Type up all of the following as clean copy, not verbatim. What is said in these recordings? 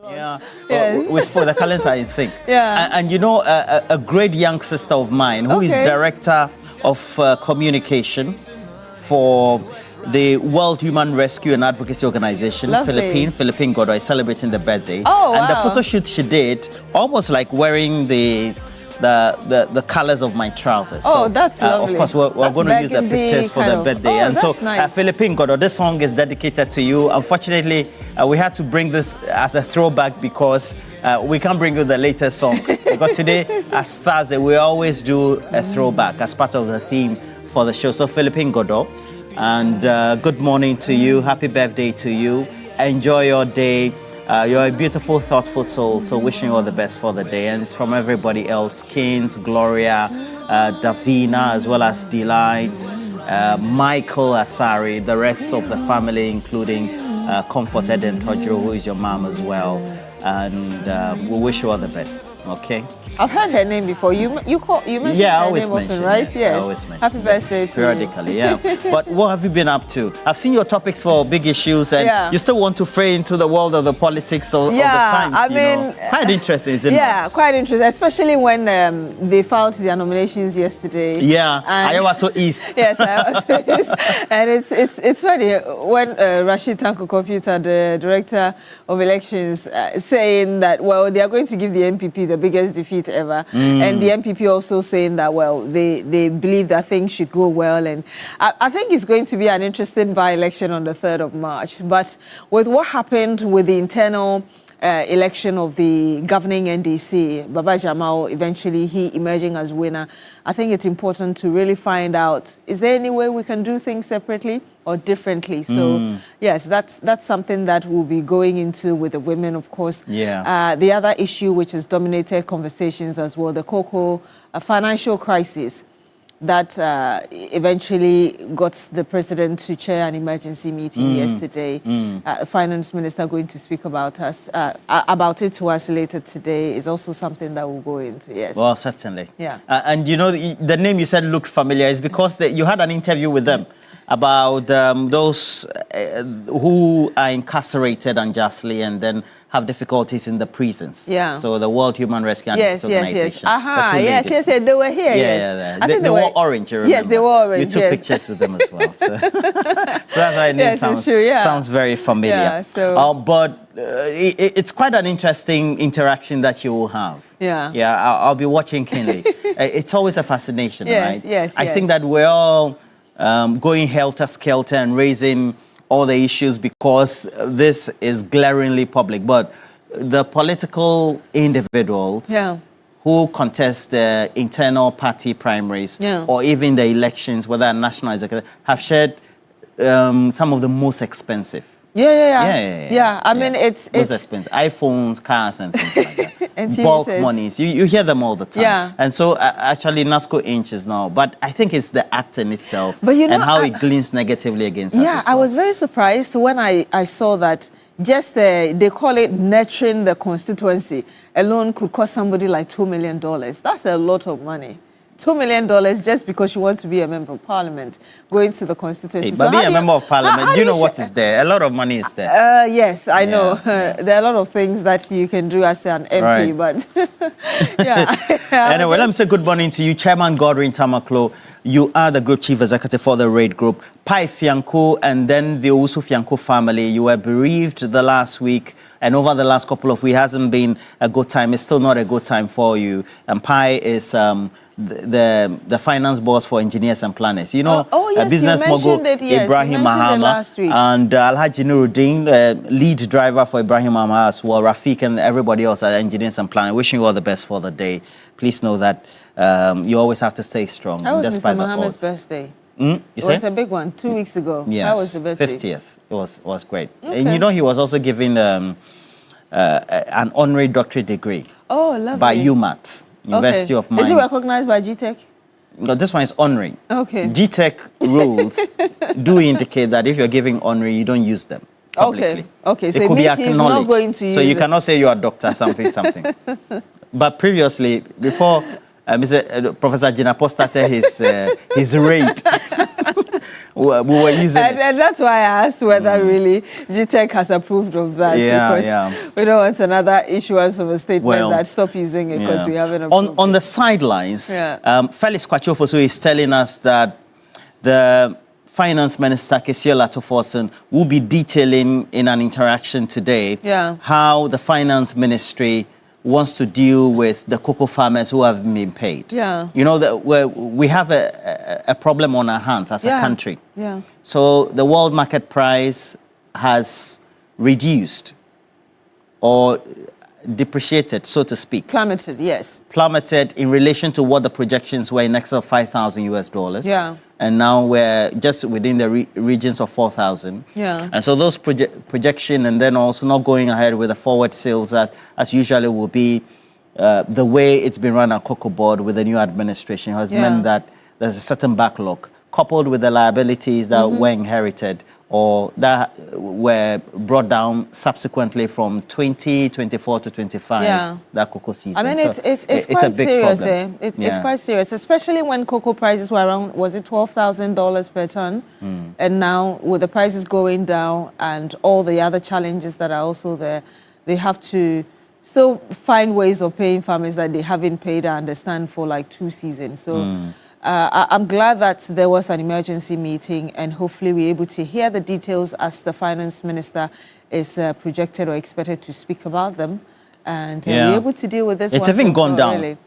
Yeah, Yes. we spoke, the calendars are in sync. Yeah. And you know, a great young sister of mine who is director of communication for the World Human Rescue and Advocacy Organization, Lovely. Philippine Godo, is celebrating the birthday. Oh, and the wow. photo shoot she did, almost like wearing the colors of my trousers. Oh, so, that's lovely. Of course, we're going to use the pictures for the birthday. Oh, and that's so, nice. Philippine Godo, this song is dedicated to you. Unfortunately, we had to bring this as a throwback because we can't bring you the latest songs. Because today, as Thursday, we always do a throwback as part of the theme for the show. So, Philippine Godo, and good morning to you. Happy birthday to you. Enjoy your day. You're a beautiful, thoughtful soul, so wishing you all the best for the day. And it's from everybody else, Kins, Gloria, Davina, as well as Delight, Michael Asari, the rest of the family, including Comfort Eden Tojo, who is your mom as well. And we wish you all the best, okay? I've heard her name before. You mentioned yeah, her name often, right? Yeah, Yes. I always mention Happy birthday to periodically, yeah. But what have you been up to? I've seen your topics for big issues, and you still want to fray into the world of the politics of the times. I mean, quite interesting, isn't it? Yeah, quite interesting, especially when they filed their nominations yesterday. Yeah, I was so east. Yes, I was so east. And it's funny when Rashid Tanko Computer, the director of elections, saying that, well, they are going to give the MPP the biggest defeat ever. And the MPP also saying that, well, they believe that things should go well. And I think it's going to be an interesting by-election on the 3rd of March. But with what happened with the internal election of the governing NDC, Baba Jamal, eventually he emerging as winner, I think it's important to really find out, is there any way we can do things separately or differently? So, yes, that's something that we'll be going into with the women, of course. Yeah. The other issue which has dominated conversations as well, the cocoa financial crisis that eventually got the president to chair an emergency meeting yesterday. The finance minister going to speak about it to us later today is also something that we'll go into, yes. Well, certainly. Yeah. And you know, the name you said looked familiar is because you had an interview with them about those who are incarcerated unjustly and then have difficulties in the prisons. Yeah. So the World Human Rescue and Yes. Organization. Yes, they were here, yes. I think they were orange, you remember? Yes, they were orange, You took pictures with them as well. So, so that's why it sounds very familiar. Yeah, so. But it's quite an interesting interaction that you will have. Yeah. Yeah, I'll be watching keenly. It's always a fascination, right? Yes. I think that we're all going helter-skelter and raising all the issues because this is glaringly public. But the political individuals who contest the internal party primaries or even the elections, whether national executive, have shared some of the most expensive. Yeah. I mean, it's most expensive. iPhones, cars, and things like that. And bulk monies. You hear them all the time. Yeah. And so actually NASCO inches now. But I think it's the act in itself and how it gleans negatively against us. Yeah, I was very surprised when I saw that just they call it nurturing the constituency alone could cost somebody like $2 million. That's a lot of money. $2 million just because you want to be a member of parliament, going to the constituency. Hey, but being a member of parliament, you know what is there? A lot of money is there. Yes, I know. There are a lot of things that you can do as an MP, but Anyway, let me say good morning to you, Chairman Godwin Tamaklo. You are the Group Chief Executive for the RAID Group. Pai Fianco and then the Owusu Fianco family, you were bereaved the last week, and over the last couple of weeks, it hasn't been a good time. It's still not a good time for you. And Pai is the finance boss for engineers and planners. You know, yes, business mogul Ibrahim Mahama and Alhaji Nuruddin, lead driver for Ibrahim Mahama as well, Rafiq and everybody else at engineers and planners. Wishing you all the best for the day. Please know that you always have to stay strong. That was despite Mr. Mahama's birthday. It was a big one, 2 weeks ago. Yes, that was the birthday. 50th. It was great. And you know, he was also given an honorary doctorate degree by UMaT. University of Mines. Is it recognized by GTech? No, this one is honorary. Okay. GTech rules do indicate that if you're giving honorary, you don't use them publicly. Okay. So it could be he's not going to use So you cannot say you're a doctor, something. But previously, before Professor Jinapo started his raid, we were using it. And that's why I asked whether really GTEC has approved of that. Because we don't want another issuance of a statement that stop using it because we haven't approved on the sidelines, Felix Kwachofoso is telling us that the Finance Minister, Kesiel Atoforsen, will be detailing in an interaction today how the Finance Ministry wants to deal with the cocoa farmers who have been paid. You know, we have a problem on our hands as a country. So the world market price has reduced or depreciated, so to speak. Plummeted, yes. Plummeted in relation to what the projections were in excess of $5,000 US. And now we're just within the regions of 4,000. And so those projection and then also not going ahead with the forward sales that, as usually, will be the way it's been run at Cocoa Board with the new administration has meant that there's a certain backlog coupled with the liabilities that were inherited or that were brought down subsequently from 2024 to 25, that cocoa season. I mean, so it's a quite big serious. problem. It's quite serious, especially when cocoa prices were around, was it $12,000 per ton? And now with the prices going down and all the other challenges that are also there, they have to still find ways of paying farmers that they haven't paid, I understand, for like 2 seasons. So I'm glad that there was an emergency meeting and hopefully we're able to hear the details as the Finance Minister is projected or expected to speak about them. And we're able to deal with this. It's even gone down. Really.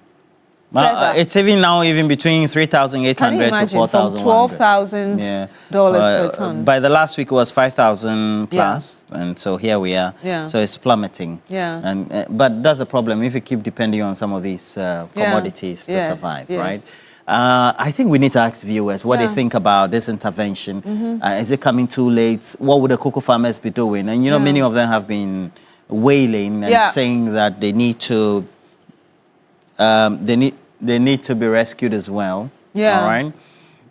It's even now even between 3,800 to 4,000. $12,000 per ton. By the last week it was 5,000 plus, and so here we are. So it's plummeting. And but that's a problem if you keep depending on some of these commodities to survive, right? I think we need to ask viewers what they think about this intervention. Is it coming too late? What would the cocoa farmers be doing? And you know, many of them have been wailing and saying that they need to they need to be rescued as well. All right.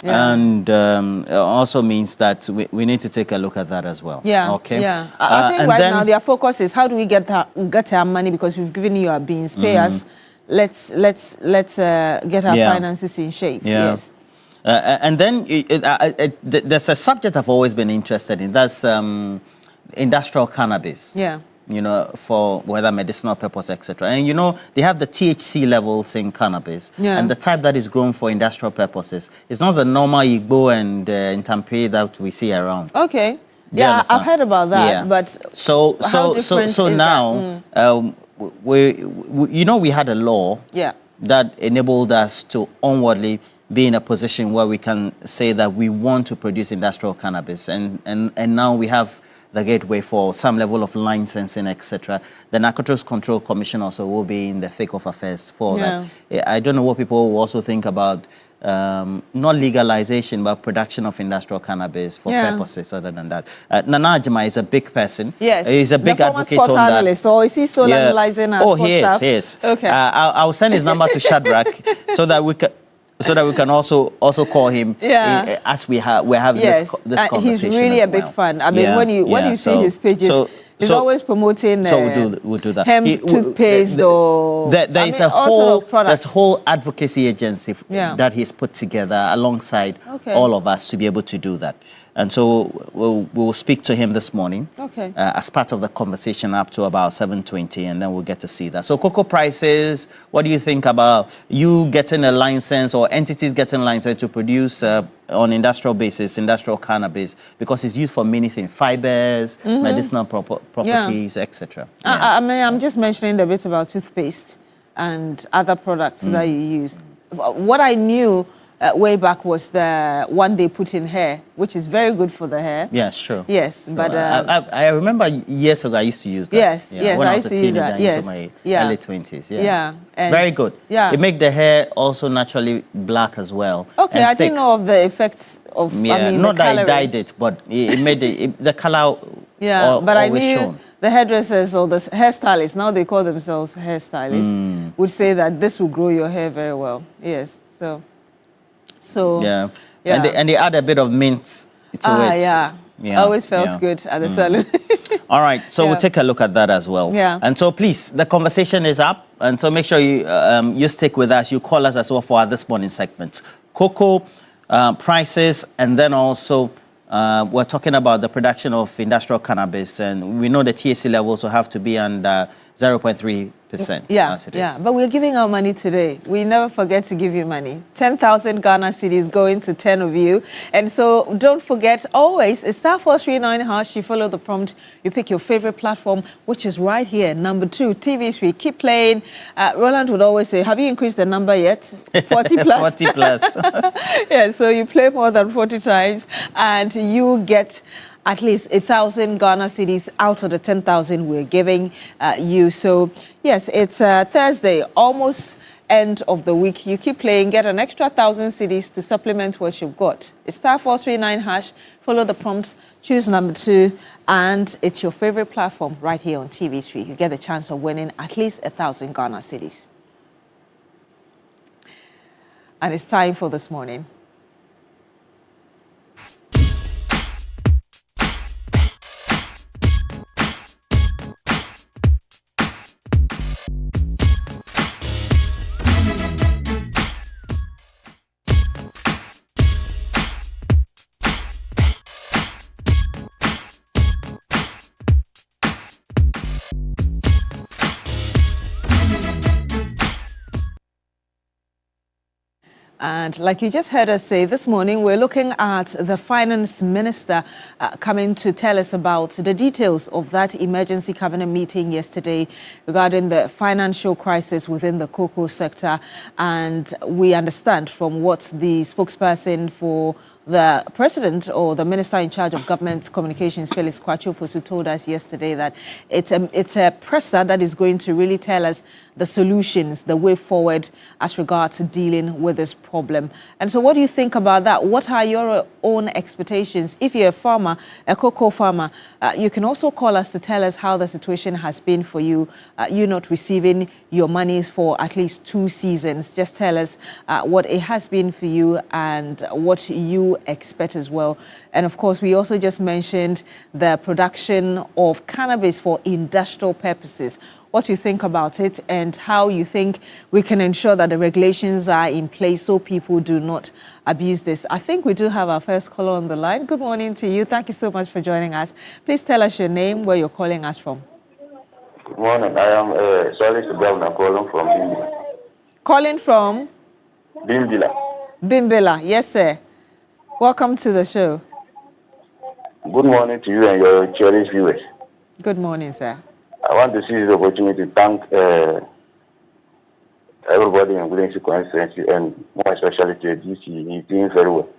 And it also means that we need to take a look at that as well. Okay. I think right now their focus is how do we get our money, because we've given you our beans, pay us. Let's get our finances in shape. Yes. And then there's a subject I've always been interested in. That's industrial cannabis. You know, for whether medicinal purpose, etc. And you know, they have the THC levels in cannabis, and the type that is grown for industrial purposes. It's not the normal Igbo and Intampe that we see around. Okay. I've heard about that. But so now. You know, we had a law that enabled us to onwardly be in a position where we can say that we want to produce industrial cannabis, and now we have the gateway for some level of licensing, etc. The Narcotics Control Commission also will be in the thick of affairs for that. I don't know what people will also think about not legalization, but production of industrial cannabis for purposes other than that. Nana Ajima is a big person. He's a big advocate on that. Analyst, or is he still analyzing our he is. Okay. I'll send his number to Shadrach so that we can. So that we can also call him as we're having this conversation. He's really a big fan. I mean, when you see his pages, he's always promoting. So we'll do that. Hemp toothpaste there's a whole advocacy agency that he's put together alongside all of us to be able to do that. And so we'll speak to him this morning as part of the conversation up to about 7:20, and then we'll get to see that. So cocoa prices, what do you think about you getting a license or entities getting a license to produce on industrial basis, industrial cannabis, because it's used for many things, fibers, medicinal properties, etc. I mean, I'm just mentioning a bit about toothpaste and other products that you use. What I knew way back was the one they put in hair, which is very good for the hair. Yes, true. Yes, but I remember years ago I used to use that. Yes, when I used to use that. Into my early 20s. And very good. It makes the hair also naturally black as well. Okay, I didn't know of the effects of. I mean, not the that it dyed it, but it made the color. But I knew the hairdressers or the hairstylists, now they call themselves hairstylists, would say that this will grow your hair very well. Yes, so and they add a bit of mint to it. I always felt good at the salon. All right, so we'll take a look at that as well. And so please, the conversation is up, and so make sure you you stick with us. You call us as well for our this morning segment. Cocoa prices, and then also we're talking about the production of industrial cannabis, and we know the THC levels will have to be under 0.3%. Yeah, but we're giving out money today. We never forget to give you money. 10,000 Ghana cedis going to 10 of you. And so don't forget, always, it's *439#. You follow the prompt. You pick your favorite platform, which is right here. Number 2, TV3. Keep playing. Roland would always say, have you increased the number yet? 40 plus? 40 plus. Yeah, so you play more than 40 times, and you get at least 1,000 Ghana cedis out of the 10,000 we're giving you. So, yes, it's Thursday, almost end of the week. You keep playing, get an extra 1,000 cedis to supplement what you've got. It's *439#. Follow the prompts, choose number 2, and it's your favorite platform right here on TV3. You get the chance of winning at least 1,000 Ghana cedis. And it's time for This Morning. And like you just heard us say this morning, we're looking at the finance minister coming to tell us about the details of that emergency cabinet meeting yesterday regarding the financial crisis within the cocoa sector. And we understand from what the spokesperson for the president or the minister in charge of government communications, Felix Kwachofosu, told us yesterday that it's a presser that is going to really tell us the solutions, the way forward as regards to dealing with this problem. And so what do you think about that? What are your own expectations? If you're a farmer, a cocoa farmer, you can also call us to tell us how the situation has been for you. You're not receiving your monies for at least 2 seasons. Just tell us what it has been for you and what you expect as well. And of course, we also just mentioned the production of cannabis for industrial purposes. What you think about it and how you think we can ensure that the regulations are in place so people do not abuse this. I think we do have our first caller on the line. Good morning to you. Thank you so much for joining us. Please tell us your name, where you're calling us from. Good morning. I am Solid Governor calling from Bimbila. Calling from? Bimbila. Bimbila, yes, sir. Welcome to the show. Good morning to you and your cherished viewers. Good morning, sir. I want to seize the opportunity to thank everybody in Gullensi constituency and more especially to the DC. He's doing very well.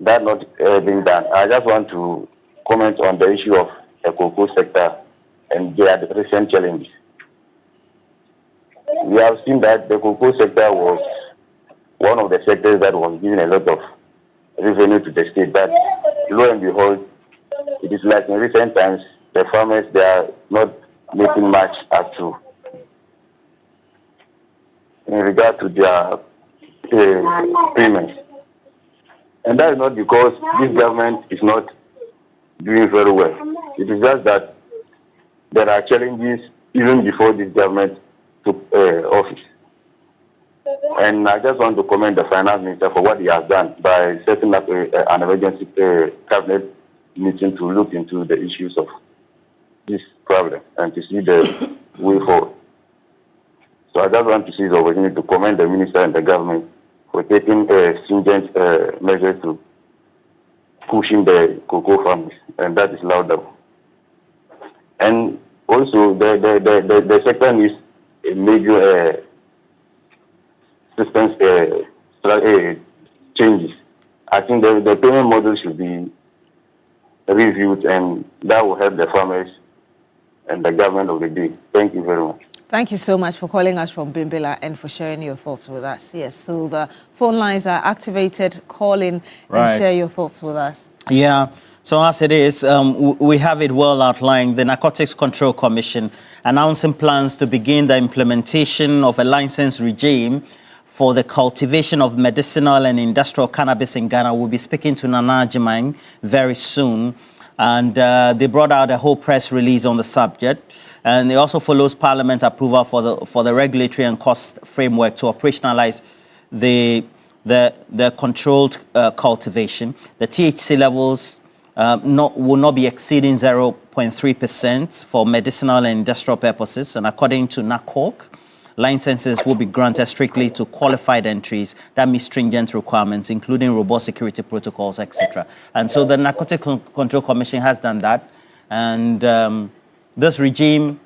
That not being done, I just want to comment on the issue of the cocoa sector and their recent challenges. We have seen that the cocoa sector was one of the sectors that was giving a lot of revenue to the state, but lo and behold, it is like in recent times, the farmers, they are not making much as to in regard to their payments. And that is not because this government is not doing very well. It is just that there are challenges even before this government took office. And I just want to commend the finance minister for what he has done by setting up an emergency cabinet meeting to look into the issues of this problem and to see the way forward. So I just want to see the opportunity to commend the minister and the government for taking stringent measures to pushing the cocoa farmers, and that is laudable. And also the sector needs a major systems changes. I think the payment model should be reviewed, and that will help the farmers and the government of the day. Thank you very much. Thank you so much for calling us from Bimbila and for sharing your thoughts with us. Yes, so the phone lines are activated. Call in and share your thoughts with us. Yeah, so as it is, we have it well outlined. The Narcotics Control Commission announcing plans to begin the implementation of a license regime for the cultivation of medicinal and industrial cannabis in Ghana. We'll be speaking to Nana Jimang very soon. And they brought out a whole press release on the subject. And it also follows Parliament approval for the regulatory and cost framework to operationalize the the controlled cultivation. The THC levels will not be exceeding 0.3% for medicinal and industrial purposes. And according to NACOC, licenses will be granted strictly to qualified entries that meet stringent requirements, including robust security protocols, etc. And so the Narcotic Control Commission has done that. And this regime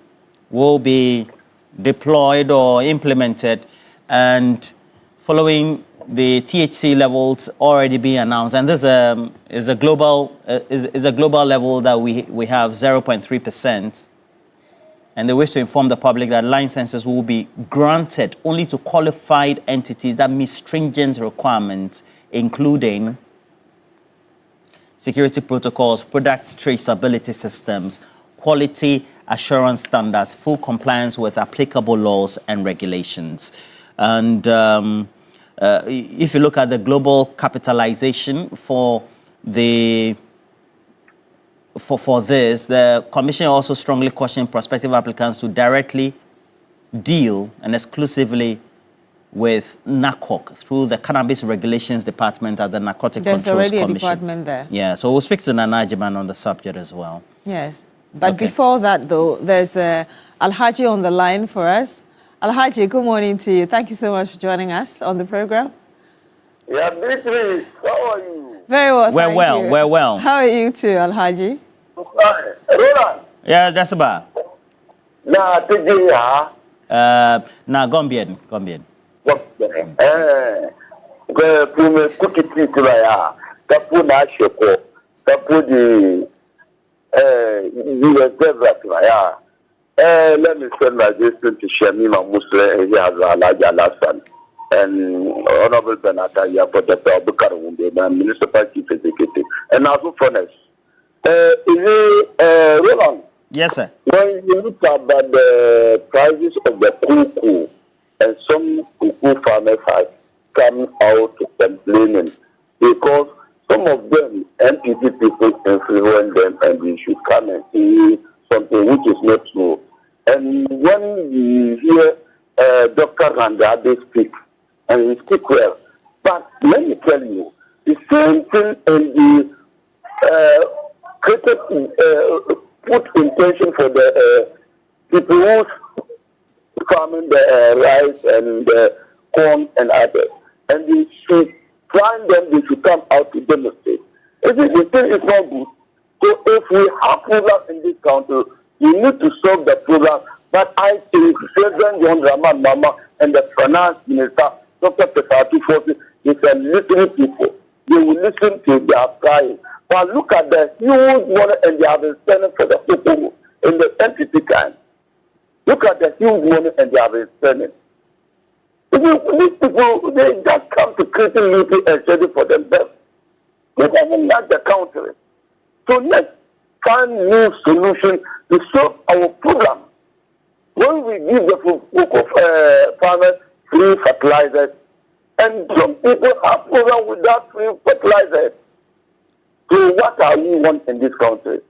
will be deployed or implemented, and following the THC levels already being announced. And this is a global level that we have 0.3%. And they wish to inform the public that licenses will be granted only to qualified entities that meet stringent requirements, including security protocols, product traceability systems, quality assurance standards, full compliance with applicable laws and regulations. And if you look at the global capitalization for this, the Commission also strongly cautioned prospective applicants to directly deal and exclusively with NACOC through the Cannabis Regulations Department at the Narcotic Control Commission. There's already a department there. Yeah, so we'll speak to Nana Ajiman on the subject as well. Yes, but before that though, there's Alhaji on the line for us. Alhaji, good morning to you. Thank you so much for joining us on the program. Yeah, Beatrice, how are you? Very well, thank you. We're well. How are you too, Alhaji? Roland. Yeah, that's about. Na tiji ya. Na Gombian. Ke pume kutiti kula ya. Kapu na sheko. Kapu di zebra kula ya. Let me send my blessing to Shemi Muslim here as Alhaji Alasan and Honorable Benata Yapote Abubakar Wunde, Municipal Chief Executive, and also Furnace. Roland. Yes, sir. When you look about the prices of the cocoa, and some cocoa farmers have come out to complaining because some of them, NPP people influence them, and we should come and see something which is not true. And when you hear Dr. Randade speak, and he speak well, but let me tell you, the same thing and the created put intention for the people who's farming the rice and the corn and others, and they should find them, they should come out to demonstrate. The thing is not good. So if we have programs in this country, we need to solve the program. But I think President John Dramani Mahama and the Finance Minister, Dr. Pesatu Forty, is a listening people. They will listen to their cries. But look at the huge money and they have been spending for the people in the entity kind. Look at the huge money and they have been spending. These people, they just come to create unity and study for themselves. They haven't like the country. So let's find new solutions to solve our problem. When we give the book of farmers free fertilizers, and some people have program without free fertilizers. So what are we want in this country?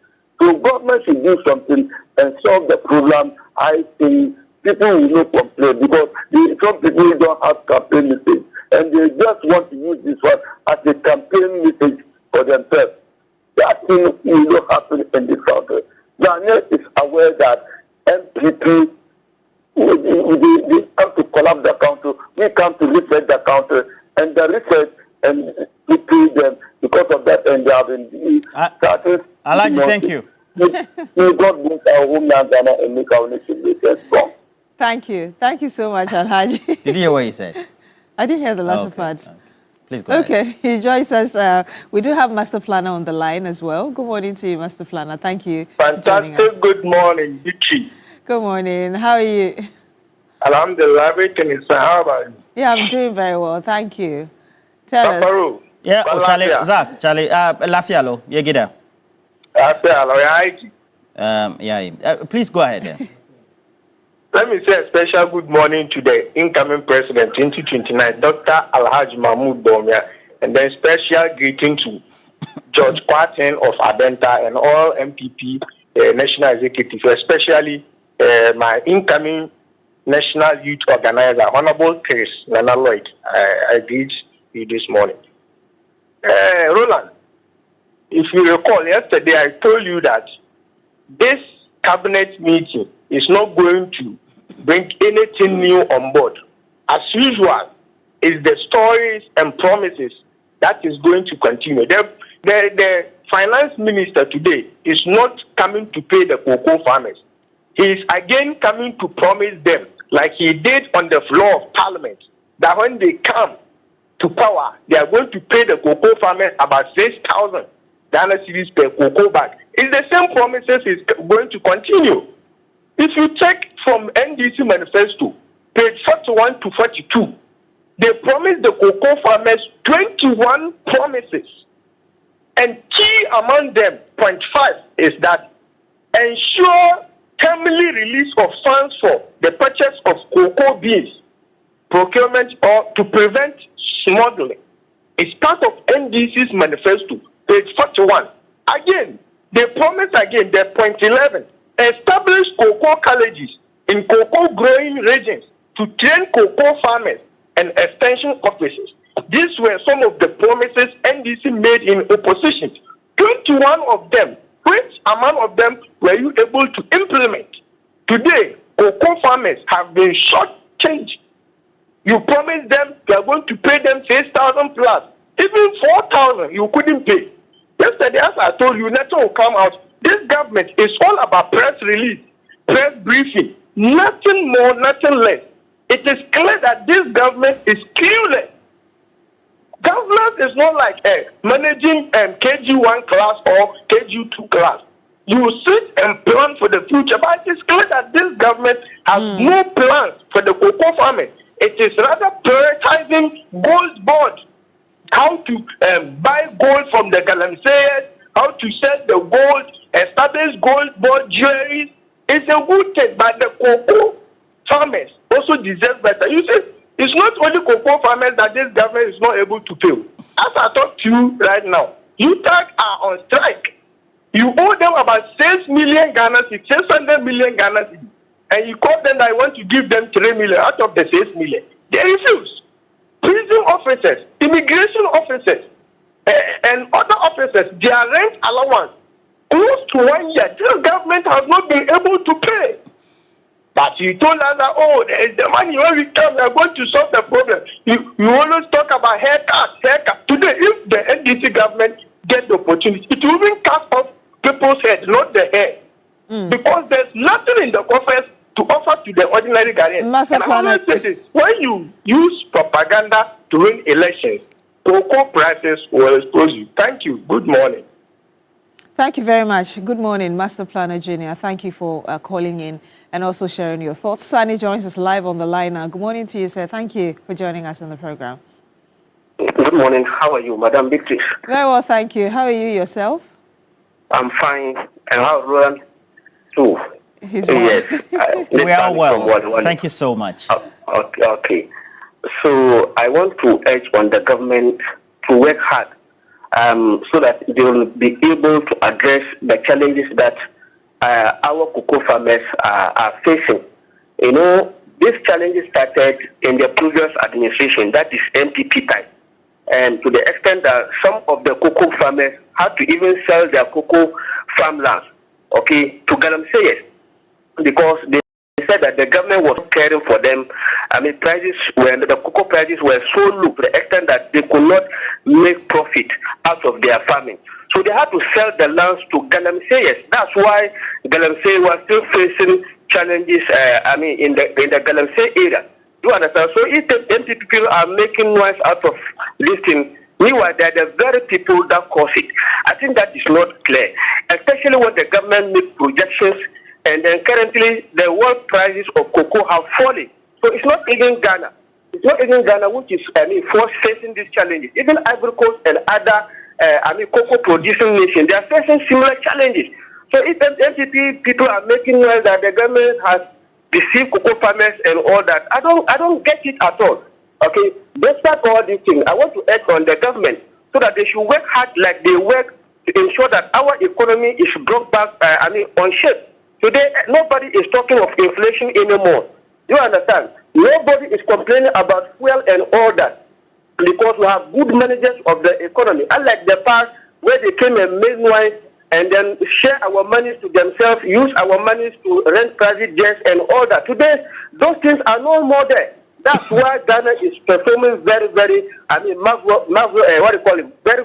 So government should do something and solve the problem. I think people will not complain because some people don't have campaign message and they just want to use this one as a campaign message for themselves. That thing will not happen in this country. Daniel is aware that MPP, we come to collapse the country, we come to reset the country, and the reset and we pay them because of that, and they have been started. Alhaji, thank you. May God bless our homeland and make our nation strong. Thank you. Thank you so much, Alhaji. Did you hear what he said? I didn't hear the last part. Okay. Please go ahead. Okay, he joins us. We do have Master Planner on the line as well. Good morning to you, Master Planner. Thank you for joining us. Fantastic. Good morning, Vicky. Good morning. How are you? Alhamdulillah, everything is fine. How about you? Yeah, I'm doing very well. Thank you. Tell us. Paparu. Yeah, Charlie, Lafialo, you get there. Please go ahead. Let me say a special good morning to the incoming president 2029, Dr. Alhaji Mahmoud Bawumia, and then special greeting to George Kwaten of Adenta and all MPP national executives, especially my incoming national youth organizer, Honorable Chris Nana Lloyd. I greet you this morning. Roland, if you recall, yesterday I told you that this cabinet meeting is not going to bring anything new on board. As usual, it's the stories and promises that is going to continue. The finance minister today is not coming to pay the cocoa farmers. He is again coming to promise them, like he did on the floor of parliament, that when they come to power, they are going to pay the cocoa farmers about 6,000 Ghana cedis per cocoa bag. It's the same promises is going to continue. If you check from NDC manifesto, page 41 to 42, they promised the cocoa farmers 21 promises. And key among them, point 5, is that ensure timely release of funds for the purchase of cocoa beans, procurement, or to prevent smuggling. It's part of NDC's manifesto, page 41. Again, they promise again, the point 11, establish cocoa colleges in cocoa growing regions to train cocoa farmers and extension officers. These were some of the promises NDC made in opposition. 21 of them, which amount of them were you able to implement? Today, cocoa farmers have been short-changed. You promised them you are going to pay them 6,000 plus. Even 4,000 you couldn't pay. Yesterday, as I told you, nothing will come out. This government is all about press release, press briefing, nothing more, nothing less. It is clear that this government is clueless. Governance is not like managing KG1 class or KG2 class. You sit and plan for the future, but it is clear that this government has no plans for the cocoa farmers. It is rather prioritizing gold board, how to buy gold from the galamseyers, how to sell the gold, establish gold board jewelry. It's a good thing, but the cocoa farmers also deserve better. You see, it's not only cocoa farmers that this government is not able to pay. As I talk to you right now, UTAG are on strike. You owe them about 6 million Ghana cedis, 600 million Ghana cedis, and you call them that I want to give them 3 million out of the 6 million. They refuse. Prison officers, immigration officers, and other officers, their rent allowance, close to 1 year, this government has not been able to pay. But you told us that, oh, there is the money when we come, we are going to solve the problem. You always talk about haircut. Today, if the NDC government get the opportunity, it will even cut off people's head, not the hair. Because there's nothing in the coffers to offer to the ordinary Ghanaians. And I always say this, when you use propaganda to win elections, cocoa prices will expose you. Thank you. Good morning. Thank you very much. Good morning, Master Planner Junior. Thank you for calling in and also sharing your thoughts. Sani joins us live on the line now. Good morning to you, sir. Thank you for joining us on the program. Good morning. How are you, Madam Beatrice? Very well, thank you. How are you yourself? I'm fine. And how are Roland too? He's well. Yes. We are well. Thank you so much. Okay. So I want to urge on the government to work hard so that they will be able to address the challenges that our cocoa farmers are facing. You know, these challenges started in the previous administration, that is NPP time. And to the extent that some of the cocoa farmers had to even sell their cocoa farmlands, okay, to galamseyers, because they said that the government was caring for them. I mean, the cocoa prices were so low to the extent that they could not make profit out of their farming. So they had to sell the lands to galamseyers. That's why galamsey was still facing challenges, in the galamsey area. You understand? So if the empty people are making noise out of this thing, meanwhile, they are the very people that cause it. I think that is not clear, especially when the government makes projections, and then currently the world prices of cocoa have fallen. So it's not even Ghana. It's not even Ghana which is facing these challenges. Even Ivory Coast and other cocoa producing nations, they are facing similar challenges. So if MPP people are making noise that the government has deceived cocoa farmers and all that, I don't get it at all. Okay, despite all these things, I want to urge on the government so that they should work hard like they work to ensure that our economy is brought back on shape. Today, nobody is talking of inflation anymore. You understand? Nobody is complaining about fuel and all that. because we have good managers of the economy. Unlike the past, where they came and made noise and then share our money to themselves, use our money to rent private jets and all that. Today, those things are no more there. That's why Ghana is performing very, very, very,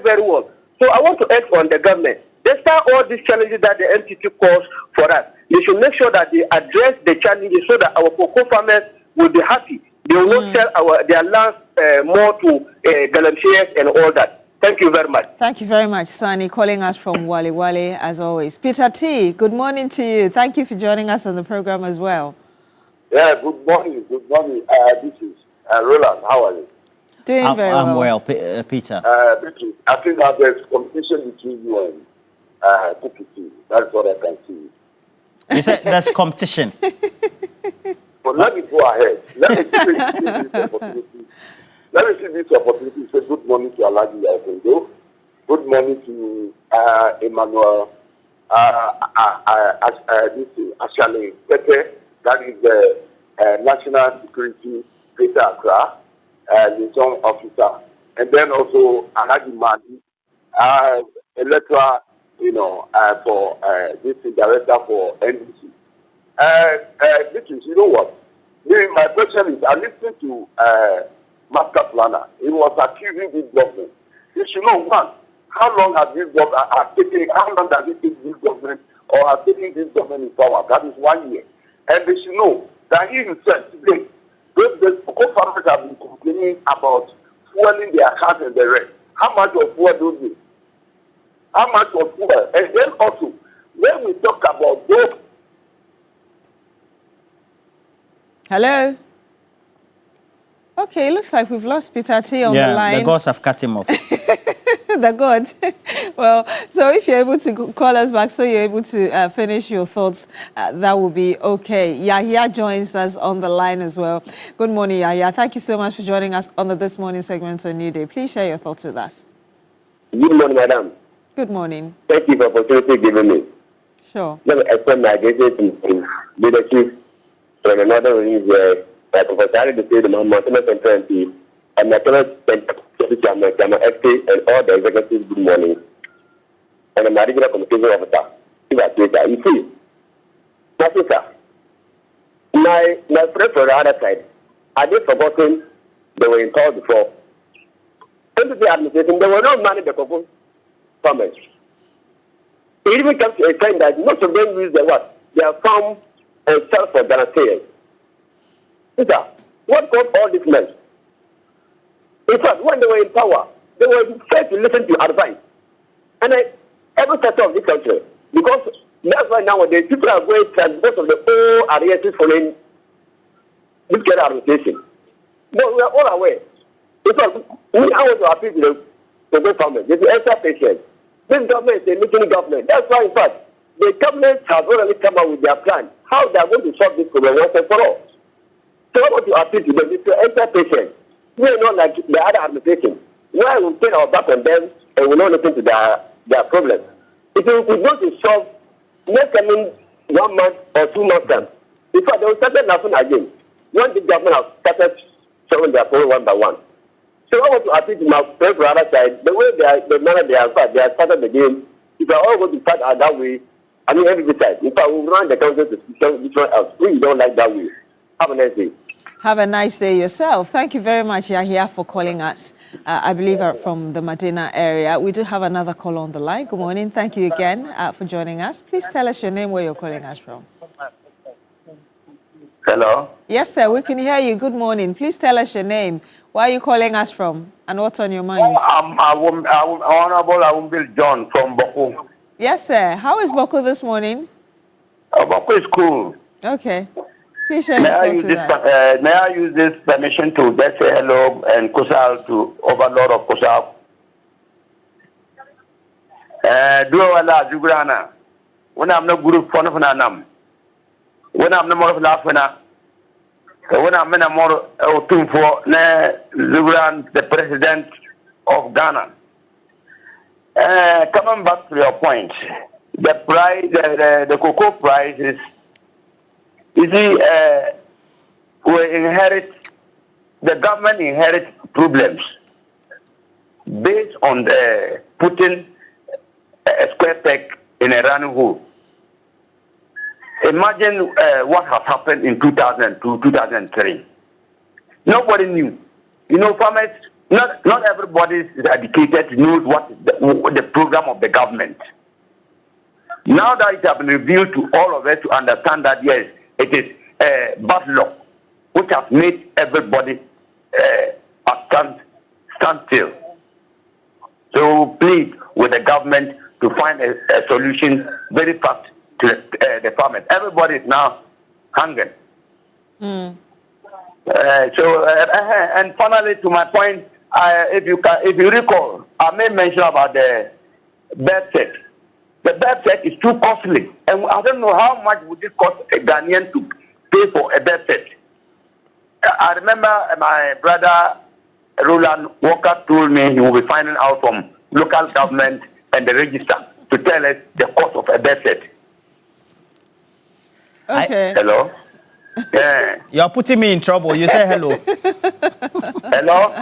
very well. So I want to urge on the government. Despite all these challenges that the NTT calls for us, they should make sure that they address the challenges so that our cocoa farmers will be happy. They will not sell their lands more to Galamseyers and all that. Thank you very much. Thank you very much, Sani, calling us from Wale Wale, as always. Peter T., good morning to you. Thank you for joining us on the program as well. Yeah, good morning. Good morning. This is Roland. How are you? Doing very well. I'm well, Peter. I think that there's competition between you and TPT. That's what I can see. You said there's competition. But let me go ahead. Let me see this opportunity. Let me see this opportunity. Say good morning to Alaji Yakundo. Good morning to Emmanuel Ashale Pepe. That is the National Security Greater Accra, liaison officer. And then also Alaji Madi, electoral, for this director for NDC. This is, you know what? My question is, I listened to Master Planner. He was accusing this government. You should know, one, how long has this government, how long does it take this government or has taken this government in power? That is 1 year. And they should know that he himself today, the co-farmers have been complaining about fueling their cars and the rest. How much of fuel do they? How much of fuel? And then also, when we talk about those. Hello? Okay, it looks like we've lost Peter T on the line. Yeah, the gods have cut him off. The gods. Well, so if you're able to call us back so you're able to finish your thoughts, that will be okay. Yahya joins us on the line as well. Good morning, Yahya. Thank you so much for joining us on the This Morning segment on New Day. Please share your thoughts with us. Good morning, madam. Good morning. Thank you for the opportunity given me. Sure. Let me explain my gratitude in leadership from another release where I prophesied to say the Mountain Center MP and National Center FT and all the executives good morning. And I'm a regional communication officer. You see, my sister, my friend from the other side, I just forgotten they were in power before. Into the administration, they were not managing the cocoa farmers. It even comes to a time that most of them use their farm and sell for Galamseyers. Sister, what caused all this mess? In fact, when they were in power, they were first to listen to advice. And every sector of this country, because that's why nowadays people are going to most of the old areas following this kind of administration. But we are all aware. Because we want to appeal to the good farmers. This is extra patient. This government is a meeting government. That's why, in fact, the government has already come up with their plan, how they are going to solve this problem once and for all. So I want to appeal to them. This is extra patient. We are not like the other administration. Why we turn our back on them and we not listen to their problems. If we want to solve, not coming 1 month or 2 months time. In fact, they will start laughing again. When the government has started solving their problem one by one. So I want to appeal to my friends on the other side, the way they have started the game, if they are all going to start out that way, I mean every time. In fact, we will run the country to different else. We don't like that way. Have a nice day. Have a nice day yourself. Thank you very much, Yahya, for calling us. I believe from the Medina area. We do have another call on the line. Good morning. Thank you again for joining us. Please tell us your name, where you're calling us from. Hello? Yes, sir. We can hear you. Good morning. Please tell us your name. Where are you calling us from? And what's on your mind? I'm Honorable Awumbil John from Boko. Yes, sir. How is Boko this morning? Boko is cool. Okay. Please share your thoughts with us. May I use this permission to just say hello and Kusal to Overlord of Kusal? Duwala Zugrana. When I'm not group for Nam. When I'm no more of Lafana. When I'm in a more for Zugran, the president of Ghana. Coming back to your point, the price, the cocoa price is, you see, we inherit, the government inherits problems. based on the putting a square peg in a round hole. Imagine what has happened in 2002, 2003. Nobody knew. You know, farmers, not everybody is educated, knows what the program of the government. Now that it has been revealed to all of us to understand that, yes, it is bad luck, which has made everybody stand still. So plead with the government to find a solution very fast to the farmers. Everybody is now hungry. And finally, to my point, if you recall, I made mention about the birth set. The birth set is too costly, and I don't know how much would it cost a Ghanaian to pay for a birth set. I remember my brother Roland Walker told me he will be finding out from local government and the register to tell us the cost of a birth set. Okay. Hello? Yeah. You're putting me in trouble. You say hello. Hello?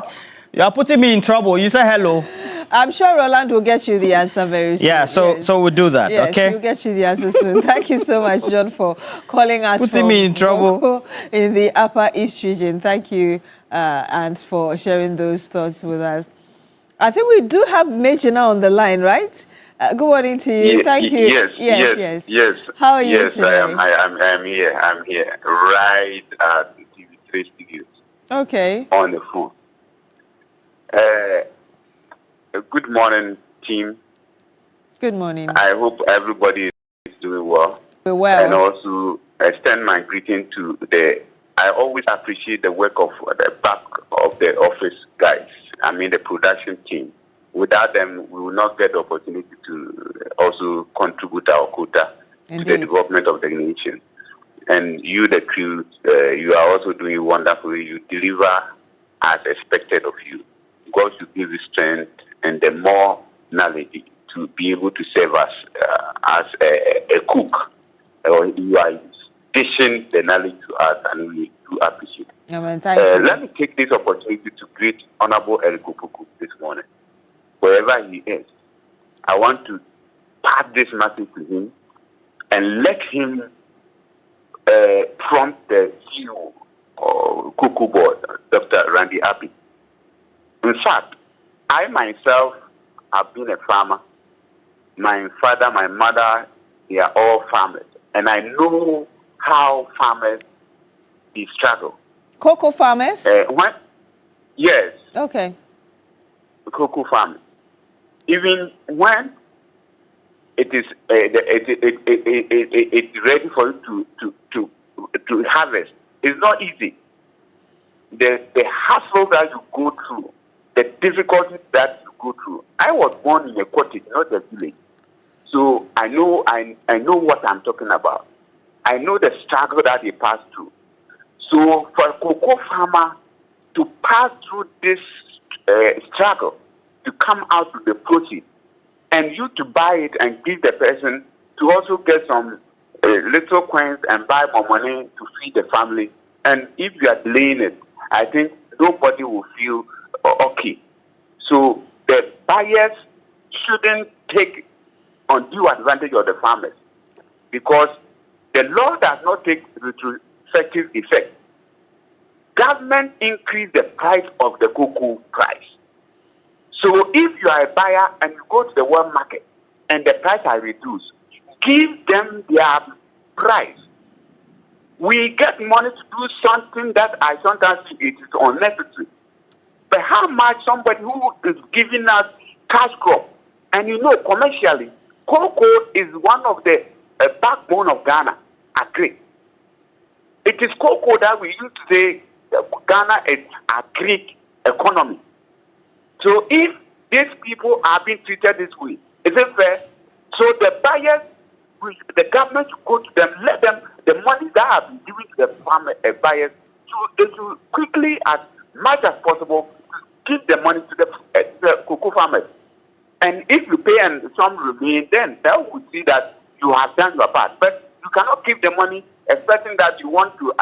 You're putting me in trouble. You say hello. I'm sure Roland will get you the answer very soon. Yeah, so we'll do that, yes, okay? We'll get you the answer soon. Thank you so much, John, for calling us. Putting me in trouble. In the Upper East region. Thank you, and for sharing those thoughts with us. I think we do have Major now on the line, right? Good morning to you. Thank you. Yes. How are you today? I'm here, right at the TV3 studios. Okay. On the phone. Good morning, team. Good morning. I hope everybody is doing well. We're well. And also extend my greeting to I always appreciate the work of the back of the office guys. I mean the production team. Without them, we will not get the opportunity to also contribute our quota to the development of the nation. And you, the crew, you are also doing wonderfully. You deliver as expected of you. God should give you strength and the more knowledge to be able to serve us as a cook. You are dishing the knowledge to us, and we do appreciate it. Amen. Thank you. Let me take this opportunity to greet Honorable Eric Okuku this morning. Wherever he is, I want to pass this message to him and let him prompt the CEO of Kuku Board, Dr. Randy Abbey. In fact, I myself have been a farmer. My father, my mother, they are all farmers. And I know how farmers struggle. Cocoa farmers? Yes. Okay. Cocoa farmers. Even when it is it's ready for you to harvest, it's not easy. The hassle that you go through, the difficulties that you go through. I was born in a cottage, not a village, so I know what I'm talking about. I know the struggle that they pass through. So for a cocoa farmer to pass through this struggle, to come out with the proceeds, and you to buy it and give the person to also get some little coins and buy more money to feed the family. And if you are delaying it, I think nobody will feel okay. So the buyers shouldn't take undue advantage of the farmers, because the law does not take retrospective effect. Government increase the price of the cocoa price. So if you are a buyer and you go to the world market and the price are reduced, give them their price. We get money to do something that I sometimes think it is unnecessary. But how much somebody who is giving us cash crop, and you know commercially, cocoa is one of the backbone of Ghana, agri. It is cocoa that we used to say Ghana is agri economy. So if these people are being treated this way, is it fair? So the buyers, the government should go to them, let them, the money that have been given to the farmer buyers, they should quickly, as much as possible, give the money to the cocoa farmers. And if you pay and some remain, then they will see that you have done your part. But you cannot give the money expecting that you want to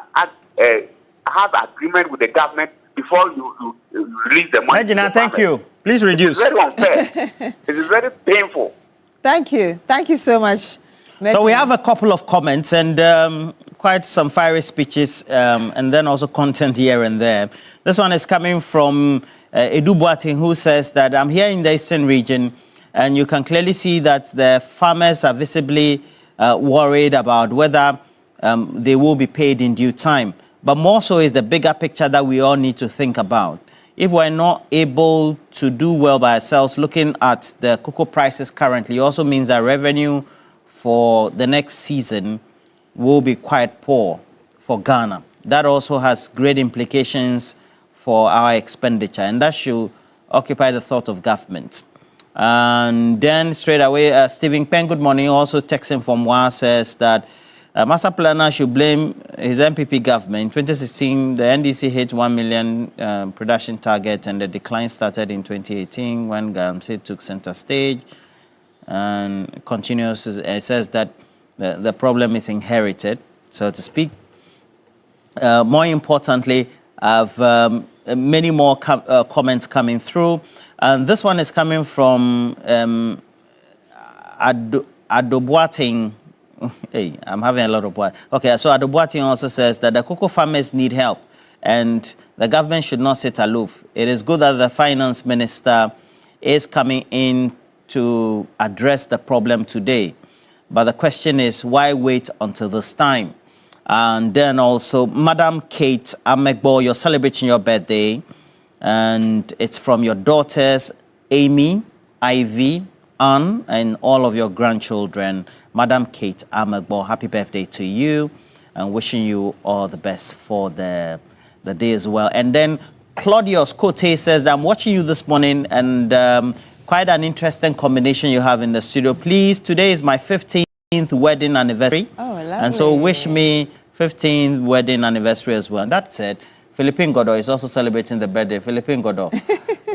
have agreement with the government before you release the money. Regina, thank you. Please reduce. It's very unfair. It is very painful. Thank you. Thank you so much. So we have a couple of comments and quite some fiery speeches and then also content here and there. This one is coming from Edu Boating, who says that I'm here in the Eastern region and you can clearly see that the farmers are visibly worried about whether they will be paid in due time. But more so is the bigger picture that we all need to think about. If we're not able to do well by ourselves, looking at the cocoa prices currently also means that revenue for the next season will be quite poor for Ghana. That also has great implications for our expenditure, and that should occupy the thought of government. And then straight away, Stephen Penn, good morning, also texting from WA, says that Master Planner should blame his MPP government. In 2016, the NDC hit 1 million production target, and the decline started in 2018 when Galamsey took center stage. And continues, it says that the problem is inherited, so to speak. More importantly, I've many more comments coming through. And this one is coming from Adobuating. Hey, I'm having a lot of work. Okay, so Adobuating also says that the cocoa farmers need help and the government should not sit aloof. It is good that the finance minister is coming in to address the problem today. But the question is, why wait until this time? And then also, Madam Kate Amegbo, you're celebrating your birthday. And it's from your daughters, Amy, Ivy, Anne, and all of your grandchildren. Madam Kate Amegbo, happy birthday to you. And wishing you all the best for the day as well. And then Claudius Cote says that I'm watching you this morning and quite an interesting combination you have in the studio. Please, today is my 15th wedding anniversary. Oh, lovely. And so wish me 15th wedding anniversary as well. And that said, Philippine Godot is also celebrating the birthday. Philippine Godot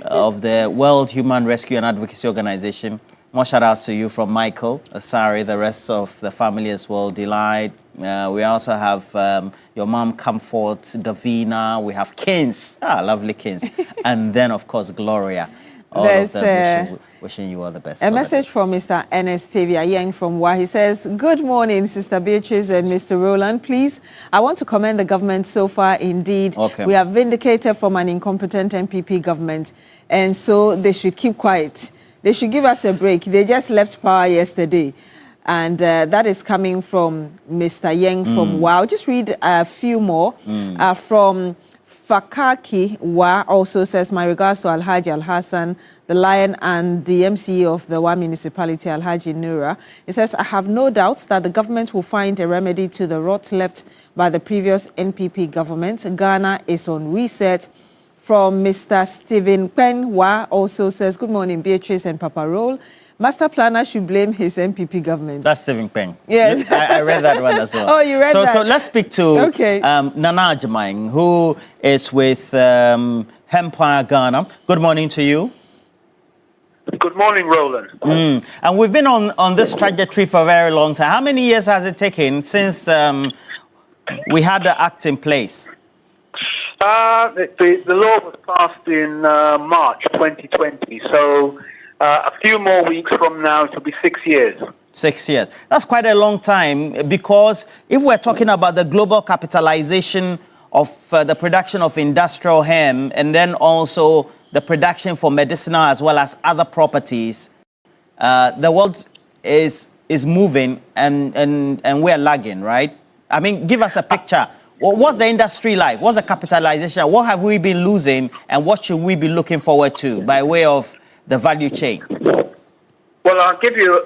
of the World Human Rescue and Advocacy Organization. More shout outs to you from Michael, Asari, the rest of the family as well. Delight. We also have your mom, Comfort, Davina. We have Kins. Lovely Kins. And then, of course, Gloria. All of them wishing you all the best. A message from Mr. Ernest Tavia Yang from WA. He says, good morning, Sister Beatrice and Mr. Roland. Please, I want to commend the government so far. Indeed, we are vindicated from an incompetent MPP government. And so they should keep quiet. They should give us a break. They just left power yesterday. And that is coming from Mr. Yang from WA. I'll just read a few more from Fakaki Wa also says, my regards to Alhaji Al-Hassan, the Lion, and the MCE of the Wa municipality, Alhaji Nura. It says, I have no doubts that the government will find a remedy to the rot left by the previous NPP government. Ghana is on reset. From Mr. Stephen Penn Wa also says, good morning, Beatrice and Papa Roll. Master Planner should blame his MPP government. That's Stephen Peng. Yes. I read that one as well. Oh, you read that? So let's speak to Nana Ajamang, who is with Empire Ghana. Good morning to you. Good morning, Roland. And we've been on this trajectory for a very long time. How many years has it taken since we had the act in place? The law was passed in March 2020, so a few more weeks from now, it will be 6 years. 6 years. That's quite a long time, because if we're talking about the global capitalization of the production of industrial hemp and then also the production for medicinal as well as other properties, the world is moving and we're lagging, right? I mean, give us a picture. What's the industry like? What's the capitalization? What have we been losing and what should we be looking forward to by way of the value chain? Well, I'll give you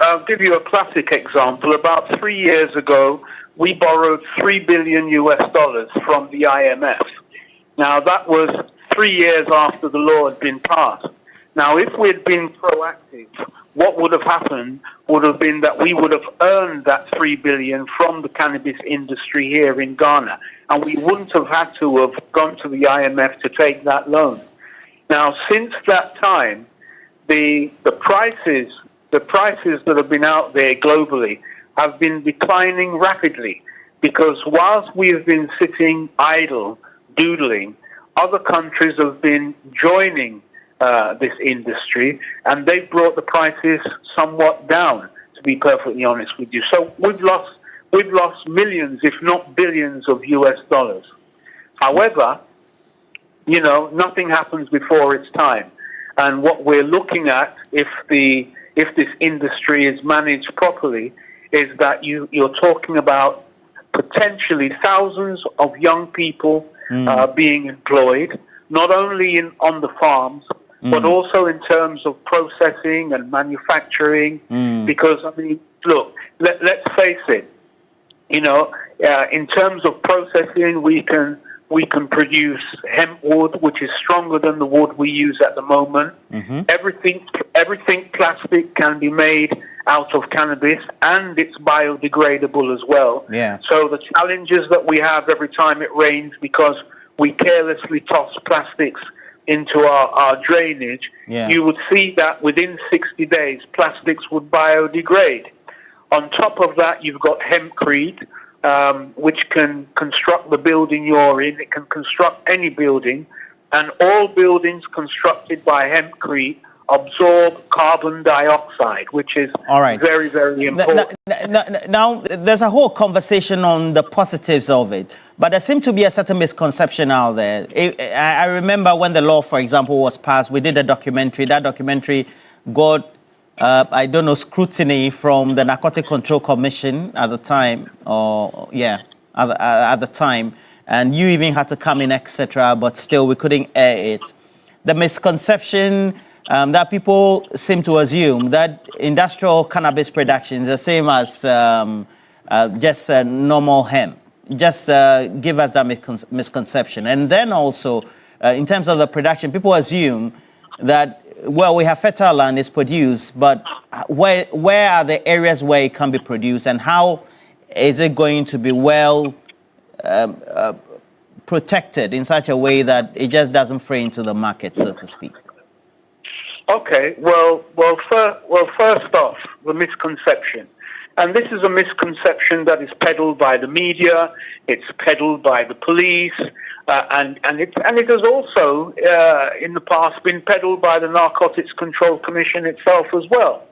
a classic example. About 3 years ago, we borrowed $3 billion from the IMF. Now, that was 3 years after the law had been passed. Now, if we'd been proactive, what would have happened would have been that we would have earned that $3 billion from the cannabis industry here in Ghana, and we wouldn't have had to have gone to the IMF to take that loan. Now, since that time, the prices that have been out there globally have been declining rapidly, because whilst we have been sitting idle, doodling, other countries have been joining this industry, and they brought the prices somewhat down, to be perfectly honest with you. So we've lost millions, if not billions, of US dollars. However, you know, nothing happens before its time. And what we're looking at, if this industry is managed properly, is that you're talking about potentially thousands of young people being employed, not only on the farms, but also in terms of processing and manufacturing. Because, I mean, look, let's face it, you know, in terms of processing, we can produce hemp wood, which is stronger than the wood we use at the moment. Everything plastic can be made out of cannabis, and it's biodegradable as well. Yeah. So the challenges that we have every time it rains, because we carelessly toss plastics into our drainage, you would see that within 60 days, plastics would biodegrade. On top of that, you've got hempcrete, which can construct the building you're in. It can construct any building, and all buildings constructed by hempcrete absorb carbon dioxide, which is very, very important. Now, there's a whole conversation on the positives of it, but there seems to be a certain misconception out there. I remember when the law, for example, was passed, we did a documentary. That documentary got I don't know, scrutiny from the Narcotic Control Commission at the time, at the time, and you even had to come in, etc., but still we couldn't air it. The misconception that people seem to assume that industrial cannabis production is the same as just normal hemp. Just give us that misconception. And then also, in terms of the production, people assume that, well, we have fertile land, it's produced, but where are the areas where it can be produced, and how is it going to be well protected in such a way that it just doesn't fray into the market, so to speak? Okay, well, first off, the misconception. And this is a misconception that is peddled by the media, it's peddled by the police, and it has also, in the past, been peddled by the Narcotics Control Commission itself as well.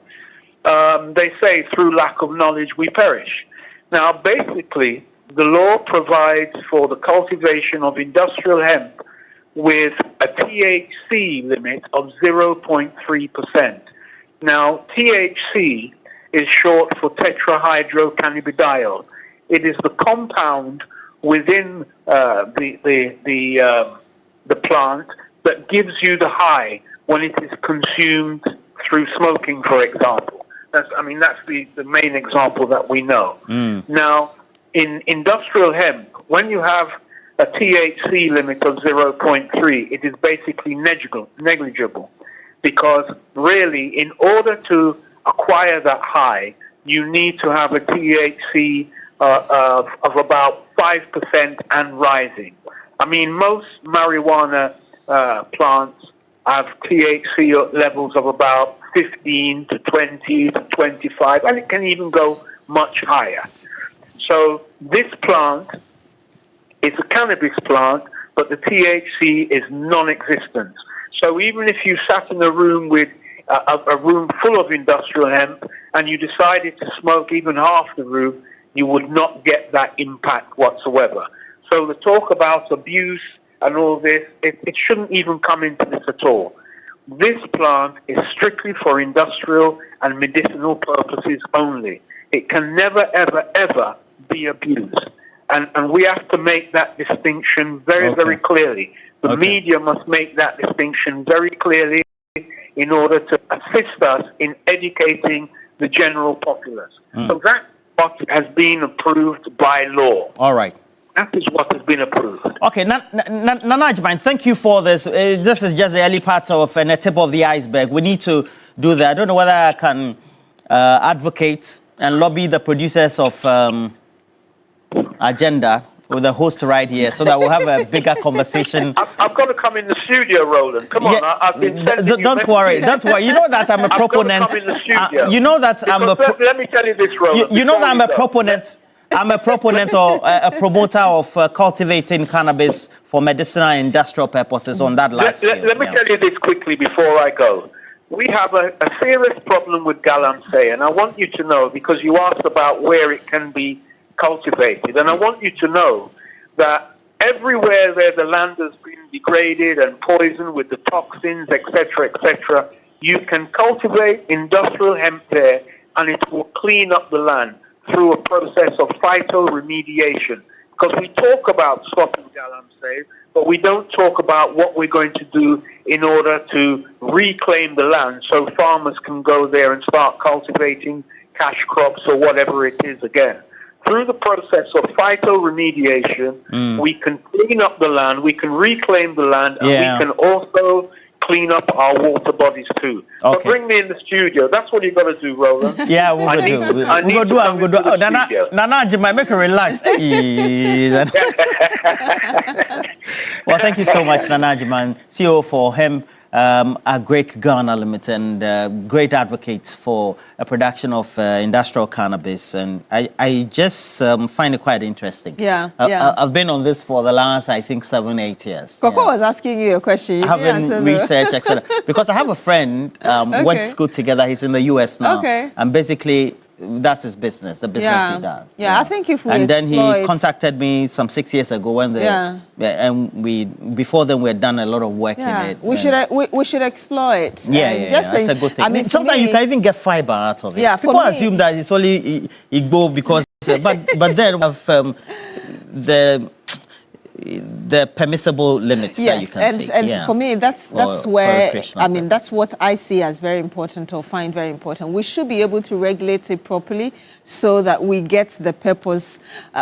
They say, through lack of knowledge, we perish. Now, basically, the law provides for the cultivation of industrial hemp with a THC limit of 0.3%. Now, THC is short for tetrahydrocannabidiol. It is the compound within the plant that gives you the high when it is consumed through smoking, for example. That's the main example that we know. Now, in industrial hemp, when you have a THC limit of 0.3, it is basically negligible, because really, in order to acquire that high, you need to have a THC of about 5% and rising. I mean, most marijuana plants have THC levels of about 15 to 20 to 25, and it can even go much higher. So this plant is a cannabis plant, but the THC is non-existent. So even if you sat in a room with a room full of industrial hemp and you decided to smoke even half the room, you would not get that impact whatsoever. So the talk about abuse and all this, it shouldn't even come into this at all. This plant is strictly for industrial and medicinal purposes only. It can never, ever, ever be abused. And we have to make that distinction very clearly. The media must make that distinction very clearly in order to assist us in educating the general populace. So that's what has been approved by law. All right. That is what has been approved. Okay, Nana Ajman, thank you for this. This is just the early part of the tip of the iceberg. We need to do that. I don't know whether I can advocate and lobby the producers of Agenda with the host right here, so that we'll have a bigger conversation. I've got to come in the studio, Roland. Come on, I've been sending don't worry. You know that I'm a proponent. I've got to come in the studio. You know that I'm a. Let me tell you this, Roland. You know that I'm a proponent. I'm a proponent or a promoter of cultivating cannabis for medicinal and industrial purposes on that large scale. Let me tell you this quickly before I go. We have a serious problem with galamsey, and I want you to know, because you asked about where it can be cultivated, and I want you to know that everywhere where the land has been degraded and poisoned with the toxins, etc., you can cultivate industrial hemp there, and it will clean up the land through a process of phytoremediation. Because we talk about stopping galamsey, but we don't talk about what we're going to do in order to reclaim the land so farmers can go there and start cultivating cash crops or whatever it is again. Through the process of phytoremediation, we can clean up the land, we can reclaim the land, and we can also clean up our water bodies too. Okay. But bring me in the studio. That's what you got to do, Roland. Yeah, we'll do. We'll do. Oh, Nana, Jim, make her relax. Well, thank you so much, Nana Jiman, CEO for hemp. A great Ghana Limited and great advocate for a production of industrial cannabis, and I just find it quite interesting. I've been on this for the last, I think, 7-8 years. Coco was asking you a question. I haven't researched, etc. Because I have a friend went to school together. He's in the US now, and basically that's his business, the business he does. I think if we and then he contacted me some 6 years ago when and before then we had done a lot of work in it. We should exploit. That's a good thing. I mean, sometimes you can even get fiber out of it. People assume that it's only Igbo because, but then we have the permissible limits that you can take. And for me, that's where, I mean, that's what I see as very important or find very important. We should be able to regulate it properly so that we get the purpose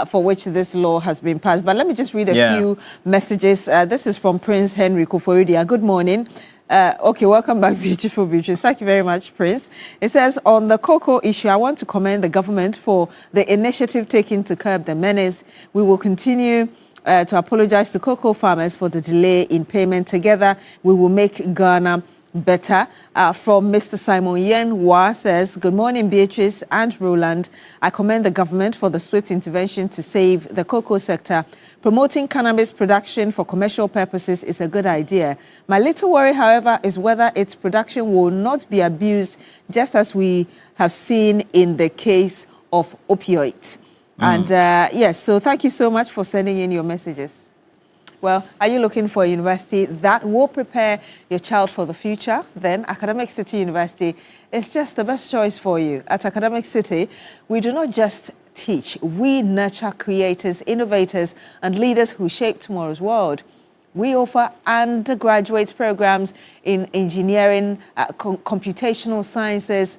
for which this law has been passed. But let me just read a few messages. This is from Prince Henry Kuforidia. Good morning. Okay, welcome back, beautiful Beatrice. Thank you very much, Prince. It says, on the cocoa issue, I want to commend the government for the initiative taken to curb the menace. We will continue to apologize to cocoa farmers for the delay in payment. Together, we will make Ghana better. From Mr. Simon Yen Wa says, good morning, Beatrice and Roland. I commend the government for the swift intervention to save the cocoa sector. Promoting cannabis production for commercial purposes is a good idea. My little worry, however, is whether its production will not be abused, just as we have seen in the case of opioids. And yes, so thank you so much for sending in your messages. Well, are you looking for a university that will prepare your child for the future? Then Academic City University is just the best choice for you. At Academic City, we do not just teach, we nurture creators, innovators, and leaders who shape tomorrow's world. We offer undergraduate programs in engineering, computational sciences,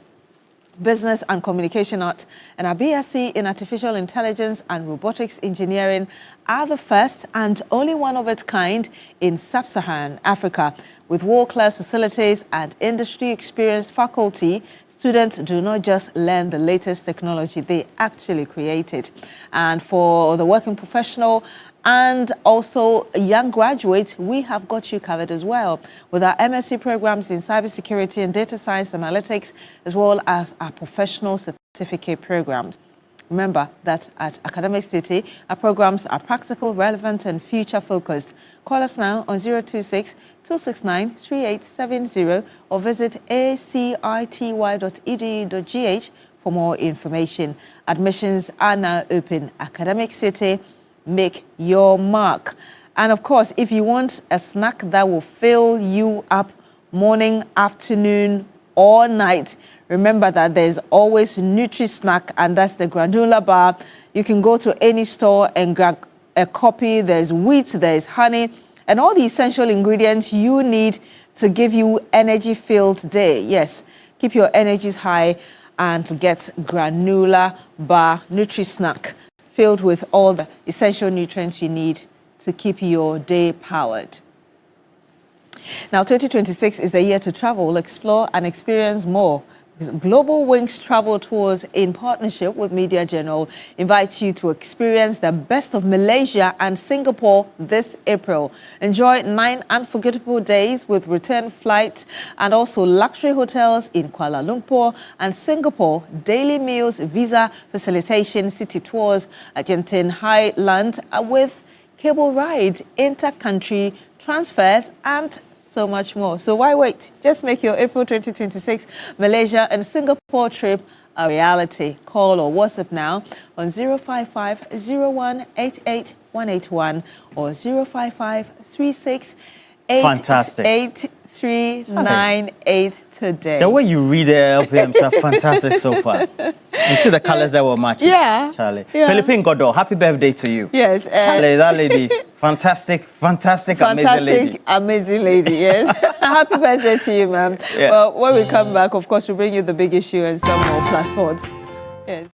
business and communication arts, and our BSc in artificial intelligence and robotics engineering are the first and only one of its kind in sub-Saharan Africa. With world-class facilities and industry-experienced faculty, students do not just learn the latest technology, they actually create it. And for the working professional and also young graduates, we have got you covered as well with our MSc programs in cybersecurity and data science analytics, as well as our professional certificate programs. Remember that at Academic City, our programs are practical, relevant, and future-focused. Call us now on 026-269-3870 or visit acity.edu.gh for more information. Admissions are now open. Academic City, make your mark. And of course, if you want a snack that will fill you up morning, afternoon, or night, remember that there's always Nutri-Snack, and that's the granola bar. You can go to any store and grab a copy. There's wheat, there's honey, and all the essential ingredients you need to give you energy-filled day. Yes, keep your energies high and get granola bar Nutri-Snack, filled with all the essential nutrients you need to keep your day powered. Now, 2026 is a year to travel, explore, and experience more. Global Wings Travel Tours, in partnership with Media General, invite you to experience the best of Malaysia and Singapore this April. Enjoy 9 unforgettable days with return flights and also luxury hotels in Kuala Lumpur and Singapore, daily meals, visa facilitation, city tours at Genting Highland with cable ride, inter-country transfers, and so much more. So why wait? Just make your April 2026 Malaysia and Singapore trip a reality. Call or WhatsApp now on 055 01 88 181 or 055 36 8398 today. The way you read the LPMs are fantastic so far. You see the colors that were matching. Yeah. Charlie. Yeah. Philippine Godot, happy birthday to you. Yes. Charlie, that lady, fantastic, amazing lady, yes. Happy birthday to you, ma'am. Yeah. Well, when we come back, of course, we'll bring you the big issue and some more plus horns. Yes.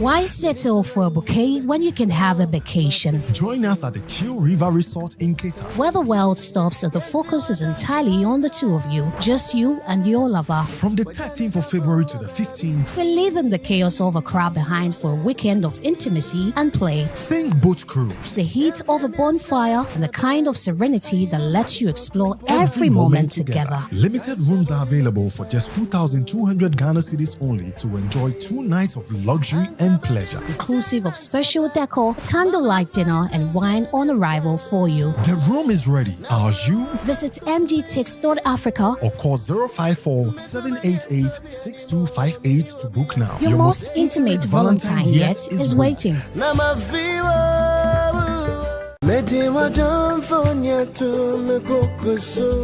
Why settle for a bouquet when you can have a vacation? Join us at the Chill River Resort in Cater. Where the world stops and the focus is entirely on the two of you, just you and your lover. From the 13th of February to the 15th, We're leaving the chaos of a crowd behind for a weekend of intimacy and play. think boat cruise. The heat of a bonfire and the kind of serenity that lets you explore every moment together. Limited rooms are available for just 2,200 Ghana cedis only to enjoy 2 nights of luxury and pleasure. Inclusive of special decor, candlelight dinner, and wine on arrival for you. The room is ready. Are you? Visit mgtix.africa. Or call 054 788 6258 to book now. Your most intimate Valentine yet is waiting.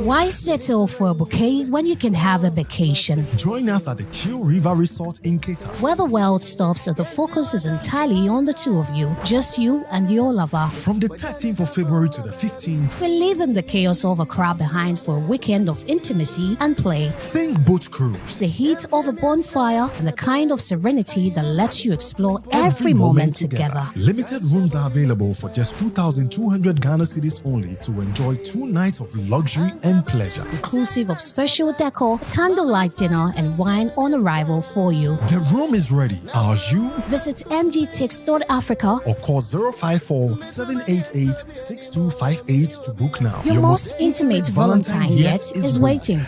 Why settle for a bouquet when you can have a vacation? Join us at the Chill River Resort in Cater. Where the world stops and the focus is entirely on the two of you, just you and your lover. From the 13th of February to the 15th, We're leaving the chaos of a crowd behind for a weekend of intimacy and play. think boat cruise. The heat of a bonfire and the kind of serenity that lets you explore every moment together. Limited rooms are available for just 2,200 Ghana cedis only to enjoy 2 nights of luxury and pleasure. Inclusive of special decor, candlelight dinner, and wine on arrival for you. The room is ready. Are you? Visit mgtix.africa. Or call 054 788 6258 to book now. Your most intimate Valentine yet is waiting.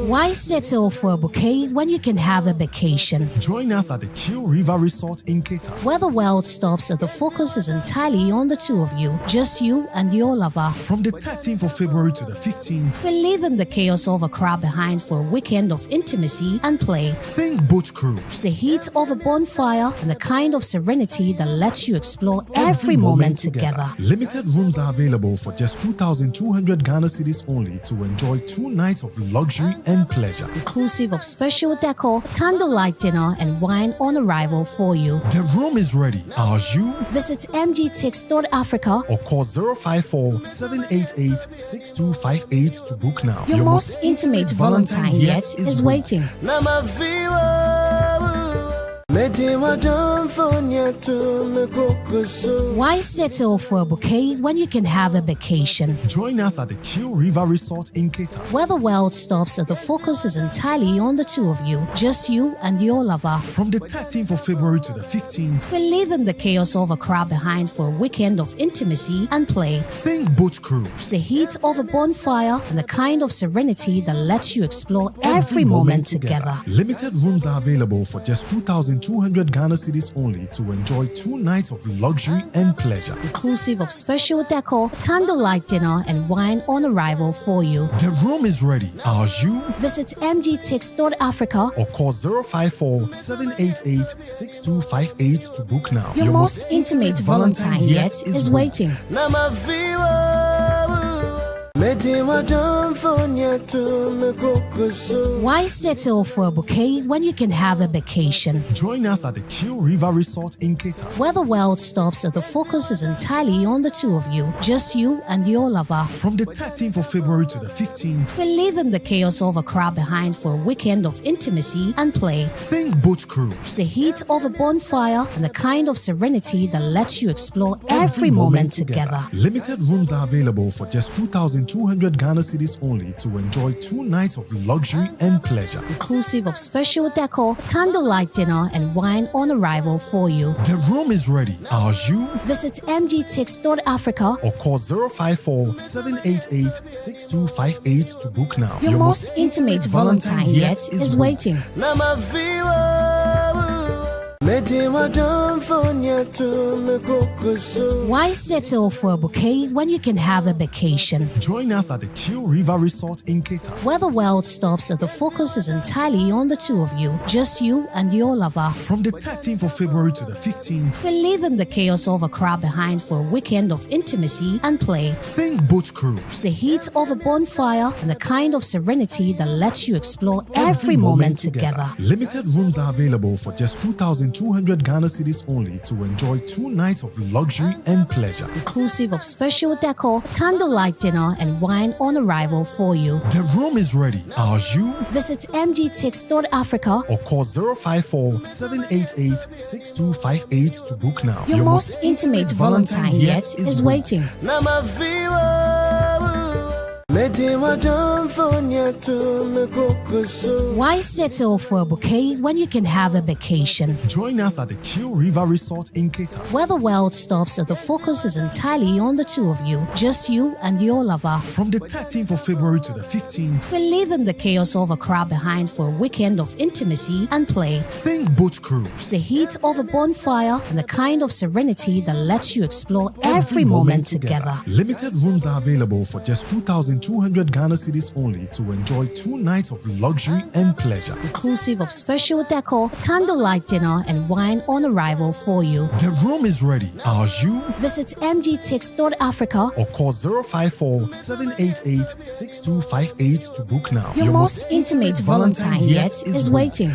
Why settle for a bouquet when you can have a vacation? Join us at the Chill River Resort in Cater. Where the world stops and the focus is entirely on the two of you, just you and your lover. From the 13th of February to the 15th, We're leaving the chaos of a crowd behind for a weekend of intimacy and play. think boat cruise. The heat of a bonfire and the kind of serenity that lets you explore every moment together. Limited rooms are available for just 2,200 Ghana cedis only to enjoy 2 nights of luxury and pleasure. Inclusive of special decor, candlelight dinner, and wine on arrival for you. The room is ready. Are you? Visit mgtix.africa. Or call 054 788 6258 to book now. Your most intimate Valentine yet is waiting. Why settle for a bouquet when you can have a vacation? Join us at the Chill River Resort in Cater. Where the world stops and the focus is entirely on the two of you, just you and your lover. From the 13th of February to the 15th, We're leaving the chaos of a crowd behind for a weekend of intimacy and play. think boat cruise. The heat of a bonfire and the kind of serenity that lets you explore every moment together. Limited rooms are available for just 2,200 Ghana cedis only to enjoy 2 nights of luxury and pleasure. Inclusive of special decor, candlelight dinner, and wine on arrival for you. The room is ready. Are you? Visit mgtix.africa. Or call 054 788 6258 to book now. Your most intimate Valentine yet is waiting. Why settle for a bouquet when you can have a vacation? Join us at the Chill River Resort in Cater, Where the world stops and the focus is entirely on the two of you, just you and your lover. from the 13th of February to the 15th. We're leaving the chaos of a crowd behind for a weekend of intimacy and play. Think boat cruise. The heat of a bonfire and the kind of serenity that lets you explore every moment together. Limited rooms are available for just 2,200 Ghana cedis only to enjoy 2 nights of luxury and pleasure. Inclusive of special decor, candlelight dinner, and wine on arrival for you. The room is ready. Are you? Visit mgtix.africa. Or call 054 788 6258 to book now. Your most intimate Valentine yet is waiting. Why settle for a bouquet when you can have a vacation? Join us at the Chill River Resort in Cater, Where the world stops and the focus is entirely on the two of you, just you and your lover. from the 13th of February to the 15th. We're leaving the chaos of a crowd behind for a weekend of intimacy and play. Think boat cruise. The heat of a bonfire and the kind of serenity that lets you explore every moment together. Limited rooms are available for just 2,200 Ghana cedis only to enjoy 2 nights of luxury and pleasure. Inclusive of special decor, candlelight dinner, and wine on arrival for you. The room is ready. Are you? Visit mgtix.africa. Or call 054 788 6258 to book now. Your most intimate Valentine yet is waiting. Why settle for a bouquet when you can have a vacation? Join us at the Chill River Resort in Cater, Where the world stops and the focus is entirely on the two of you, just you and your lover. from the 13th of February to the 15th. We're leaving the chaos of a crowd behind for a weekend of intimacy and play. Think boat cruise. The heat of a bonfire and the kind of serenity that lets you explore every moment together. Limited rooms are available for just 2,200 Ghana cedis only to enjoy 2 nights of luxury and pleasure. Inclusive of special decor, candlelight dinner, and wine on arrival for you. The room is ready. Are you? Visit mgtix.africa. Or call 054 788 6258 to book now. Your most intimate Valentine yet is waiting.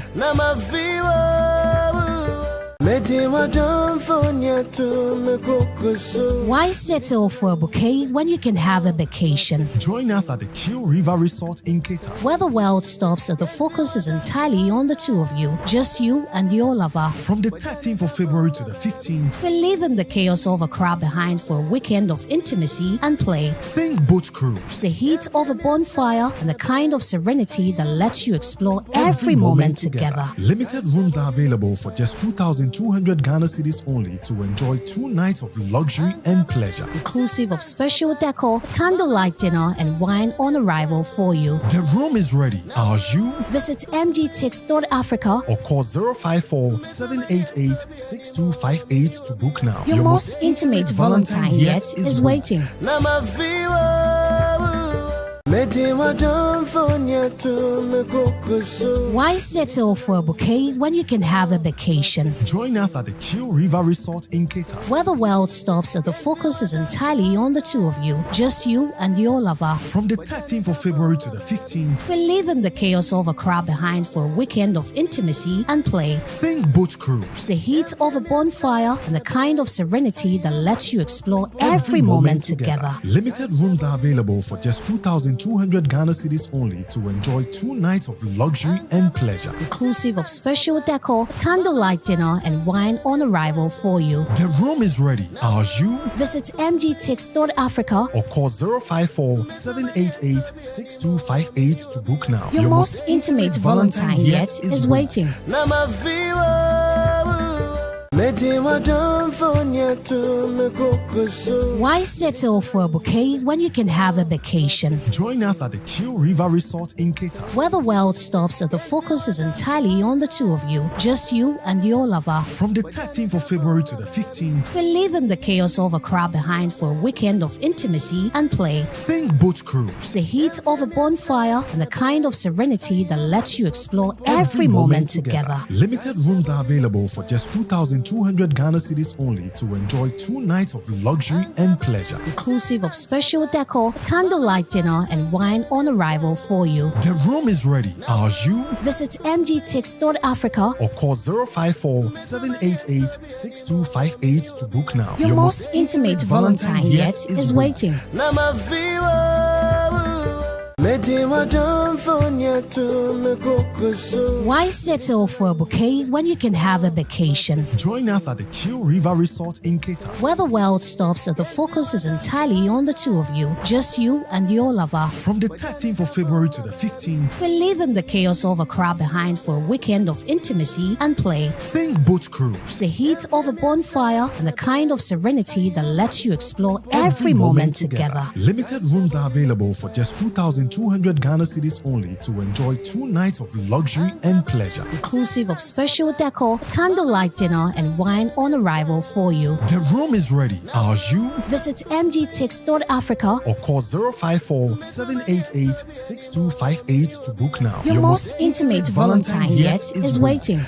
Why settle for a bouquet when you can have a vacation? Join us at the Chill River Resort in Cater, Where the world stops and the focus is entirely on the two of you, just you and your lover. from the 13th of February to the 15th. We're leaving the chaos of a crowd behind for a weekend of intimacy and play. Think boat cruise. The heat of a bonfire and the kind of serenity that lets you explore every moment together. Limited rooms are available for just 2,200 Ghana cedis only to enjoy 2 nights of luxury and pleasure. Inclusive of special decor, candlelight dinner, and wine on arrival for you. The room is ready. Are you? Visit mgtix.africa. Or call 054 788 6258 to book now. Your most intimate Valentine yet is waiting. Why settle for a bouquet when you can have a vacation? Join us at the Chill River Resort in Cater, Where the world stops and the focus is entirely on the two of you, just you and your lover. from the 13th of February to the 15th. We're leaving the chaos of a crowd behind for a weekend of intimacy and play. Think boat cruise. The heat of a bonfire and the kind of serenity that lets you explore every moment together. Limited rooms are available for just 2,200 Ghana cedis only to enjoy 2 nights of luxury and pleasure. Inclusive of special decor, candlelight dinner, and wine on arrival for you. The room is ready. Are you? Visit mgtix.africa. Or call 054 788 6258 to book now. Your most intimate Valentine yet is waiting. Why settle for a bouquet when you can have a vacation? Join us at the Chill River Resort in Cater, Where the world stops and the focus is entirely on the two of you, just you and your lover. from the 13th of February to the 15th. We're leaving the chaos of a crowd behind for a weekend of intimacy and play. Think boat cruise. The heat of a bonfire and the kind of serenity that lets you explore every moment together. Limited rooms are available for just 2,200 2,200 Ghana cedis only to enjoy 2 nights of luxury and pleasure. Inclusive of special decor, candlelight dinner, and wine on arrival for you. The room is ready. Are you? Visit mgtix.africa or call 054 788 6258 to book now. Your most intimate Valentine yet is waiting. Why settle for a bouquet when you can have a vacation? Join us at the Chill River Resort in Cape Town, where the world stops and the focus is entirely on the two of you, just you and your lover. From the 13th of February to the 15th, we're leaving the chaos of a crowd behind for a weekend of intimacy and play. Think boat cruise, the heat of a bonfire, and the kind of serenity that lets you explore every moment together. Limited rooms are available for just 2,200 Ghana cedis only to enjoy 2 nights of luxury and pleasure. Inclusive of special decor, candlelight dinner, and wine on arrival for you. The room is ready. Are you? Visit mgtix.africa or call 054 788 6258 to book now. Your most intimate Valentine yet is waiting.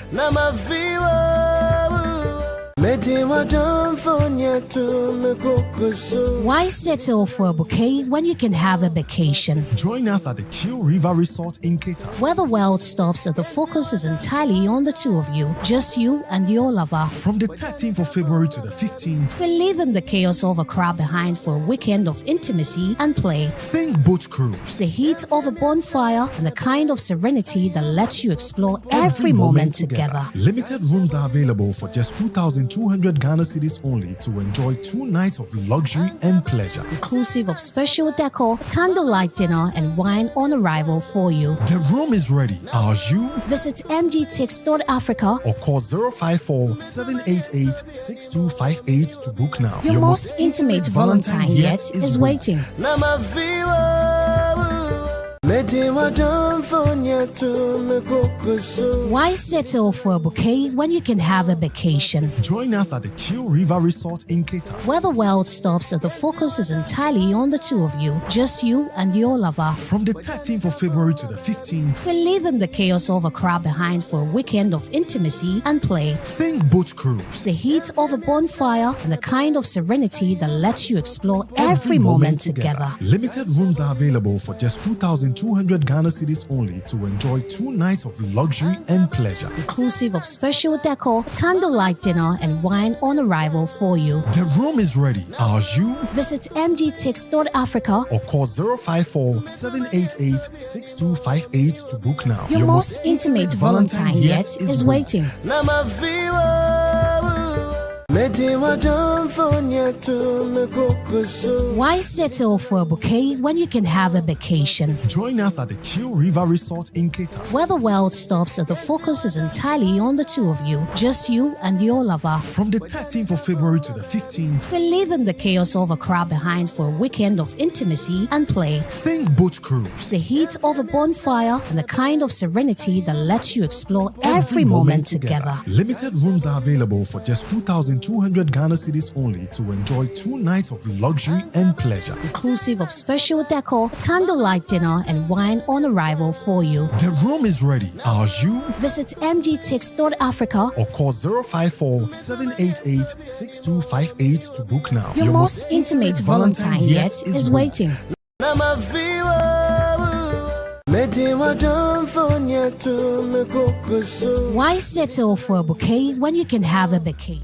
Why settle for a bouquet when you can have a vacation? Join us at the Chill River Resort in Cape Town, where the world stops and the focus is entirely on the two of you, just you and your lover. From the 13th of February to the 15th, we're leaving the chaos of a crowd behind for a weekend of intimacy and play. Think boat cruise, the heat of a bonfire, and the kind of serenity that lets you explore every moment together. Limited rooms are available for just 2,200 Ghana cedis only to enjoy 2 nights of luxury and pleasure. Inclusive of special decor, candlelight dinner, and wine on arrival for you. The room is ready. Are you? Visit mgtix.africa or call 054 788 6258 to book now. Your most intimate Valentine yet is waiting. Why settle for a bouquet when you can have a vacation? Join us at the Chill River Resort in Cape Town, where the world stops and the focus is entirely on the two of you, just you and your lover. From the 13th of February to the 15th, we're leaving the chaos of a crowd behind for a weekend of intimacy and play. Think boat cruise, the heat of a bonfire, and the kind of serenity that lets you explore every moment together. Limited rooms are available for just 2,200 Ghana cedis only to enjoy 2 nights of luxury and pleasure. Inclusive of special decor, candlelight dinner, and wine on arrival for you. The room is ready. Are you? Visit mgtix.africa or call 054 788 6258 to book now. Your most intimate Valentine yet is waiting. Why settle for a bouquet when you can have a vacation? Join us at the Chill River Resort in Cape Town, where the world stops and the focus is entirely on the two of you, just you and your lover. From the 13th of February to the 15th, we're leaving the chaos of a crowd behind for a weekend of intimacy and play. Think boat cruise, the heat of a bonfire, and the kind of serenity that lets you explore every moment together. Limited rooms are available for just 2,200 Ghana cedis only to enjoy 2 nights of luxury and pleasure. Inclusive of special decor, candlelight dinner, and wine on arrival for you. The room is ready. Are you? Visit mgtix.africa or call 054 788 6258 to book now. Your most intimate Valentine yet is waiting. Why settle for a bouquet when you can have a bouquet?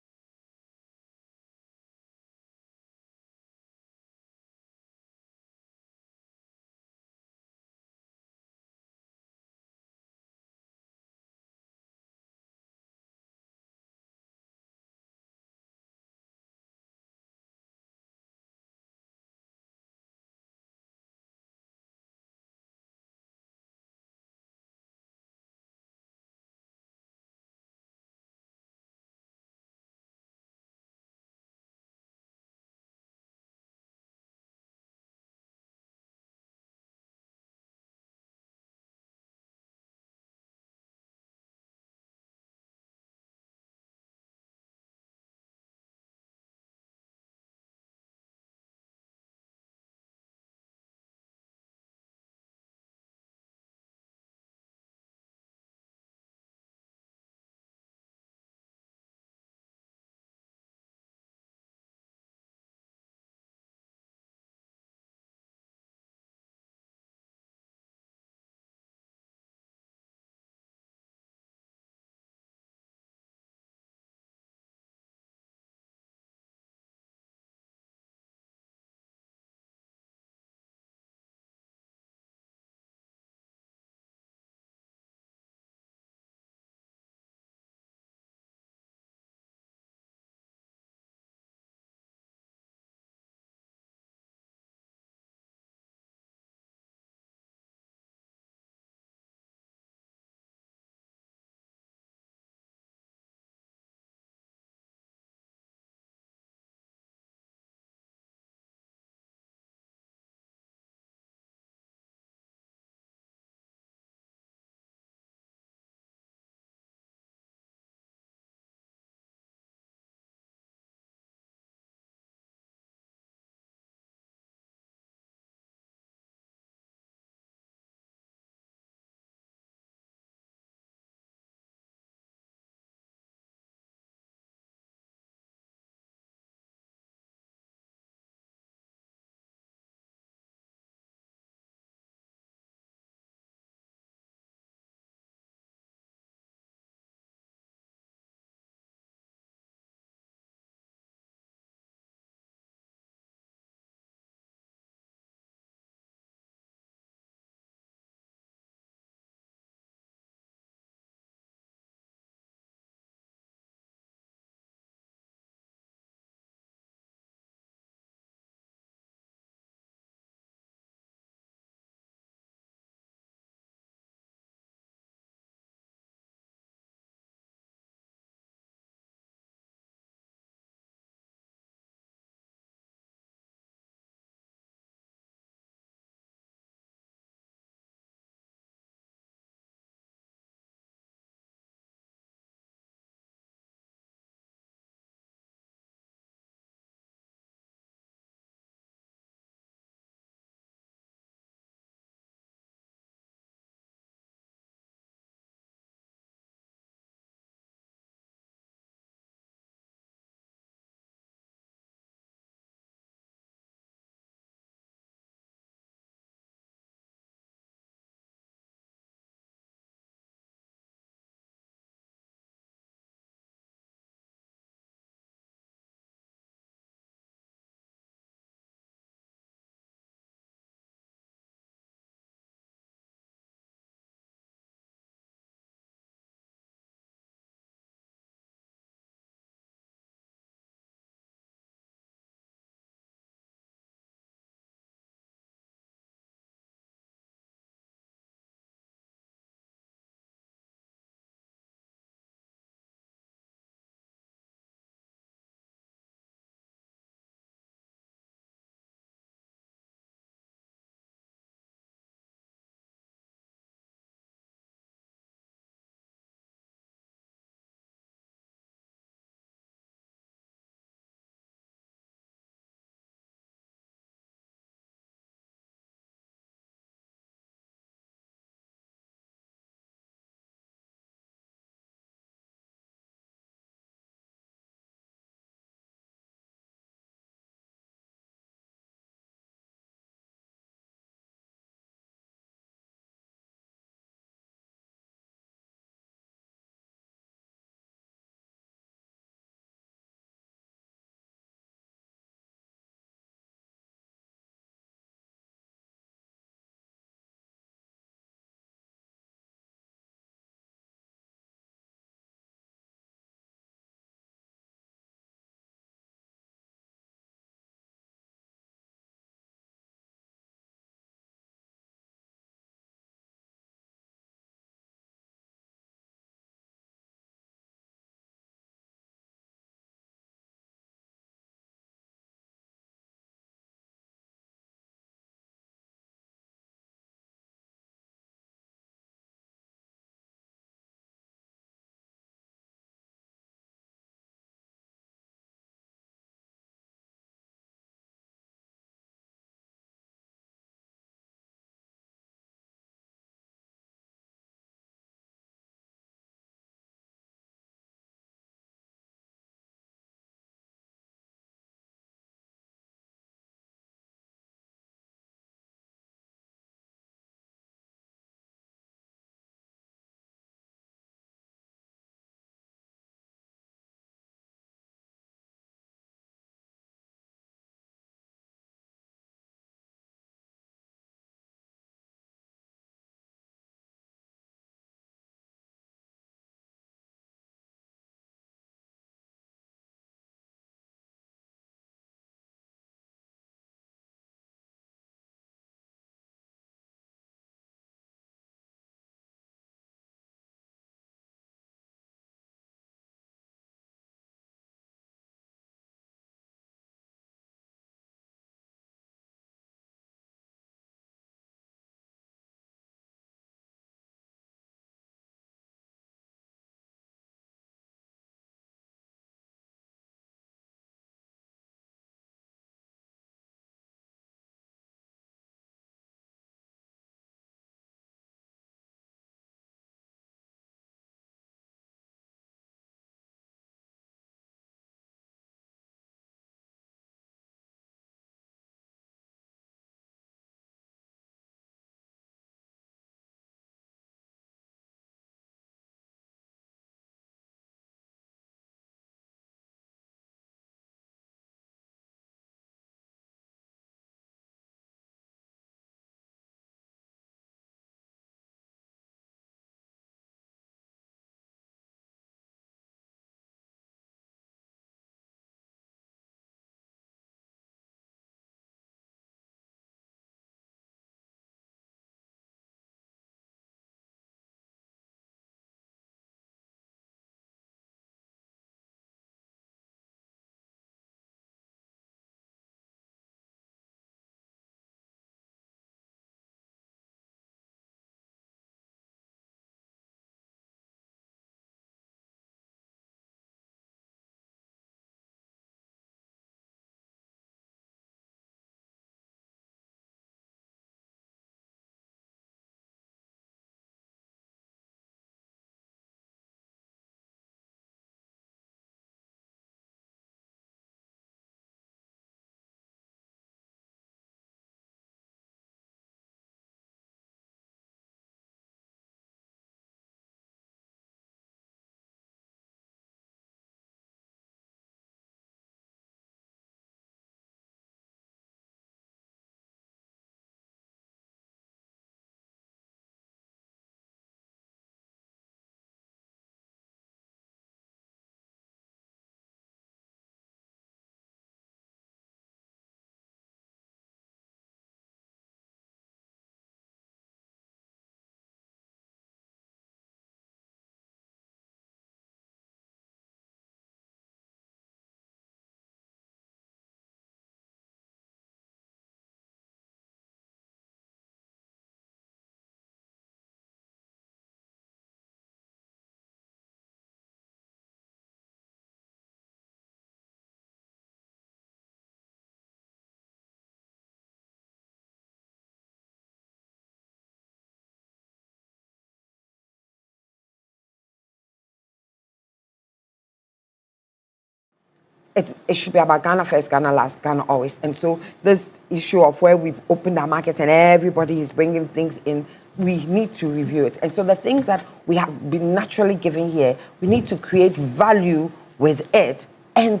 it should be about Ghana first, Ghana last, Ghana always. And so this issue of where we've opened our markets and everybody is bringing things in, we need to review it. And so the things that we have been naturally given here, we need to create value with it and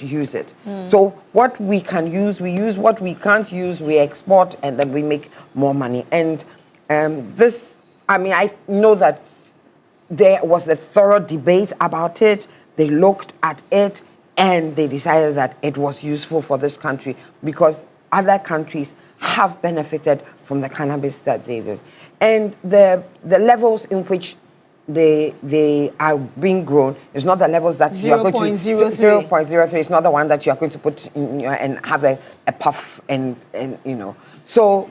use it. So what we can use, we use. What we can't use, we export, and then we make more money. And this, I mean, I know that there was a thorough debate about it. They looked at it and they decided that it was useful for this country because other countries have benefited from the cannabis that they do. And the levels in which they are being grown is not the levels that you are going to 0.03. It's not the one that you are going to put in your, and have a puff and you know. So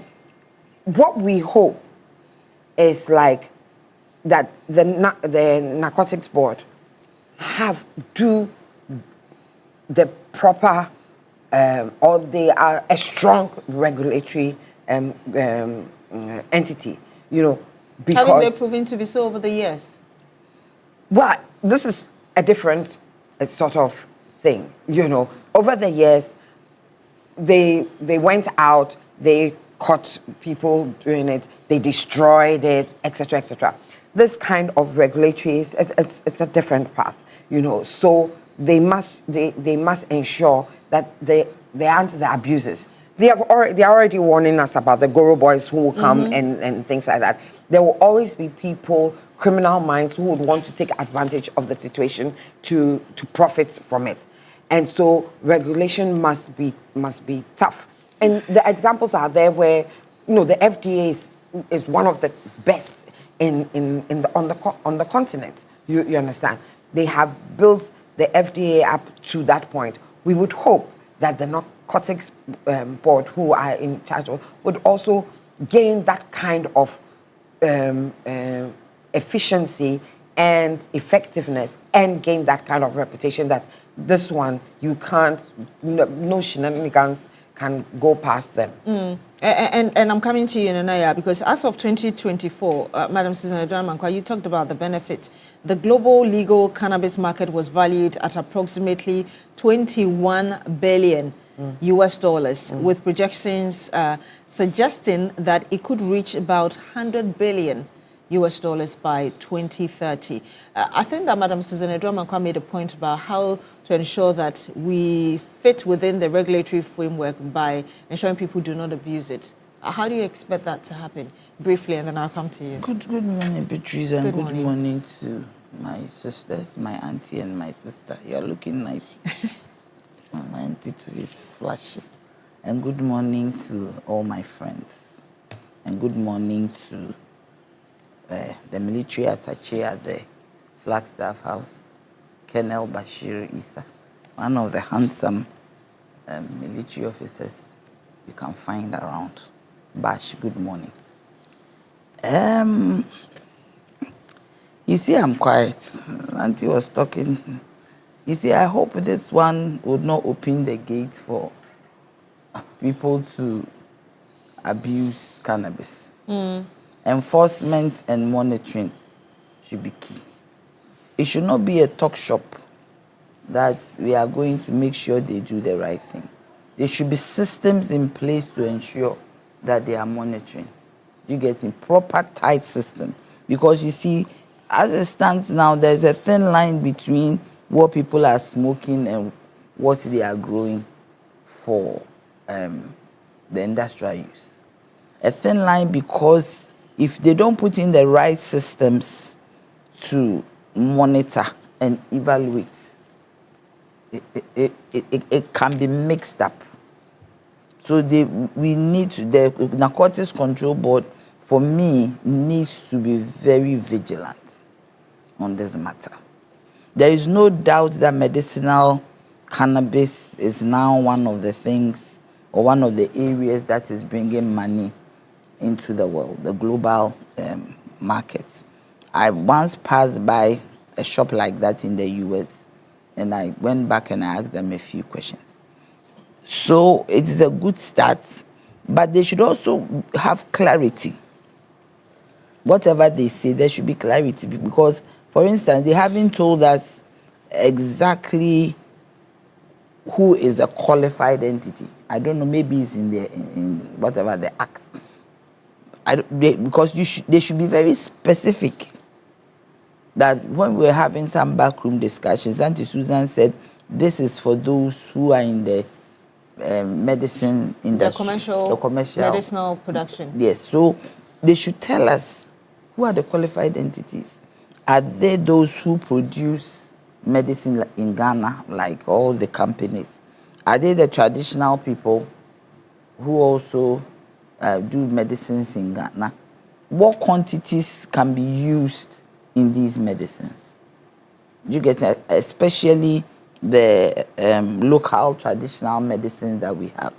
what we hope is like that the narcotics board do the proper or they are a strong regulatory entity, you know. Because, haven't they proven to be so over the years? Well, this is a different sort of thing, you know. Over the years, they went out, they caught people doing it, they destroyed it, etc., etc. This kind of regulatory it's a different path, you know. So they must ensure that they aren't the abusers. They are already warning us about the Goro boys who will come and things like that. There will always be people, criminal minds, who would want to take advantage of the situation to profit from it. And so regulation must be tough. And the examples are there where, you know, the FDA is one of the best on the continent. You understand? They have built the FDA up to that point. We would hope that the narcotics board, who are in charge of, would also gain that kind of efficiency and effectiveness and gain that kind of reputation that this one, you can't, no shenanigans can go past them. And I'm coming to you, Nanaya, because as of 2024, Madam Susan Aduana-Mankwa, you talked about the benefit. The global legal cannabis market was valued at approximately $21 billion US dollars, with projections suggesting that it could reach about $100 billion US dollars by 2030. I think that Madam Susan Aduana-Mankwa made a point about how to ensure that we fit within the regulatory framework by ensuring people do not abuse it. How do you expect that to happen? Briefly, and then I'll come to you. Good morning, Beatrice, and good morning to my sisters, my auntie and my sister. You're looking nice. My auntie too is flashy. And good morning to all my friends. And good morning to the military attaché at the Flagstaff House, Colonel Bashir Issa, one of the handsome military officers you can find around. Bash, good morning. You see, I'm quiet. Auntie was talking. You see, I hope this one would not open the gate for people to abuse cannabis. Enforcement and monitoring should be key. It should not be a talk shop that we are going to make sure they do the right thing. There should be systems in place to ensure that they are monitoring. You get a proper tight system. Because you see, as it stands now, there's a thin line between what people are smoking and what they are growing for the industrial use. A thin line because if they don't put in the right systems to monitor and evaluate, it can be mixed up. So we need to, the Narcotics Control Board, for me, needs to be very vigilant on this matter. There is no doubt that medicinal cannabis is now one of the things or one of the areas that is bringing money into the world, the global markets. I once passed by a shop like that in the US, and I went back and I asked them a few questions. So it is a good start, but they should also have clarity. Whatever they say, there should be clarity because, for instance, they haven't told us exactly who is a qualified entity. I don't know, maybe it's in whatever the act. Because they should be very specific. That when we were having some backroom discussions, Auntie Susan said, this is for those who are in the medicine industry. The commercial medicinal production. Yes, so they should tell us who are the qualified entities. Are they those who produce medicine in Ghana, like all the companies? Are they the traditional people who also do medicines in Ghana? What quantities can be used in these medicines? You get, especially the local traditional medicines that we have.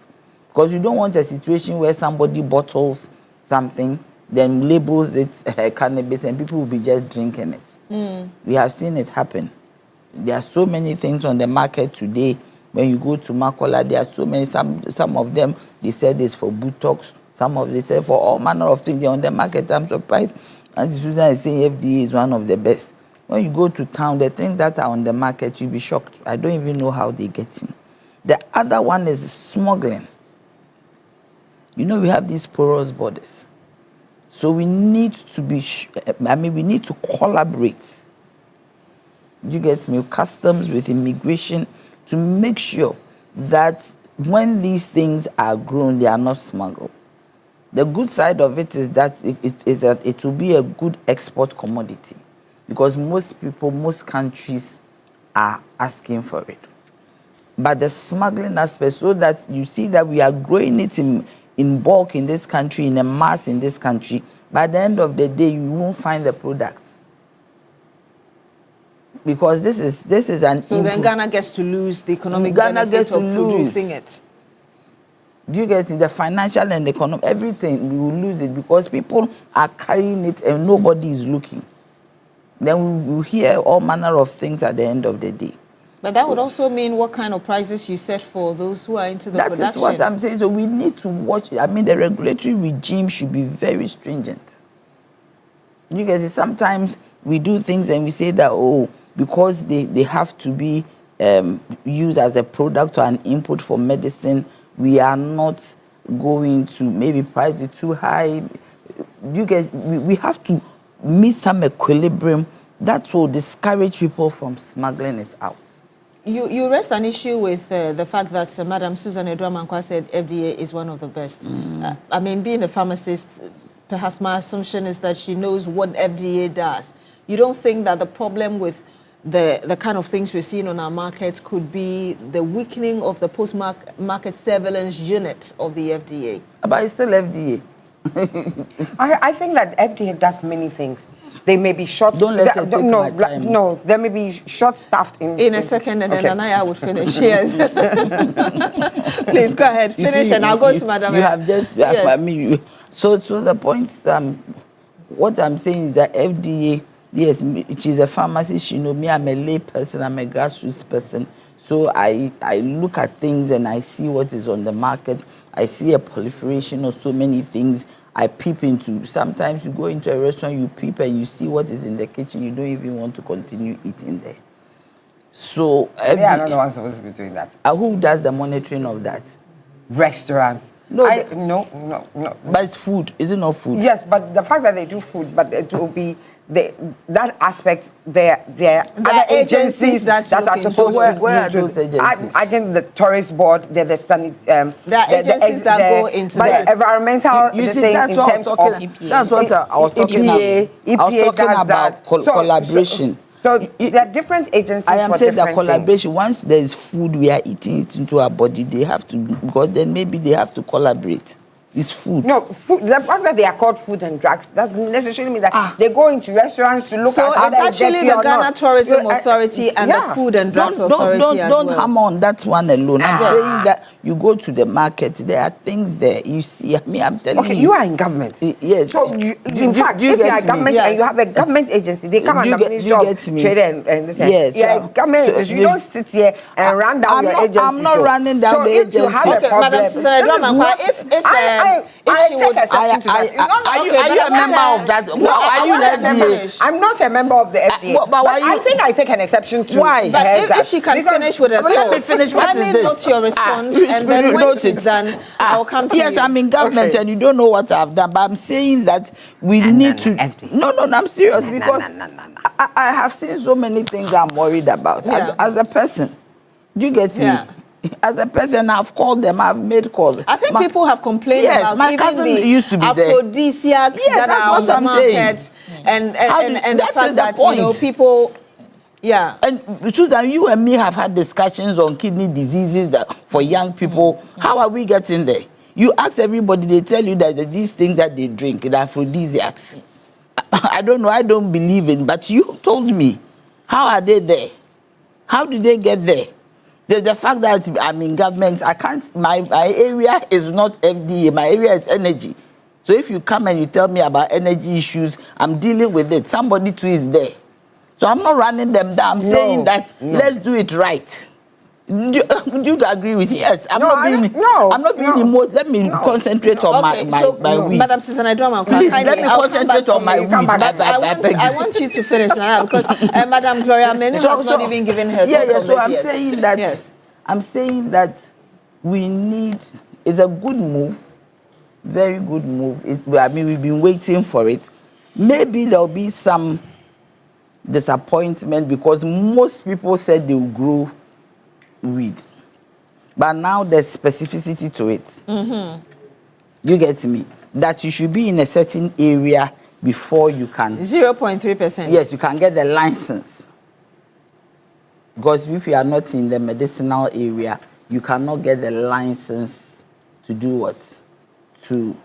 Because you don't want a situation where somebody bottles something, then labels it cannabis, and people will be just drinking it. We have seen it happen. There are so many things on the market today. When you go to Makola, there are so many, some of them, they said it's for Botox, some of them say for all manner of things. They're on the market. I'm surprised. And Susan is saying FDA is one of the best. When you go to town, the things that are on the market, you'll be shocked. I don't even know how they get in. The other one is smuggling. You know, we have these porous borders. So we need to be, we need to collaborate. You get me? Customs, with immigration, to make sure that when these things are grown, they are not smuggled. The good side of it is that it will be a good export commodity, because most people, most countries are asking for it. But the smuggling aspect, so that you see that we are growing it in bulk in this country, in a mass in this country, by the end of the day, you won't find the product. Because this is an so then Ghana gets to lose the economic benefit of producing it. Do you get it? The financial and economic, everything, we will lose it because people are carrying it and nobody is looking. Then we will hear all manner of things at the end of the day. But that would also mean what kind of prices you set for those who are into the production. That is what I'm saying. So we need to watch. I mean, the regulatory regime should be very stringent. You get it? Sometimes we do things and we say that, oh, because they have to be used as a product or an input for medicine, we are not going to maybe price it too high. We have to meet some equilibrium that will discourage people from smuggling it out. You raised an issue with the fact that Madam Susan Edwamankwa said FDA is one of the best. I mean, being a pharmacist, perhaps my assumption is that she knows what FDA does. You don't think that the problem with the kind of things we're seeing on our market could be the weakening of the post-market surveillance unit of the FDA? But it's still FDA. I think that FDA does many things. They may be short. Don't let it take my time. No, they may be short-staffed. In a second, and then Anaya would finish. Yes. Please go ahead, finish, and I'll go to Madam. You have just. Yes. I mean, so the point. What I'm saying is that FDA. Yes, she's a pharmacist. She know me. I'm a lay person. I'm a grassroots person. So I look at things and I see what is on the market. I see a proliferation of so many things. I peep into. Sometimes you go into a restaurant, you peep and you see what is in the kitchen. You don't even want to continue eating there. So they are not the ones supposed to be doing that. Who does the monitoring of that? Restaurants. No, no. But it's food. Is it not food? Yes, but the fact that they do food, but it will be that aspect. There are other agencies that are supposed to. Where are those agencies? I think the tourist board. There are agencies that go into the environmental. You see, that's what I was talking about. I was talking about collaboration. So there are different agencies. I am saying that collaboration. Once there is food, we are eating it into our body. They have to, because then maybe they have to collaborate. It's food. No, food. The fact that they are called food and drugs doesn't necessarily mean that they go into restaurants to look at. So it's actually the Ghana Tourism Authority and the Food and Drugs Authority as well. Don't hammer on that one alone. I'm saying that you go to the market, there are things there. You see, I mean, I'm telling you. Okay, you are in government. Yes. So in fact, if you are government and you have a government agency, they come under the Ministry of Trade and this. Yes. Yeah, government. You don't sit here and run down your agency. I'm not running down the agency. Okay, Madam Susan Edwamankwa, if if she would... Are you a member of that? No, are you an FDA? I'm not a member of the FDA. But I think I take an exception to... Why? But if she can finish with a thought. Let me finish. What is this? Not your response, and then when she's done, I'll come to you. Yes, I'm in government and you don't know what I've done, but I'm saying that we need to... No, I'm serious because I have seen so many things I'm worried about as a person. Do you get me? As a person, I've called them, I've made calls. I think people have complained about my even cousin the used to be aphrodisiacs that are on the market, and the fact that people... Yeah. And Susan, you and me have had discussions on kidney diseases that for young people. How are we getting there? You ask everybody, they tell you that these things that they drink, the aphrodisiacs. Yes. I don't know, I don't believe in, but you told me. How are they there? How did they get there? The fact that I'm in government, I can't, my area is not FDA, my area is energy. So if you come and you tell me about energy issues, I'm dealing with it. Somebody too is there. So I'm not running them down. I'm saying that let's do it right. Do you agree with me? Yes. I'm not being emotional. Let me concentrate on my weed. Madam Susan Adoma, please let me concentrate on my weed. I want you to finish now because Madam Gloria Menu has not even given her thoughts on this so I'm yet. saying that I'm saying that we need, it's a good move, very good move. We've been waiting for it. Maybe there'll be some disappointment because most people said they will grow weed, but now there's specificity to it. You get me? That you should be in a certain area before you can 0.3%. Yes, you can get the license. Because if you are not in the medicinal area, you cannot get the license to do what? To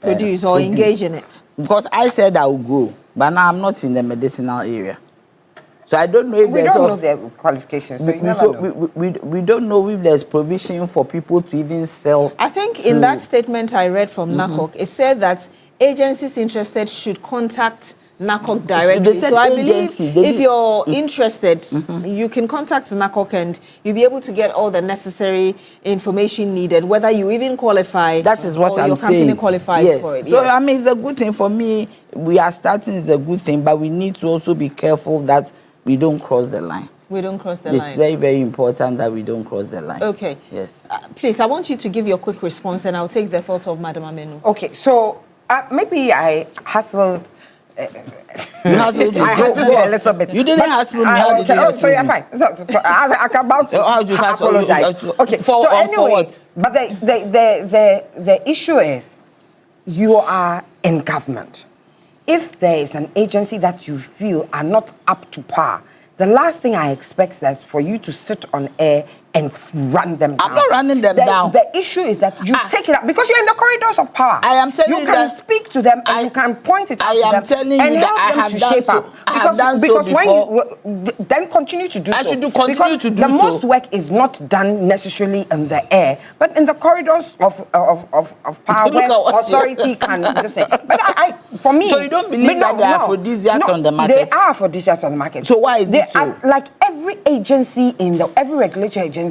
produce or engage in it. Because I said I will grow, but now I'm not in the medicinal area. So I don't know if we don't know their qualifications. So we don't know if there's provision for people to even sell. I think in that statement I read from NACOC, it said that agencies interested should contact NACOC directly. So I believe if you're interested, you can contact NACOC and you'll be able to get all the necessary information needed, whether you even qualify. That is what or your company qualifies for it. So I mean, it's a good thing for me. We are starting, it's a good thing, but we need to also be careful that we don't cross the line. We don't cross the line. It's very, very important that we don't cross the line. Okay. Yes. Please, I want you to give your quick response and I'll take the thought of Madam Amenu. Okay, so maybe I hustled. You hustled me. I hustled you a little bit. You didn't hustle me. How did you hustle me? So you're fine. I'm about to apologize. Okay, so anyway, but the issue is you are in government. If there is an agency that you feel are not up to par, the last thing I expect is for you to sit on air and run them down. I'm not running them down. The issue is that you take it up because you're in the corridors of power. I am telling you that you can speak to them and you can point it out to them. I am telling you that I have done so. I have done so before. When you then continue to do so. I should continue to do so. The most work is not done necessarily in the air, but in the corridors of power where authority can listen. But for me, so you don't believe that there are aphrodisiacs on the market? There are aphrodisiacs on the market. So why is it so? Like every agency every regulatory agency,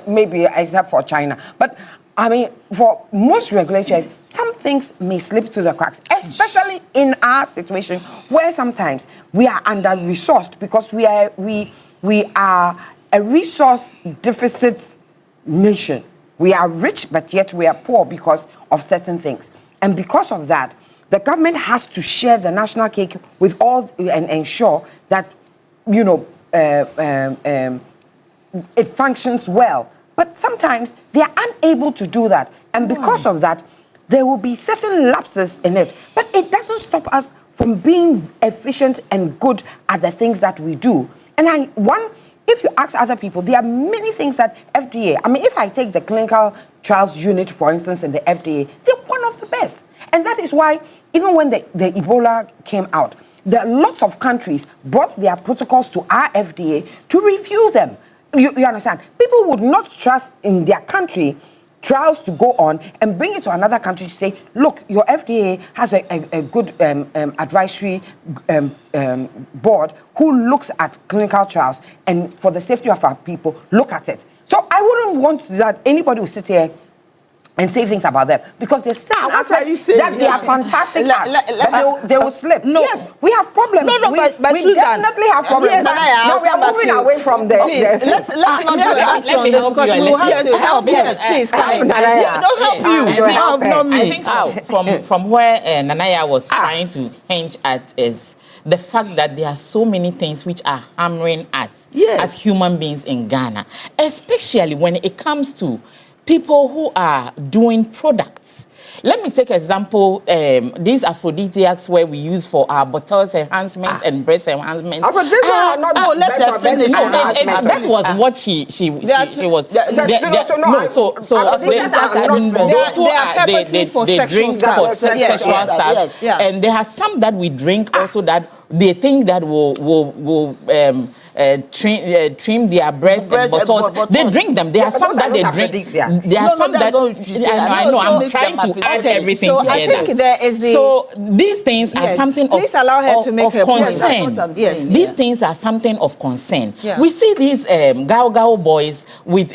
maybe except for China, but I mean, for most regulators, some things may slip through the cracks, especially in our situation where sometimes we are under-resourced because we are a resource deficit nation. We are rich, but yet we are poor because of certain things. And because of that, the government has to share the national cake with all and ensure that, it functions well. But sometimes they are unable to do that. And because of that, there will be certain lapses in it. But it doesn't stop us from being efficient and good at the things that we do. And if you ask other people, there are many things that FDA, I mean, if I take the clinical trials unit, for instance, in the FDA, they're one of the best. And that is why, even when the Ebola came out, lots of countries brought their protocols to our FDA to review them. You understand? People would not trust in their country trials to go on and bring it to another country to say, look, your FDA has a good advisory board who looks at clinical trials and for the safety of our people, look at it. So I wouldn't want that anybody will sit here and say things about them because there's certain what are you aspects saying? that they are fantastic at, they will slip. No. Yes, we have problems. No, we Susan, definitely have problems. Yes, now we are moving away from the. Please, let's not do an answer on this because we will have to help. Yes, please, come in. Don't help you. Help not me. I think from where Nanaya was trying to hint at is the fact that there are so many things which are hammering us as human beings in Ghana, especially when it comes to people who are doing products. Let me take example, these aphrodisiacs where we use for our bottles enhancements and breast enhancements. Aphrodisiacs are not let her finish. That was what she was. They drink for sexual stuff, and there are some that we drink also that they think that will trim their breasts and buttocks. They drink them. There are some that they drink. There are some that I know. I'm trying to add everything together. I think there is the. So these things are something of. Please allow her to make a concern. Yes. These things are something of concern. Yeah. We see these gao boys with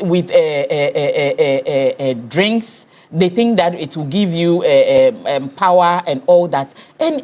drinks. They think that it will give you power and all that, and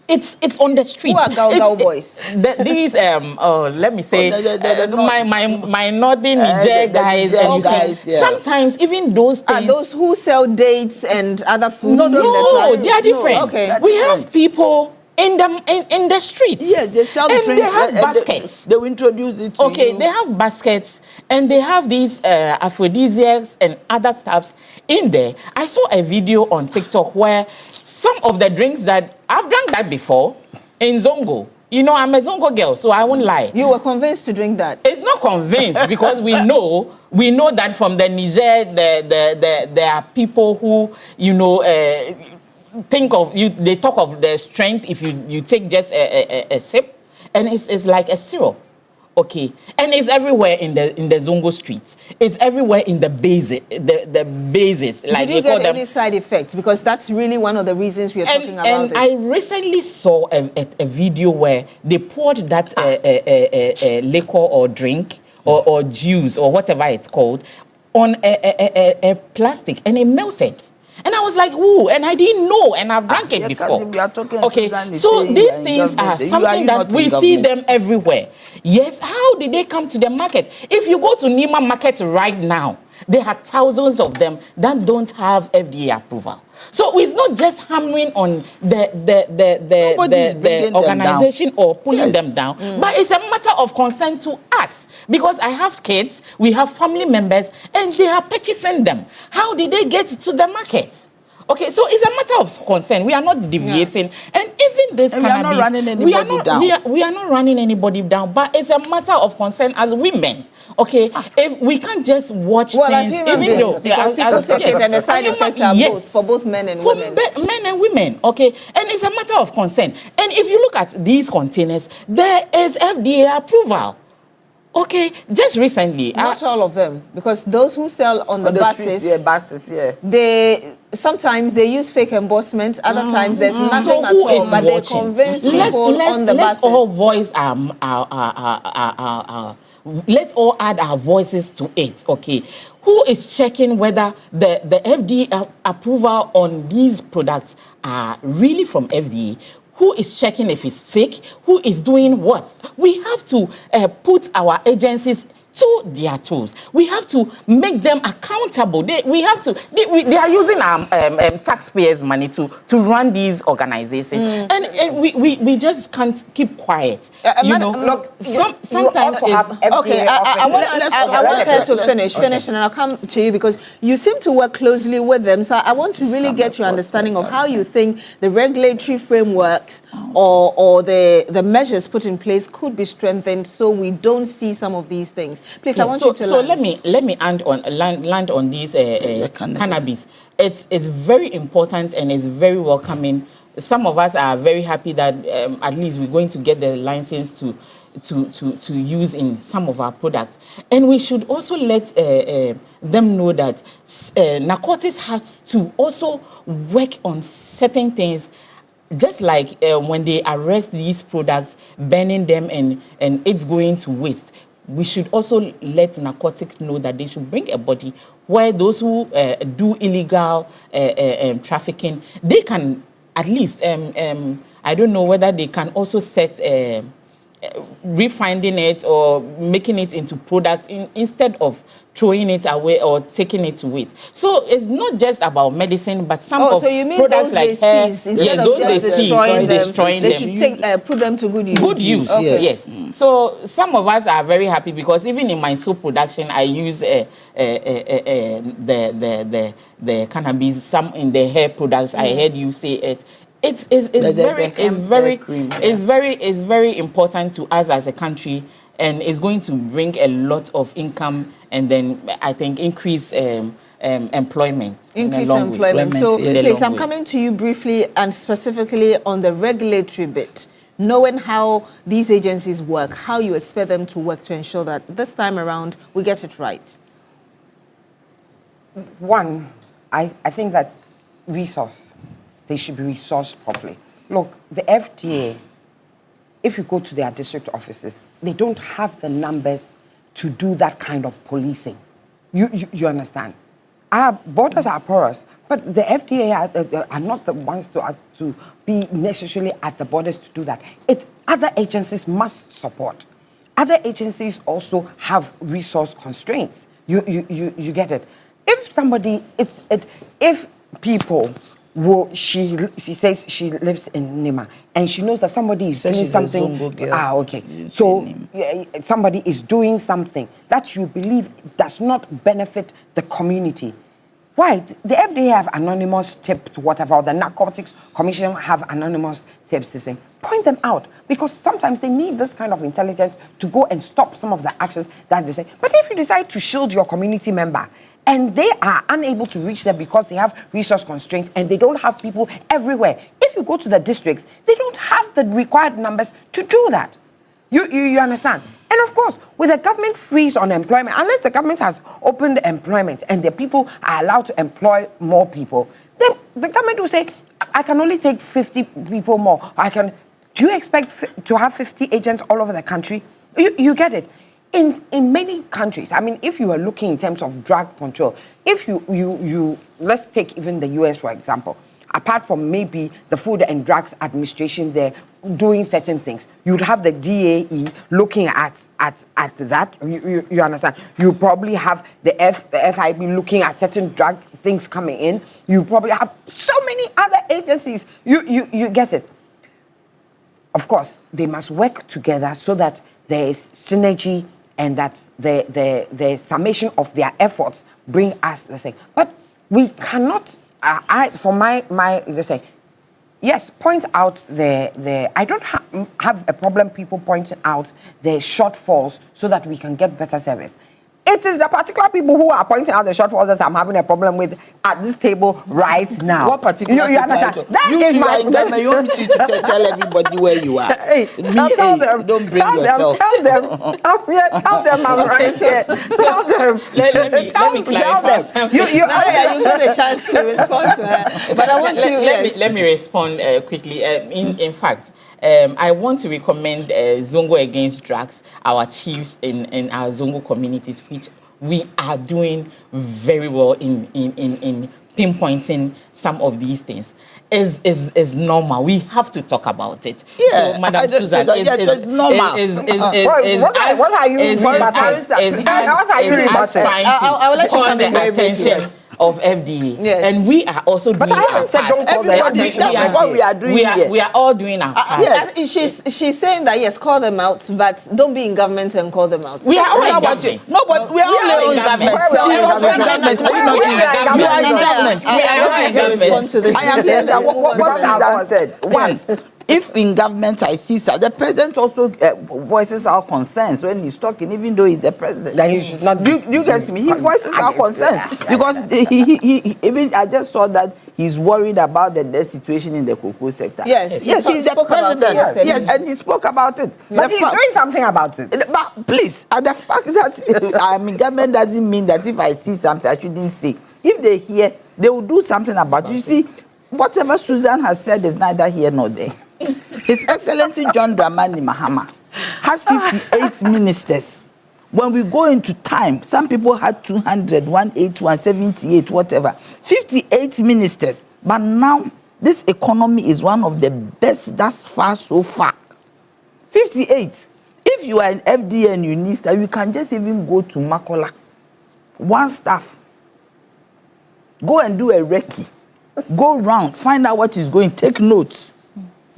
it's on the street. Who are Gao boys? These let me say my northern Niger guys, and you see sometimes even those things. Are those who sell dates and other foods? No, they are different. No, okay. We have people in the streets. Yes, they sell and drinks. They have baskets. They will introduce it to you. They have baskets and they have these aphrodisiacs and other stuffs in there. I saw a video on TikTok where some of the drinks that I've drank that before in Zongo. You know, I'm a Zongo girl, so I won't lie. You were convinced to drink that? It's not convinced because we know that from the Niger, there are people who, think of you. They talk of the strength if you take just a sip, and it's like a syrup. Okay, and it's everywhere in the Zongo streets. It's everywhere in the bases. The bases, like did you get any side effects? Because that's really one of the reasons we are talking about and this. I recently saw a video where they poured that liquor or drink or juice or whatever it's called on a plastic, and it melted. And I was like, ooh, and I didn't know, and I've drank it before. Okay, so these things are something that we see them everywhere. Yes, how did they come to the market? If you go to Nima Market right now, there are thousands of them that don't have FDA approval. So it's not just hammering on the organization or pulling them down, but it's a matter of concern to us. Because I have kids, we have family members, and they are purchasing them. How did they get to the markets? Okay, so it's a matter of concern. We are not deviating. And even this cannabis, we are not running anybody down. We are not running anybody down, but it's a matter of concern as women. Okay, if we can't just watch things, as human beings, because people take it and the side effects are both for both men and women. Men and women, okay, and it's a matter of concern. And if you look at these containers, there is FDA approval. Okay, just recently, not all of them, because those who sell on the buses, they sometimes they use fake embossment. Other times there's nothing at all, but they convince people on the buses. Let's all voice let's all add our voices to it, okay? Who is checking whether the FDA approval on these products are really from FDA? Who is checking if it's fake? Who is doing what? We have to put our agencies to their toes. We have to make them accountable. They are using taxpayers' money to run these organizations, and we just can't keep quiet. Look, sometimes okay. I want her to finish, and I'll come to you because you seem to work closely with them. So I want to really get your understanding of how you think the regulatory frameworks or the measures put in place could be strengthened so we don't see some of these things. Please, I want you to So land. let me land on this cannabis. It's very important and it's very welcoming. Some of us are very happy that at least we're going to get the license to use in some of our products. And we should also let them know that narcotics has to also work on certain things. Just like when they arrest these products, burning them and it's going to waste. We should also let narcotics know that they should bring a body where those who do illegal trafficking, they can at least, I don't know whether they can also set refining it or making it into product instead of throwing it away or taking it to it. So it's not just about medicine, but some of so you mean products those like they hair, seize, instead of just destroying them, they should take, put them to good use. Good use, Okay. yes. So some of us are very happy because even in my soap production, I use the cannabis, some in the hair products. I heard you say it. It's very important to us as a country, and it's going to bring a lot of income, and then I think increase employment. Increase employment. So, please, I'm coming to you briefly and specifically on the regulatory bit. Knowing how these agencies work, how you expect them to work to ensure that this time around we get it right. One, I think that they should be resourced properly. Look, the FDA, if you go to their district offices, they don't have the numbers to do that kind of policing. You understand? Our borders are porous, but the FDA are not the ones to be necessarily at the borders to do that. Other agencies must support. Other agencies also have resource constraints. You get it? If somebody, if people, she says she lives in Nima and she knows that somebody is doing something. Okay. So somebody is doing something that you believe does not benefit the community. Why? The FDA have anonymous tips, whatever, or the Narcotics Commission have anonymous tips to say, point them out, because sometimes they need this kind of intelligence to go and stop some of the actions that they say. But if you decide to shield your community member, and they are unable to reach them because they have resource constraints and they don't have people everywhere. If you go to the districts, they don't have the required numbers to do that. You understand? And of course, with a government freeze on employment, unless the government has opened employment and the people are allowed to employ more people, then the government will say, I can only take 50 people more. Do you expect to have 50 agents all over the country? You get it? In many countries, I mean, if you are looking in terms of drug control, if you let's take even the US, for example, apart from maybe the Food and Drugs Administration there doing certain things, you'd have the DAE looking at that. You understand? You probably have the FIB looking at certain drug things coming in. You probably have so many other agencies. You get it? Of course, they must work together so that there is synergy and that the summation of their efforts bring us the same. But we cannot, yes, point out I don't have a problem people pointing out the shortfalls so that we can get better service. It is the particular people who are pointing out the shortfalls that I'm having a problem with at this table right now. What particular you understand? That is my... You want me to tell everybody where you are. Hey, tell them. Don't bring yourself. Tell them. I'm here. Tell them I'm right here. Tell them. Let me clarify something. You got a chance to respond to her. But I want to... Let me respond quickly. In fact, I want to recommend Zongo Against Drugs, our chiefs in our Zongo communities, which we are doing very well in pinpointing some of these things. Is normal. We have to talk about it. Yeah, so, Madam Susan, it's normal. What are you trying to call the attention of FDA, and we are also doing our part. That's what we are doing here. We are all doing our part. Yes. She's saying that, yes, call them out, but don't be in government and call them out. We are all in government. No, but we are all in government. She's also in government. You are in government. I am saying that what Susan said. One, if in government I see so, the president also voices our concerns when he's talking, even though he's the president. Then he should not. You get me? He voices our concerns because he even I just saw that he's worried about the situation in the cocoa sector. Yes, he's the president. Yes, and he spoke about it. But he's doing something about it. But please, the fact that I'm in government doesn't mean that if I see something I shouldn't say. If they hear, they will do something about it. You see, whatever Susan has said is neither here nor there. His Excellency John Dramani Mahama has 58 ministers When we go into time, some people had 200, 180, 178, whatever. 58 ministers. But now, this economy is one of the best thus far so far. 58. If you are an FDA and you need staff, you can just even go to Makola. One staff. Go and do a recce. Go round, find out what is going, take notes.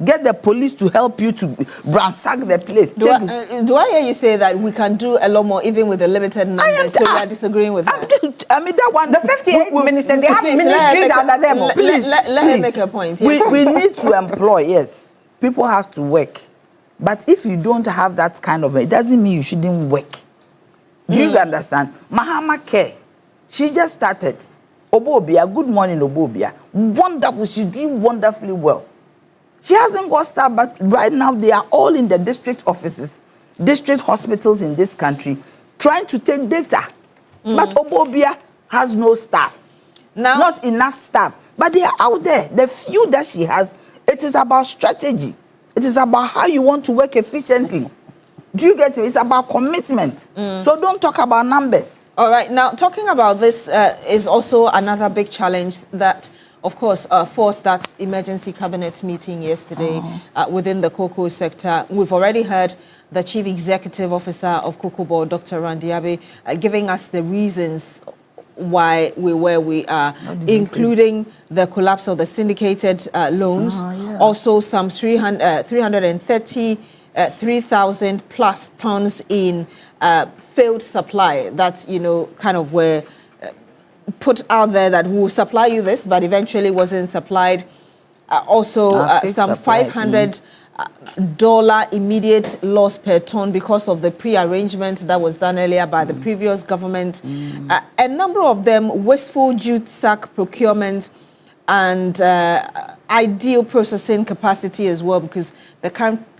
Get the police to help you to ransack the place. Do I hear you say that we can do a lot more even with the limited numbers? So you are disagreeing with that? I mean, that one. The 58 ministers, they have ministries under them. Please, let her make a point. We need to employ, yes. People have to work. But if you don't have that kind of, it doesn't mean you shouldn't work. Do you understand? Mahama Care, she just started. Obobia, good morning, Obobia. Wonderful, she's doing wonderfully well. She hasn't got staff, but right now they are all in the district offices, district hospitals in this country, trying to take data. But Obobia has no staff. Not enough staff. But they are out there. The few that she has, it is about strategy. It is about how you want to work efficiently. Do you get me? It's about commitment. So don't talk about numbers. All right. Now, talking about this is also another big challenge that, of course, forced that emergency cabinet meeting yesterday within the cocoa sector. We've already heard the Chief Executive Officer of Cocoa Board, Dr. Randiabe, giving us the reasons why we where we are, including the collapse of the syndicated loans, also some 333,000 plus tons in failed supply that, kind of were put out there that will supply you this, but eventually wasn't supplied. Also, some $500 immediate loss per ton because of the pre-arrangement that was done earlier by the previous government. A number of them wasteful jute sack procurement and ideal processing capacity as well, because the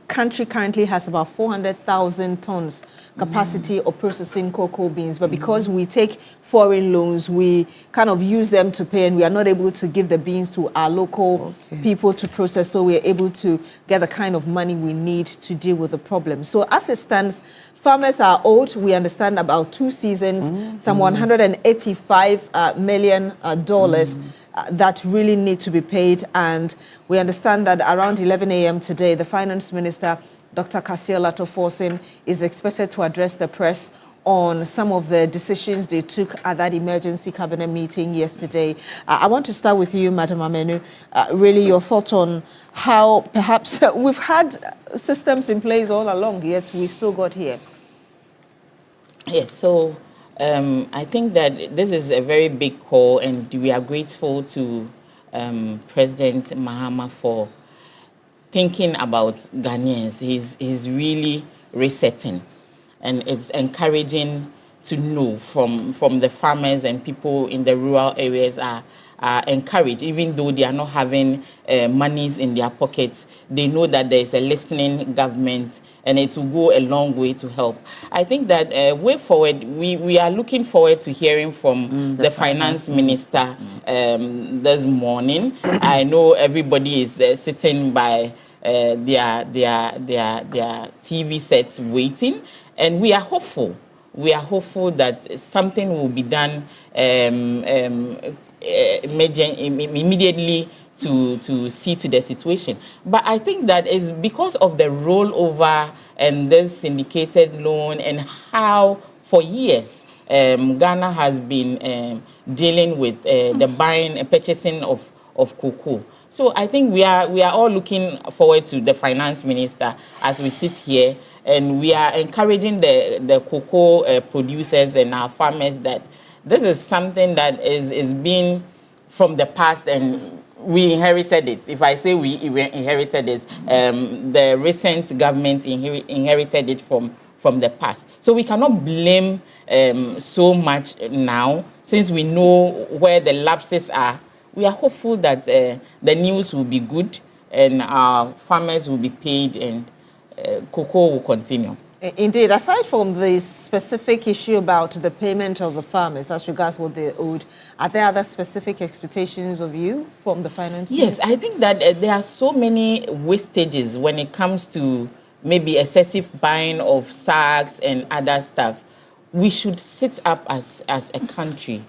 country currently has about 400,000 tons capacity of processing cocoa beans, but because we take foreign loans, we kind of use them to pay, and we are not able to give the beans to our local people to process, so we are able to get the kind of money we need to deal with the problem. So as it stands, farmers are owed, we understand, about 2 seasons, some $185 million that really need to be paid. And we understand that around 11 a.m. today, the Finance Minister, Dr. Kasia Lato-Forson, is expected to address the press on some of the decisions they took at that emergency cabinet meeting yesterday. I want to start with you, Madam Amenu. Really, your thoughts on how perhaps we've had systems in place all along, yet we still got here. Yes, so I think that this is a very big call, and we are grateful to President Mahama for thinking about Ghanaians. He's really resetting, and it's encouraging to know from the farmers and people in the rural areas are encouraged, even though they are not having monies in their pockets. They know that there is a listening government, and it will go a long way to help. I think that way forward, we are looking forward to hearing from the finance minister this morning. I know everybody is sitting by their TV sets waiting, and we are hopeful. We are hopeful that something will be done immediately to see to the situation. But I think that is because of the rollover and this syndicated loan, and how for years Ghana has been dealing with the buying and purchasing of cocoa. So I think we are all looking forward to the finance minister as we sit here, and we are encouraging the cocoa producers and our farmers that this is something that is being from the past, and we inherited it. If I say we inherited this, the recent government inherited it from the past. So we cannot blame so much now, since we know where the lapses are. We are hopeful that the news will be good, and our farmers will be paid, and cocoa will continue. Indeed. Aside from the specific issue about the payment of the farmers as regards what they owed, are there other specific expectations of you from the finance minister? Yes, I think that there are so many wastages when it comes to maybe excessive buying of sacks and other stuff. we should sit up as a country.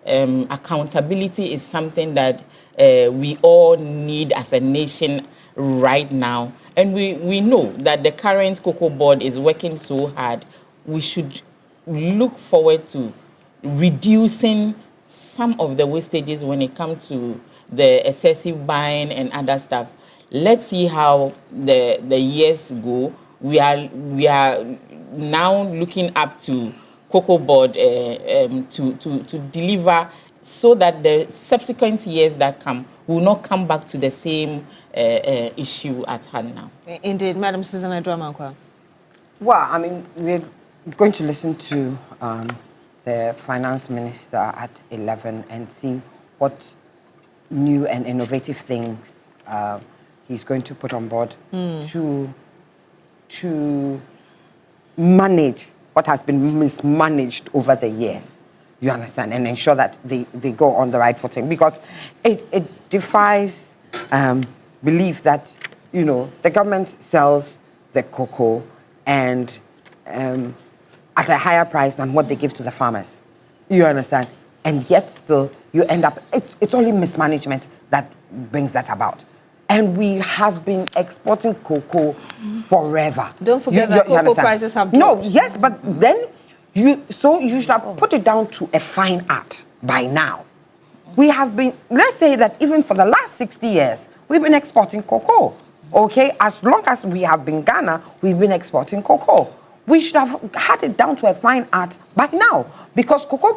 Accountability is something that we all need as a nation right now. And we know that the current cocoa board is working so hard. We should look forward to reducing some of the wastages when it comes to the excessive buying and other stuff. Let's see how the years go. We are now looking up to cocoa board to deliver, so that the subsequent years that come will not come back to the same issue at hand now. Indeed, Madam Susan Adramankwa. Well, I mean, we're going to listen to the finance minister at 11 and see what new and innovative things he's going to put on board to manage what has been mismanaged over the years. You understand? And ensure that they go on the right footing. Because it defies belief that, you know, the government sells the cocoa and at a higher price than what they give to the farmers. You understand? And yet still you end up, it's only mismanagement that brings that about. And we have been exporting cocoa forever. Don't forget that cocoa prices have dropped. No, yes, but then you should have put it down to a fine art by now. We have been, let's say that even for the last 60 years, we've been exporting cocoa. Okay, as long as we have been Ghana, we've been exporting cocoa. We should have had it down to a fine art by now, because cocoa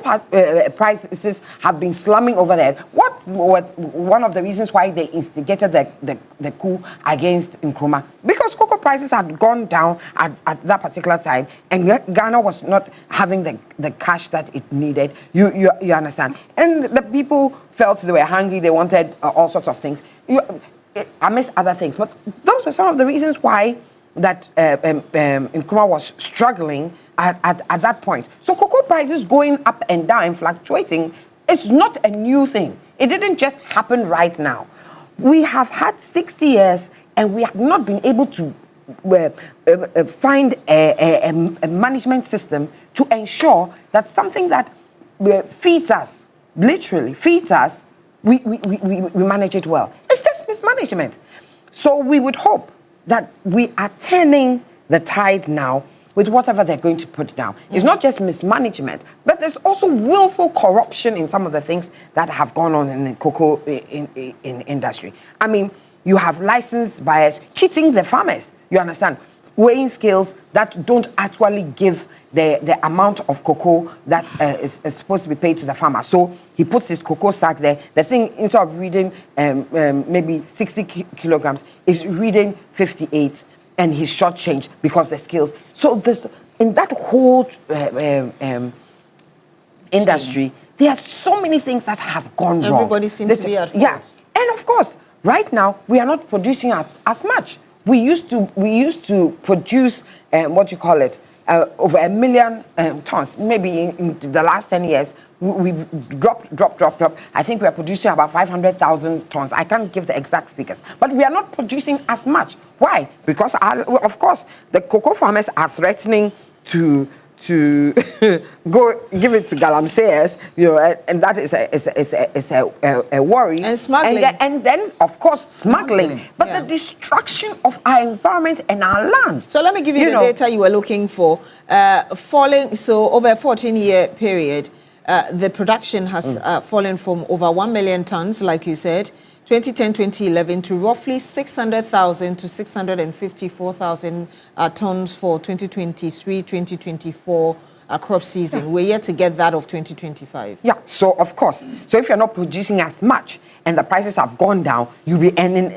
prices have been slumming over there. What was one of the reasons why they instigated the coup against Nkrumah? Because cocoa prices had gone down at that particular time, and Ghana was not having the cash that it needed. You understand? And the people felt they were hungry. They wanted all sorts of things. Amidst other things, but those were some of the reasons why that Nkrumah was struggling at that point. So cocoa prices going up and down and fluctuating is not a new thing. It didn't just happen right now. We have had 60 years and we have not been able to find a management system to ensure that something that feeds us, literally feeds us, we manage it well. It's just mismanagement. So we would hope that we are turning the tide now with whatever they're going to put down. It's not just mismanagement, but there's also willful corruption in some of the things that have gone on in the cocoa in industry. I mean, you have licensed buyers cheating the farmers, you understand? Weighing scales that don't actually give the amount of cocoa that is supposed to be paid to the farmer. So he puts his cocoa sack there. The thing, instead of reading maybe 60 kilograms, is reading 58, and he's shortchanged because the scales. So this, in that whole industry, there are so many things that have gone wrong. Everybody seems to be at fault. Yeah, and of course, right now we are not producing as much. We used to produce what you call it. Over 1 million tons. Maybe in the last 10 years, we've dropped. I think we are producing about 500,000 tons. I can't give the exact figures. But we are not producing as much. Why? Because, of course, the cocoa farmers are threatening to go give it to galamseyers, you know, and that is a worry. And smuggling. And then, of course, smuggling. But the destruction of our environment and our lands. So let me give you the data you were looking for. Falling, so over a 14-year period, the production has fallen from over 1 million tons, like you said, 2010-2011, to roughly 600,000 to 654,000 tons for 2023-2024 crop season. We're yet to get that of 2025. Yeah, so of course. So if you're not producing as much and the prices have gone down, you'll be earning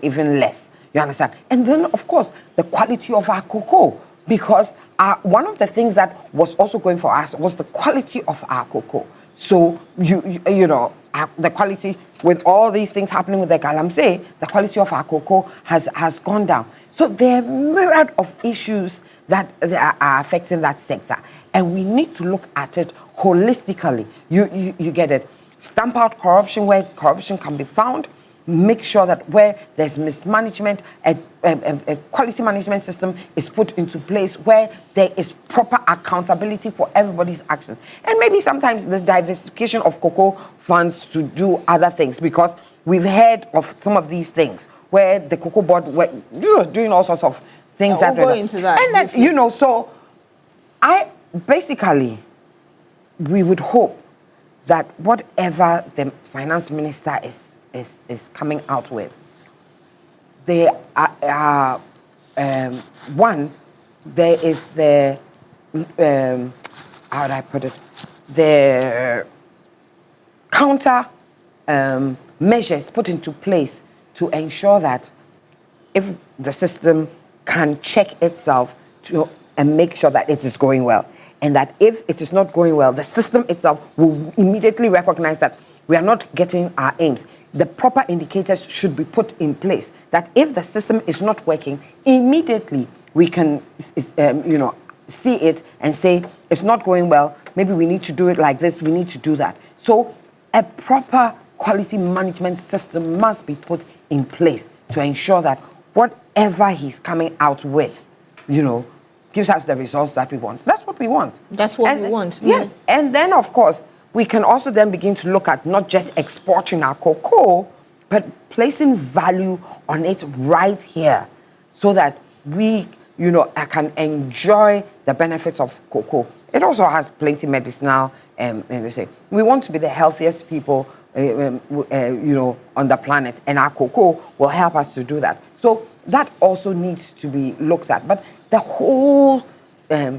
even less. You understand? And then, of course, the quality of our cocoa, because one of the things that was also going for us was the quality of our cocoa. So, you know, the quality, with all these things happening with the galamsey, the quality of our cocoa has gone down. So there are myriad of issues that are affecting that sector. And we need to look at it holistically. You get it. Stamp out corruption where corruption can be found. make sure that where there's mismanagement, a quality management system is put into place where there is proper accountability for everybody's actions. And maybe sometimes the diversification of cocoa funds to do other things, because we've heard of some of these things where the cocoa board were doing all sorts of things we'll go into that. And then, so we would hope that whatever the finance minister is coming out with, they are one, there is the how do I put it, the counter measures put into place to ensure that if the system can check itself and make sure that it is going well, and that if it is not going well, the system itself will immediately recognize that we are not getting our aims. The proper indicators should be put in place, that if the system is not working, immediately we can see it and say it's not going well, maybe we need to do it like this, we need to do that. So a proper quality management system must be put in place to ensure that whatever he's coming out with, gives us the results that we want. That's what we want. That's what we want. Yes. And then, of course, we can also then begin to look at not just exporting our cocoa, but placing value on it right here so that we, can enjoy the benefits of cocoa. It also has plenty medicinal, and they say, we want to be the healthiest people, on the planet, and our cocoa will help us to do that. So that also needs to be looked at. But the whole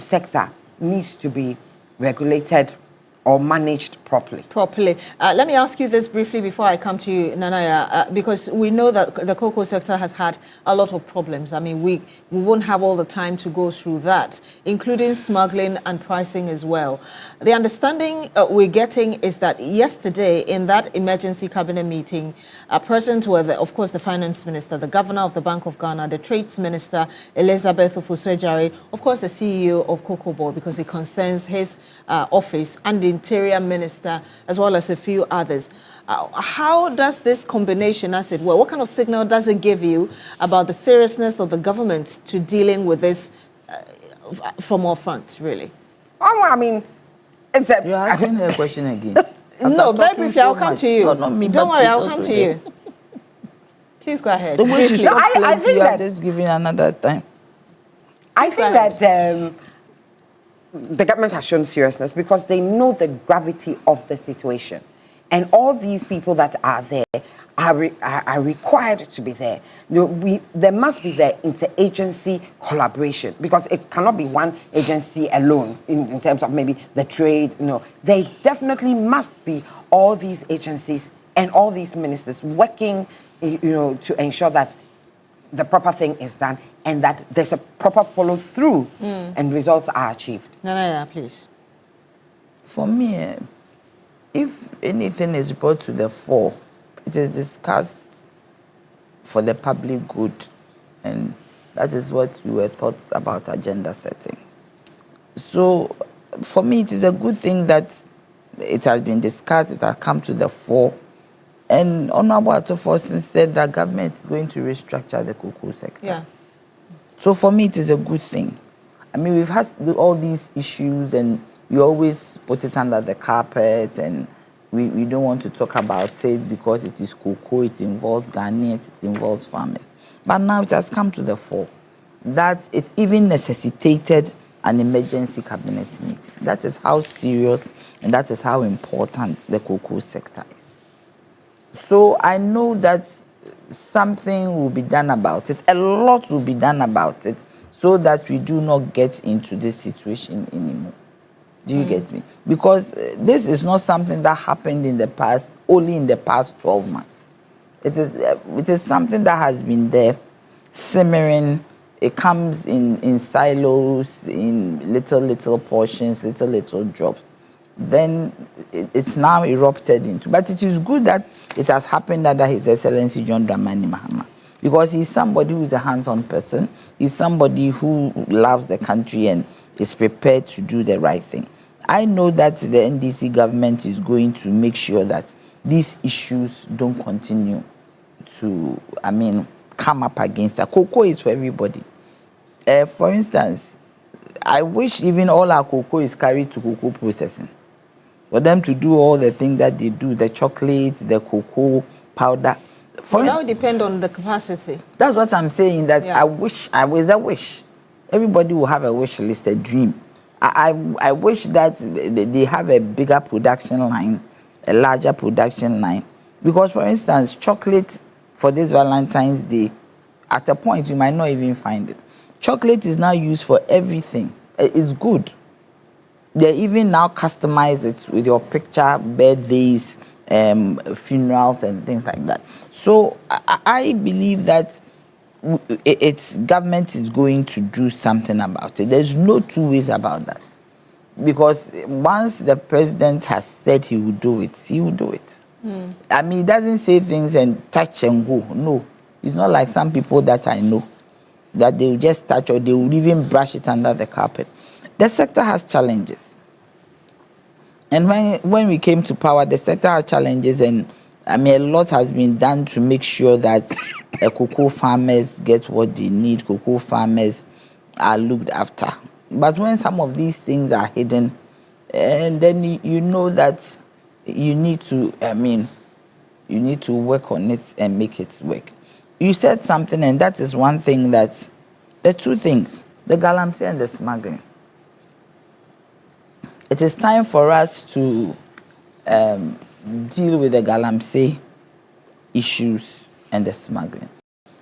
sector needs to be regulated or managed properly. Let me ask you this briefly before I come to you, Nanaya, because we know that the cocoa sector has had a lot of problems. I mean, we won't have all the time to go through that, including smuggling and pricing as well. The understanding we're getting is that yesterday in that emergency cabinet meeting, present were, of course, the finance minister, the governor of the Bank of Ghana, the trades minister, Elizabeth Ofosu-Adjare, of course, the CEO of Cocoa Board, because it concerns his office, and the Interior Minister, as well as a few others. How does this combination, as it were, what kind of signal does it give you about the seriousness of the government to dealing with this from all fronts, really? I mean, you're asking her a question again. No, very briefly, I'll come to you. No, not me, Don't worry, I'll come to you. Please go ahead. I think that just giving another time. I think that the government has shown seriousness because they know the gravity of the situation. And all these people that are there are required to be there. There must be the interagency collaboration, because it cannot be one agency alone in terms of maybe the trade. They definitely must be all these agencies and all these ministers working, to ensure that the proper thing is done and that there's a proper follow-through and results are achieved. Nanaya, please. For me, if anything is brought to the fore, it is discussed for the public good, and that is what we were taught about agenda setting. So, for me, it is a good thing that it has been discussed, it has come to the fore, and Honorable Atoforson said that government is going to restructure the cocoa sector. Yeah. So for me, it is a good thing. I mean, we've had all these issues, and we always put it under the carpet, and we don't want to talk about it because it is cocoa, it involves Ghanaians, it involves farmers. But now it has come to the fore that it even necessitated an emergency cabinet meeting. That is how serious and that is how important the cocoa sector is. So I know that something will be done about it. A lot will be done about it so that we do not get into this situation anymore. Do you get me? Because this is not something that happened in the past, only in the past 12 months. It is something that has been there, simmering. It comes in silos, in little portions, little drops. Then it's now erupted into. But it is good that it has happened under His Excellency John Dramani Mahama, because he's somebody who is a hands-on person. He's somebody who loves the country and is prepared to do the right thing. I know that the NDC government is going to make sure that these issues don't continue to, come up against that. Cocoa is for everybody. For instance, I wish even all our cocoa is carried to cocoa processing. For them to do all the things that they do, the chocolates, the cocoa powder. So that would depend on the capacity. That's what I'm saying, that Yeah. I wish. Everybody will have a wish list, a dream. I wish that they have a bigger production line, a larger production line. Because, for instance, chocolate for this Valentine's Day, at a point you might not even find it. Chocolate is now used for everything. It's good. They even now customize it with your picture, birthdays, funerals, and things like that. So I believe that its government is going to do something about it. There's no two ways about that. Because once the president has said he will do it, he will do it. He doesn't say things and touch and go. No. It's not like some people that I know, that they will just touch or they will even brush it under the carpet. The sector has challenges. And when we came to power, the sector has challenges, and a lot has been done to make sure that cocoa farmers get what they need, cocoa farmers are looked after. But when some of these things are hidden, and then you know that you need to, you need to work on it and make it work. You said something, and that is one thing that, the two things, the galamsey and the smuggling. It is time for us to deal with the galamsey issues and the smuggling,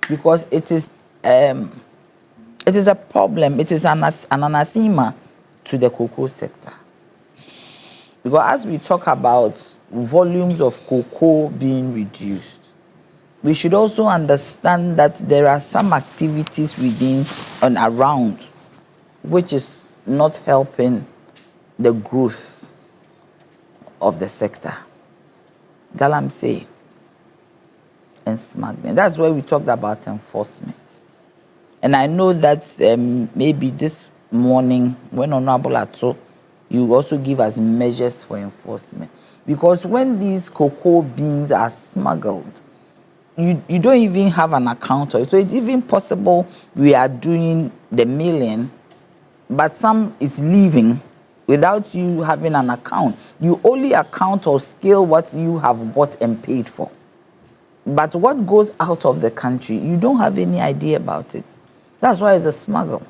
because it is a problem. It is an anathema to the cocoa sector. Because as we talk about volumes of cocoa being reduced, we should also understand that there are some activities within and around which is not helping the growth of the sector. Galamsey and smuggling. That's where we talked about enforcement. And I know that maybe this morning, when Honorable Ato, you also give us measures for enforcement. Because when these cocoa beans are smuggled, you don't even have an account of it. So it's even possible we are doing the milling, but some is leaving without you having an account. You only account or scale what you have bought and paid for. But what goes out of the country, you don't have any idea about it. That's why it's a smuggle.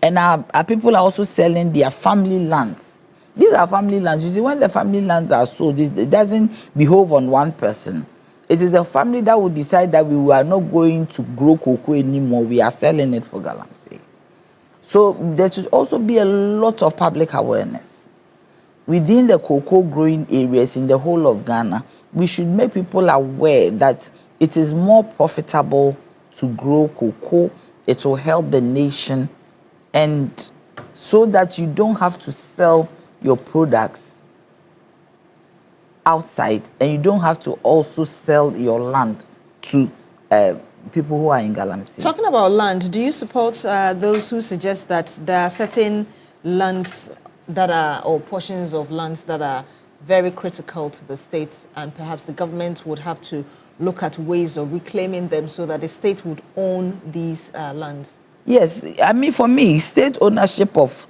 And our people are also selling their family lands. These are family lands. You see, when the family lands are sold, it doesn't behove on one person. It is a family that will decide that we are not going to grow cocoa anymore. We are selling it for galamsey. So there should also be a lot of public awareness. Within the cocoa growing areas in the whole of Ghana, we should make people aware that it is more profitable to grow cocoa. It will help the nation, and so that you don't have to sell your products outside, and you don't have to also sell your land to people who are in galamsey. Talking about land, do you support those who suggest that there are certain lands that are, or portions of lands that are very critical to the state, and perhaps the government would have to look at ways of reclaiming them so that the state would own these lands? Yes, for me, state ownership of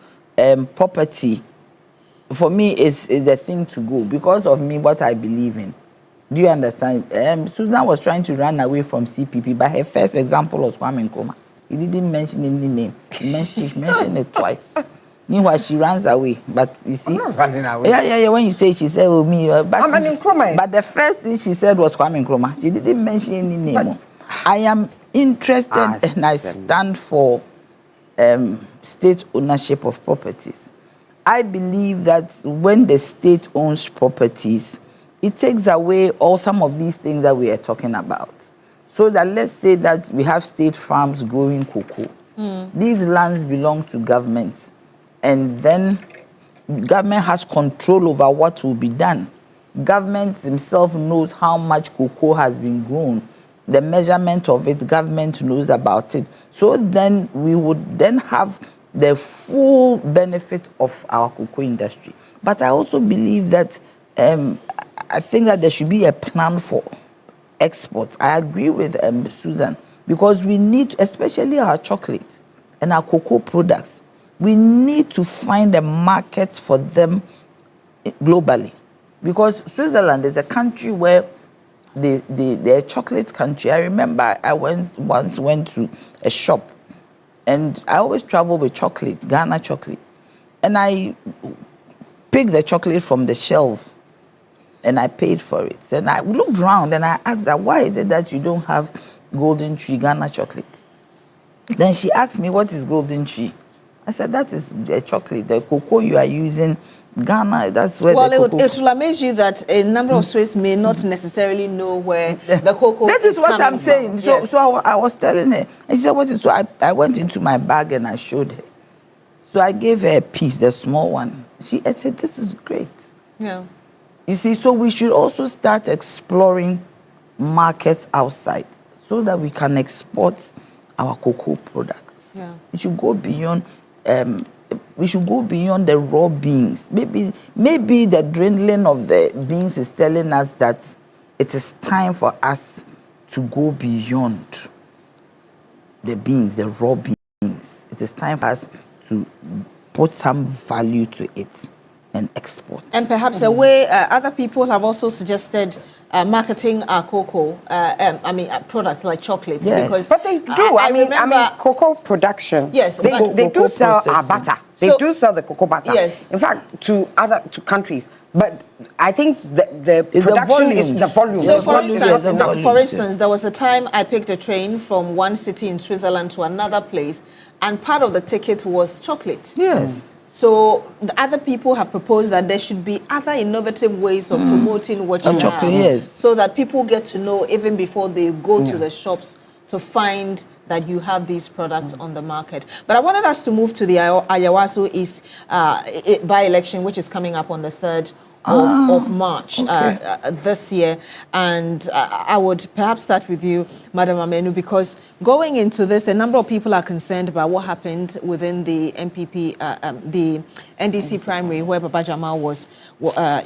property, for me, is the thing to go, because of me, what I believe in. Do you understand? Susan was trying to run away from CPP, but her first example was Kwame Nkrumah. He didn't mention any name. She mentioned it twice. Meanwhile, she runs away. But you see, I'm not running away. Yeah. When you say, she said, "Oh me," but I'm an Nkrumah. But the first thing she said was Kwame Nkrumah. She didn't mention any name. But I am interested, and I stand for state ownership of properties. I believe that when the state owns properties, it takes away all some of these things that we are talking about. So that, let's say that we have state farms growing cocoa. These lands belong to government, and then government has control over what will be done. Government himself knows how much cocoa has been grown. The measurement of it, government knows about it. So then we would then have the full benefit of our cocoa industry. But I also believe that I think that there should be a plan for export. I agree with Susan, because we need, especially our chocolates and our cocoa products, we need to find a market for them globally. Because Switzerland is a country where they're a chocolate country. I remember I once went to a shop, and I always travel with chocolate, Ghana chocolate. And I picked the chocolate from the shelf and I paid for it. And I looked around and I asked her, why is it that you don't have Golden Tree Ghana chocolate? Then she asked me, what is Golden Tree? I said, that is the chocolate, the cocoa you are using. Ghana, that's where the cocoa... Well, it will amaze you that a number of Swiss may not necessarily know where the cocoa that is what I'm saying. From. Yes. So I was telling her, and she said, what is... So I went into my bag and I showed her. So I gave her a piece, the small one. I said, this is great. Yeah. You see, so we should also start exploring markets outside so that we can export our cocoa products. Yeah. We should go beyond... we should go beyond the raw beans. Maybe the dwindling of the beans is telling us that it is time for us to go beyond the beans, the raw beans. It is time for us to put some value to it and export. And perhaps a way other people have also suggested marketing our cocoa, products like chocolates. Yes. Because but they do. I mean, cocoa production. Yes, they do sell our butter. They So- do sell the cocoa butter. Yes. In fact, to countries. But I think the It's production the is the volume. So, volume. for instance, there was a time I picked a train from one city in Switzerland to another place, and part of the ticket was chocolate. Yes. So the other people have proposed that there should be other innovative ways of promoting what you chocolate, have, yes. so that people get to know even before they go to the shops to find that you have these products on the market. But I wanted us to move to the Ayawaso East by-election, which is coming up on the 3rd of March this year. And I would perhaps start with you, Madam Amenu, because going into this, a number of people are concerned about what happened within the MPP, the NDC primary, where Baba Jamal was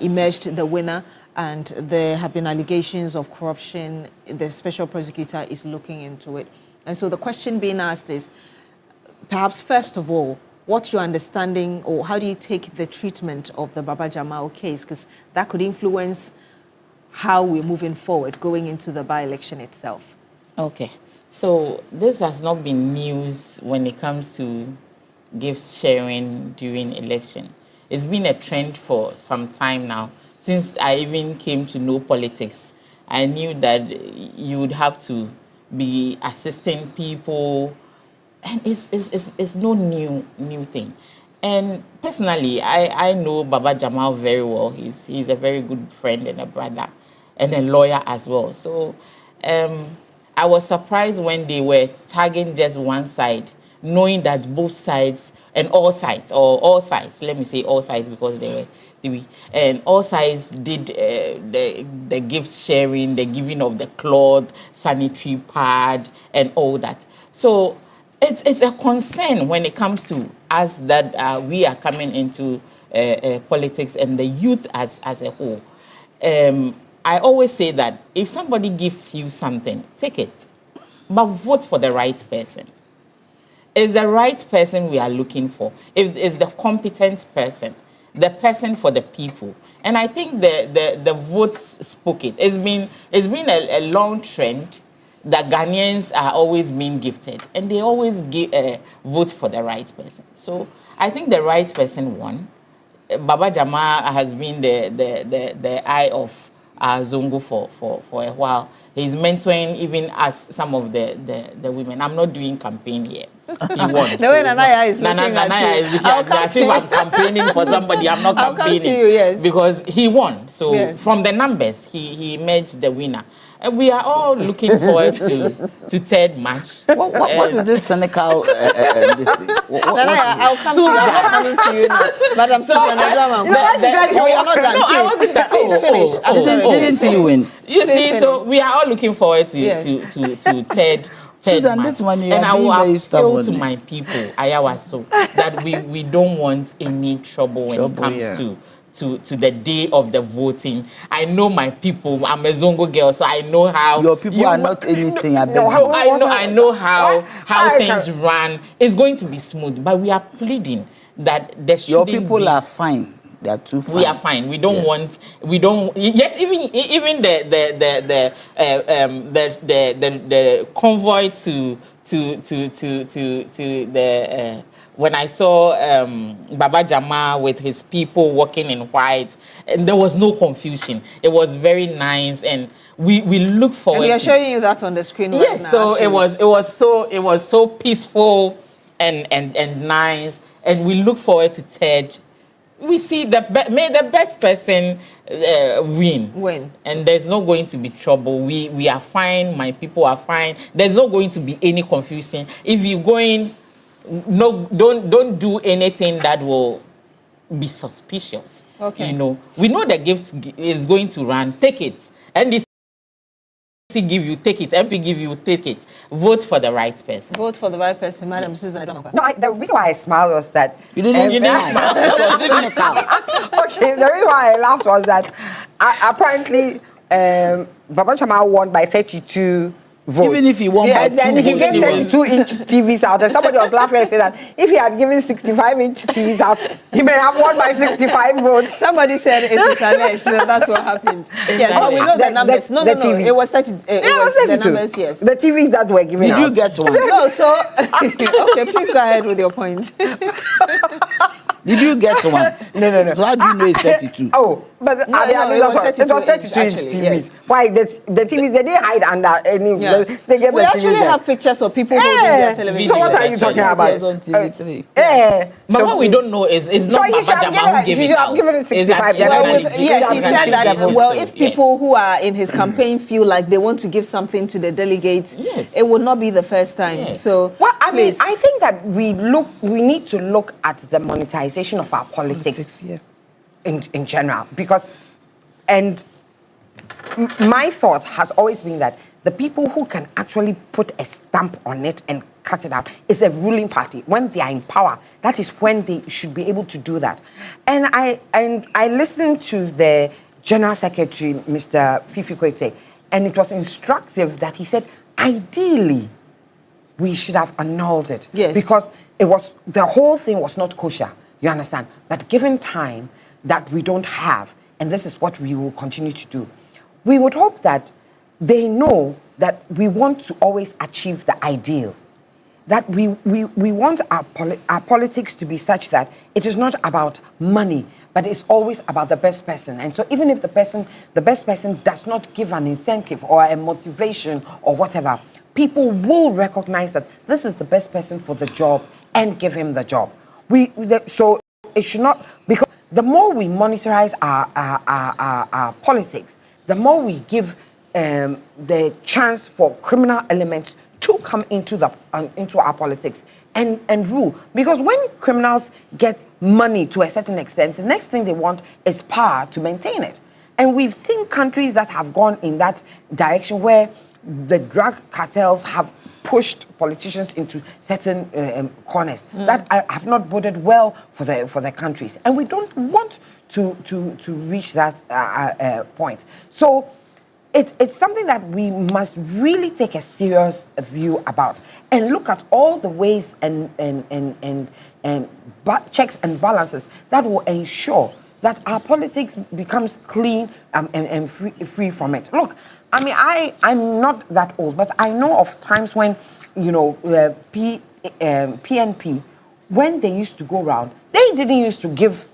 emerged the winner. And there have been allegations of corruption. The special prosecutor is looking into it. And so the question being asked is, perhaps first of all, what's your understanding, or how do you take the treatment of the Baba Jamal case? Because that could influence how we're moving forward going into the by-election itself. Okay. So this has not been news when it comes to gift sharing during election. It's been a trend for some time now. Since I even came to know politics, I knew that you would have to be assisting people, and it's no new thing. And personally, I know Baba Jamal very well. He's a very good friend and a brother and a lawyer as well. So I was surprised when they were tagging just one side, knowing that both sides and all sides, let me say all sides because they were three, and all sides did the gift sharing, the giving of the cloth, sanitary pad, and all that. So it's a concern when it comes to us that we are coming into politics and the youth as a whole. I always say that if somebody gifts you something, take it, but vote for the right person. It's the right person we are looking for. If it's the competent person, the person for the people. And I think the votes spoke it. It's been a long trend that Ghanaians are always being gifted, and they always vote for the right person. So I think the right person won. Baba Jama has been the eye of Zongo for a while. He's mentoring even as some of the women. I'm not doing campaign here. He won. The way Nanaya is looking Nanaya is looking at me as if I'm campaigning for somebody. I'm not campaigning. Come to you, yes. Because he won. So yes. From the numbers, he emerged the winner. And we are all looking forward to third match. What is this cynical this thing? I'll come to you. I'm coming to you now. Madam Susan, you're not done. No, I wasn't done. Please finish. Didn't see you win. You see, so we are all looking forward to third Susan, match. this one you and are I will being very appeal to stubborn. my people, Ayawaso, that we don't want any trouble when it comes to the day of the voting. I know my people. I'm a Zongo girl, so I know how your people are not anything. I know how things run. It's going to be smooth, but we are pleading that there shouldn't your people be, are fine. They are too fine. We are fine. We don't want. We don't. Yes, even the convoy to the. When I saw Baba Jama with his people walking in white, and there was no confusion. It was very nice, and we look forward. And we are showing you that on the screen right now. Yes, so actually. it was so peaceful and nice, and we look forward to Tej. We see may the best person win, and there's not going to be trouble. We are fine. My people are fine. There's not going to be any confusion. If you're going. No, don't do anything that will be suspicious. Okay. We know the gift is going to run. Take it. NDC give you, take it. MP give you, take it. Vote for the right person. Vote for the right person, Madam Susan. No, the reason why I smiled was that you didn't smile. Okay, the reason why I laughed was that apparently Baba Chama won by 32 votes. Even if he won by 2 then he gave 32-inch TVs out. And somebody was laughing and said that if he had given 65-inch TVs out, he may have won by 65 votes. Somebody said it is alleged. That's what happened. Yes, but we know the numbers. No. It was 30. It was 32. The numbers, yes. The TVs that were given out. Did you get one? No, so... Okay, please go ahead with your point. Did you get one? No. So how do you know it's 32? Oh, but it was 32-inch TVs. Yes. Why? The TVs, they didn't hide under any... Yeah. We actually have pictures of people holding their television. So what are you talking about? It was on TV3. But what we don't know is not Baba Jama who gave it out. Given it 65. Yes, he said that, if people who are in his campaign feel like they want to give something to the delegates, it would not be the first time. Yes. So, I mean, I think that we need to look at the monetization of our politics in general, because, and my thought has always been that the people who can actually put a stamp on it and cut it out is a ruling party. When they are in power, that is when they should be able to do that. And I listened to the General Secretary, Mr. Fifi Kwete, and it was instructive that he said, ideally, we should have annulled it. Yes. Because the whole thing was not kosher, you understand? But given time that we don't have, and this is what we will continue to do, we would hope that they know that we want to always achieve the ideal. That we want our politics to be such that it is not about money, but it's always about the best person. And so even if the best person does not give an incentive or a motivation or whatever, people will recognize that this is the best person for the job and give him the job. So it should not, because the more we monitorize our politics, the more we give the chance for criminal elements to come into our politics and rule. Because when criminals get money to a certain extent, the next thing they want is power to maintain it. And we've seen countries that have gone in that direction where the drug cartels have pushed politicians into certain corners that have not boded well for the countries. And we don't want to reach that point. So it's something that we must really take a serious view about and look at all the ways and checks and balances that will ensure that our politics becomes clean and free from it. Look, I mean, I'm not that old, but I know of times when, the PNP, when they used to go around, they didn't used to give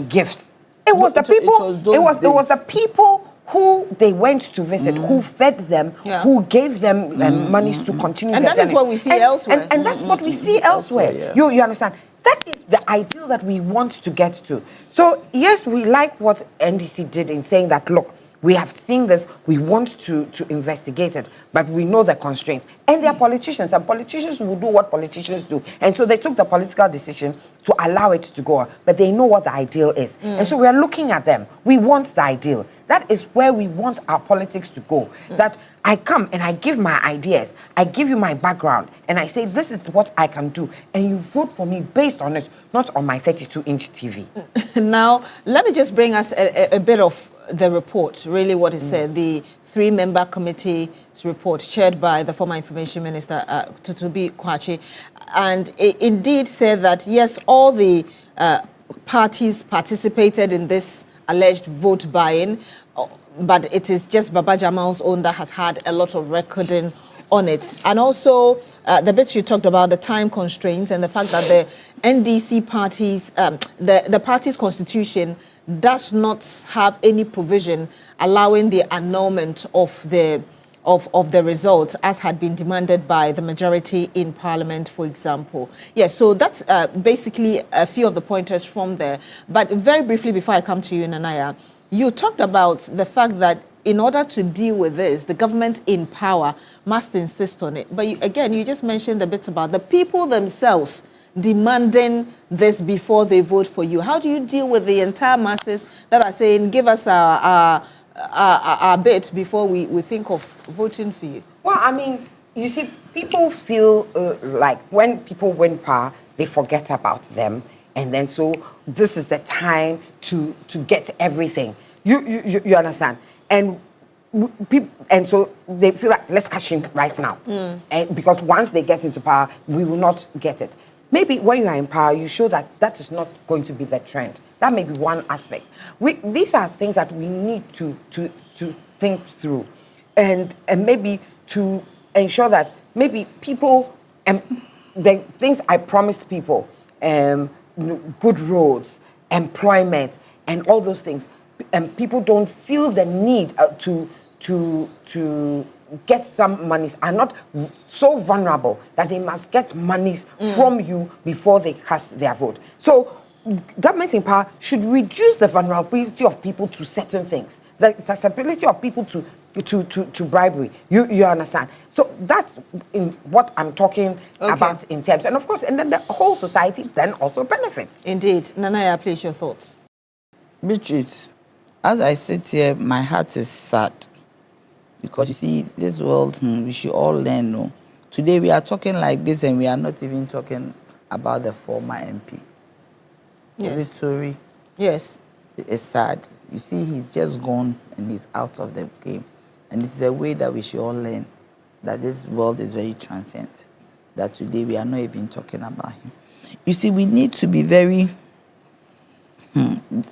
gifts. It was the people. It was the people who they went to visit, who fed them, who gave them monies to continue. And that is what we see elsewhere. And that's what we see elsewhere. Yeah. You understand? That is the ideal that we want to get to. So yes, we like what NDC did in saying that, look, we have seen this, we want to investigate it, but we know the constraints. And they are politicians, and politicians will do what politicians do. And so they took the political decision to allow it to go on, but they know what the ideal is. And so we are looking at them. We want the ideal. That is where we want our politics to go. That I come and I give my ideas, I give you my background, and I say this is what I can do, and you vote for me based on it, not on my 32-inch TV. Now, let me just bring us a bit of the report, really what it said, the 3-member committee's report chaired by the former Information Minister, Tutubi Kwachi, and it indeed said that, yes, all the parties participated in this alleged vote buying, but it is just Baba Jamal's own that has had a lot of recording on it. And also, the bits you talked about, the time constraints and the fact that the NDC parties, the party's constitution does not have any provision allowing the annulment of the results as had been demanded by the majority in Parliament, for example. Yes, so that's basically a few of the pointers from there. But very briefly, before I come to you, Nanaya, you talked about the fact that in order to deal with this, the government in power must insist on it. But again, you just mentioned a bit about the people themselves demanding this before they vote for you. How do you deal with the entire masses that are saying, give us our bit before we think of voting for you? Well, I mean, you see, people feel like when people win power, they forget about them. And then so this is the time to get everything. You understand? And so they feel like, let's cash in right now. And because once they get into power, we will not get it. Maybe when you are in power, you show that that is not going to be the trend. That may be one aspect. These are things that we need to think through. And maybe to ensure that maybe people, the things I promised people, good roads, employment, and all those things, and people don't feel the need to get some monies, are not so vulnerable that they must get monies from you before they cast their vote. So governments in power should reduce the vulnerability of people to certain things, the accessibility of people to bribery. You understand? So that's in what I'm talking about in terms. And of course, and then the whole society then also benefits. Indeed. Nanaya, please, your thoughts. Beatrice, as I sit here, my heart is sad. Because you see, this world, we should all learn. No? Today we are talking like this and we are not even talking about the former MP. Yes. Victory. Yes. It's sad. You see, he's just gone and he's out of the game. And it's a way that we should all learn that this world is very transient. That today we are not even talking about him. You see, we need to be very...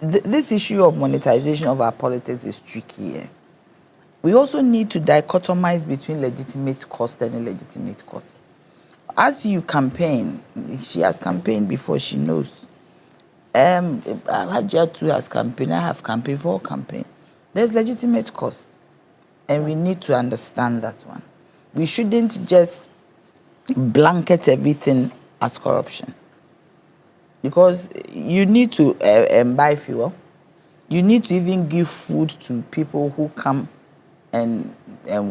This issue of monetization of our politics is tricky. Eh? We also need to dichotomize between legitimate cost and illegitimate cost. As you campaign, she has campaigned before, she knows. Hajia too has campaigned, I have campaigned for campaign. There's legitimate cost. And we need to understand that one. We shouldn't just blanket everything as corruption. Because you need to buy fuel. You need to even give food to people who come and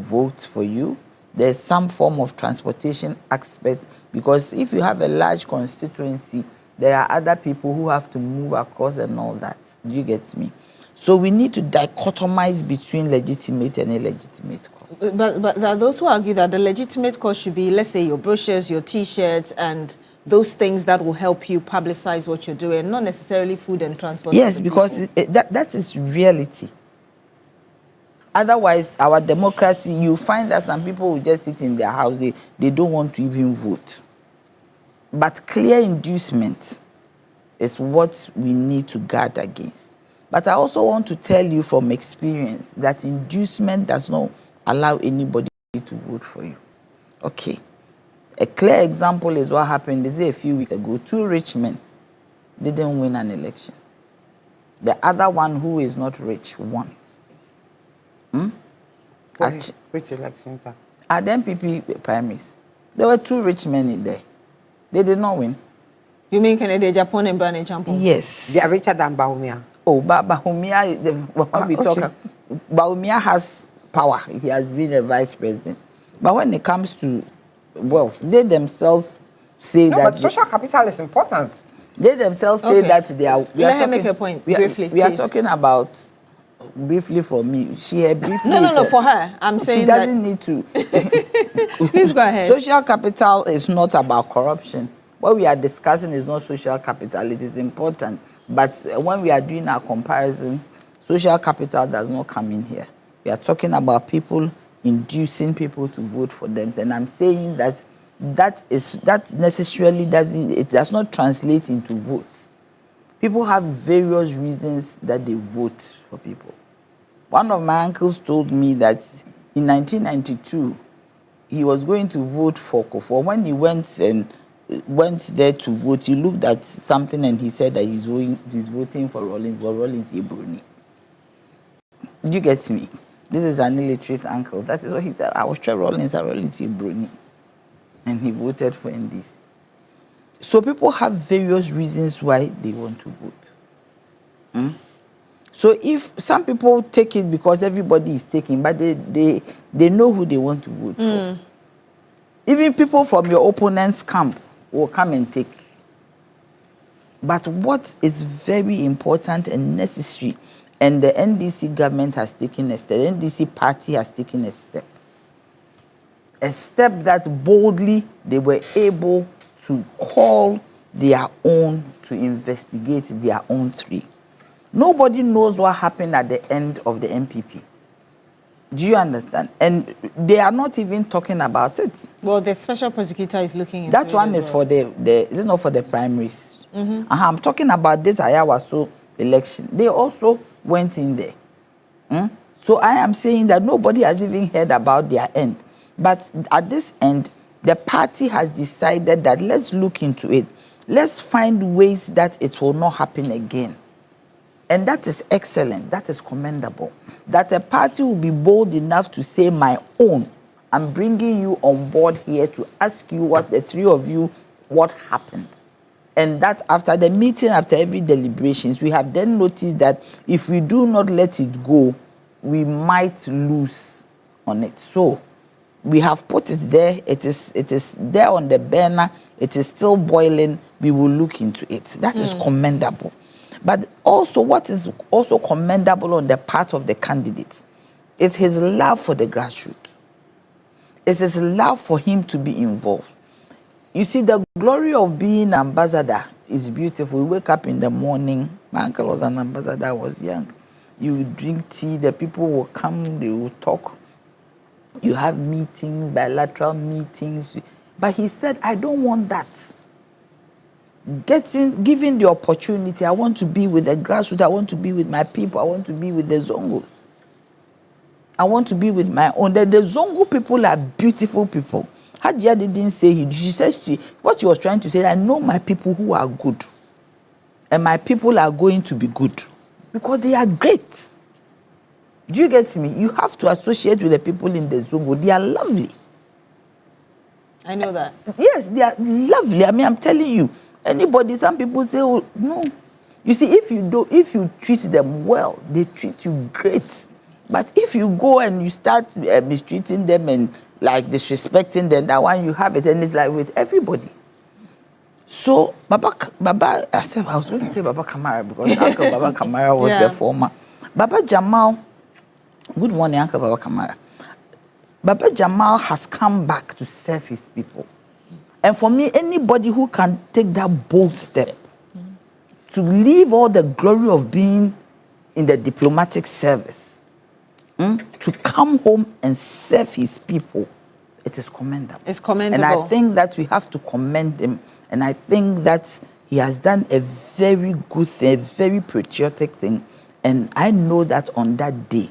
vote for you. There's some form of transportation aspect, because if you have a large constituency, there are other people who have to move across and all that. Do you get me? So we need to dichotomize between legitimate and illegitimate costs. But there are those who argue that the legitimate cost should be, let's say, your brochures, your T-shirts, and those things that will help you publicize what you're doing, not necessarily food and transport. Yes, because that is reality. Otherwise, our democracy, you find that some people will just sit in their house, they don't want to even vote. But clear inducement is what we need to guard against. But I also want to tell you from experience that inducement does not allow anybody to vote for you. Okay. A clear example is what happened a few weeks ago. 2 rich men didn't win an election. The other one, who is not rich, won. Which elections are? At the MPP primaries, there were 2 rich men in there. They did not win. You mean Kennedy, Japan, and Brand Champon? Yes. They are richer than Baumia. Oh, but Baumia, when we talk, Baumia has power. He has been a vice president. But when it comes to wealth, they themselves say that... but social capital is important. They themselves say that they are... Let her make a point, briefly, We are talking about briefly for me. She briefly. No, for her. I'm saying she doesn't need to. Please go ahead. Social capital is not about corruption. What we are discussing is not social capital. It is important. But when we are doing our comparison, social capital does not come in here. We are talking about people inducing people to vote for them. And I'm saying that necessarily does not translate into votes. People have various reasons that they vote for people. One of my uncles told me that in 1992, he was going to vote for Kofor. When he went there to vote, he looked at something and he said that he's voting for Rollins, but Rollins is Bruni. Did you get me? This is an illiterate uncle. That is what he said. I was sure Rollins is Bruni. And he voted for NDC. So people have various reasons why they want to vote. So if some people take it because everybody is taking, but they know who they want to vote for. Even people from your opponent's camp will come and take. But what is very important and necessary, and the NDC government has taken a step, the NDC party has taken a step that boldly they were able to call their own to investigate their own three. Nobody knows what happened at the end of the MPP. Do you understand? And they are not even talking about it. Well, the special prosecutor is looking into that one is for the is it not for the primaries? I'm talking about this Ayawaso election. They also went in there. So I am saying that nobody has even heard about their end. But at this end, the party has decided that let's look into it. Let's find ways that it will not happen again. And that is excellent. That is commendable. That a party will be bold enough to say, my own, I'm bringing you on board here to ask you what the three of you, what happened. And that's after the meeting, after every deliberations, we have then noticed that if we do not let it go, we might lose on it. So we have put it there. It is there on the burner. It is still boiling. We will look into it. That is commendable. But also, what is also commendable on the part of the candidates is his love for the grassroots. It's his love for him to be involved. You see, the glory of being ambassador is beautiful. We wake up in the morning. My uncle was an ambassador. I was young. You drink tea. The people will come. They will talk. You have meetings, bilateral meetings. But he said, I don't want that. Given the opportunity, I want to be with the grassroots. I want to be with my people. I want to be with the Zongos. I want to be with my own. The Zongo people are beautiful people. Hajia didn't say it. She said what she was trying to say, I know my people who are good. And my people are going to be good. Because they are great. Do you get me? You have to associate with the people in the Zongo. They are lovely. I know that. Yes, they are lovely. I mean, I'm telling you. Anybody, some people say, oh, no. You see, if you treat them well, they treat you great. But if you go and you start mistreating them and like disrespecting them, that one you have it, and it's like with everybody. So, Baba, I was going to say Baba Kamara because Uncle Baba Kamara was the former. Baba Jamal, good morning, Uncle Baba Kamara. Baba Jamal has come back to serve his people. And for me, anybody who can take that bold step to leave all the glory of being in the diplomatic service, to come home and serve his people, it is commendable. It's commendable. And I think that we have to commend him. And I think that he has done a very good thing, a very patriotic thing. And I know that on that day,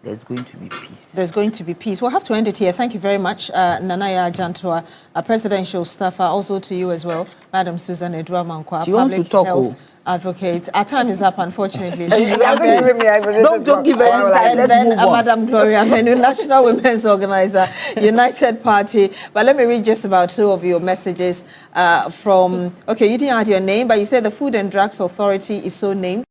there's going to be peace. There's going to be peace. We'll have to end it here. Thank you very much, Nanaya Jantua, a presidential staffer. Also to you as well, Madam Susan Edwa-Mankwa, public health advocate. Our time is up, unfortunately. Don't give her time. And then Madam Gloria Menu, National Women's Organizer, United Party. But let me read just about two of your messages from, okay, you didn't add your name, but you said the Food and Drugs Authority is so named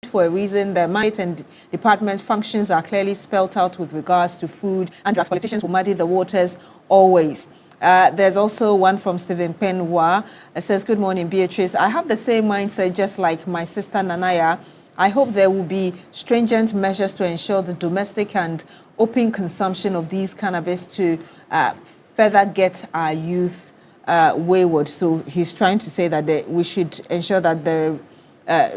for a reason. The might and department functions are clearly spelled out with regards to food and drugs. Politicians will muddy the waters always. There's also one from Stephen Penwa. It says, good morning, Beatrice. I have the same mindset just like my sister Nanaya. I hope there will be stringent measures to ensure the domestic and open consumption of these cannabis to further get our youth wayward. So he's trying to say that we should ensure that the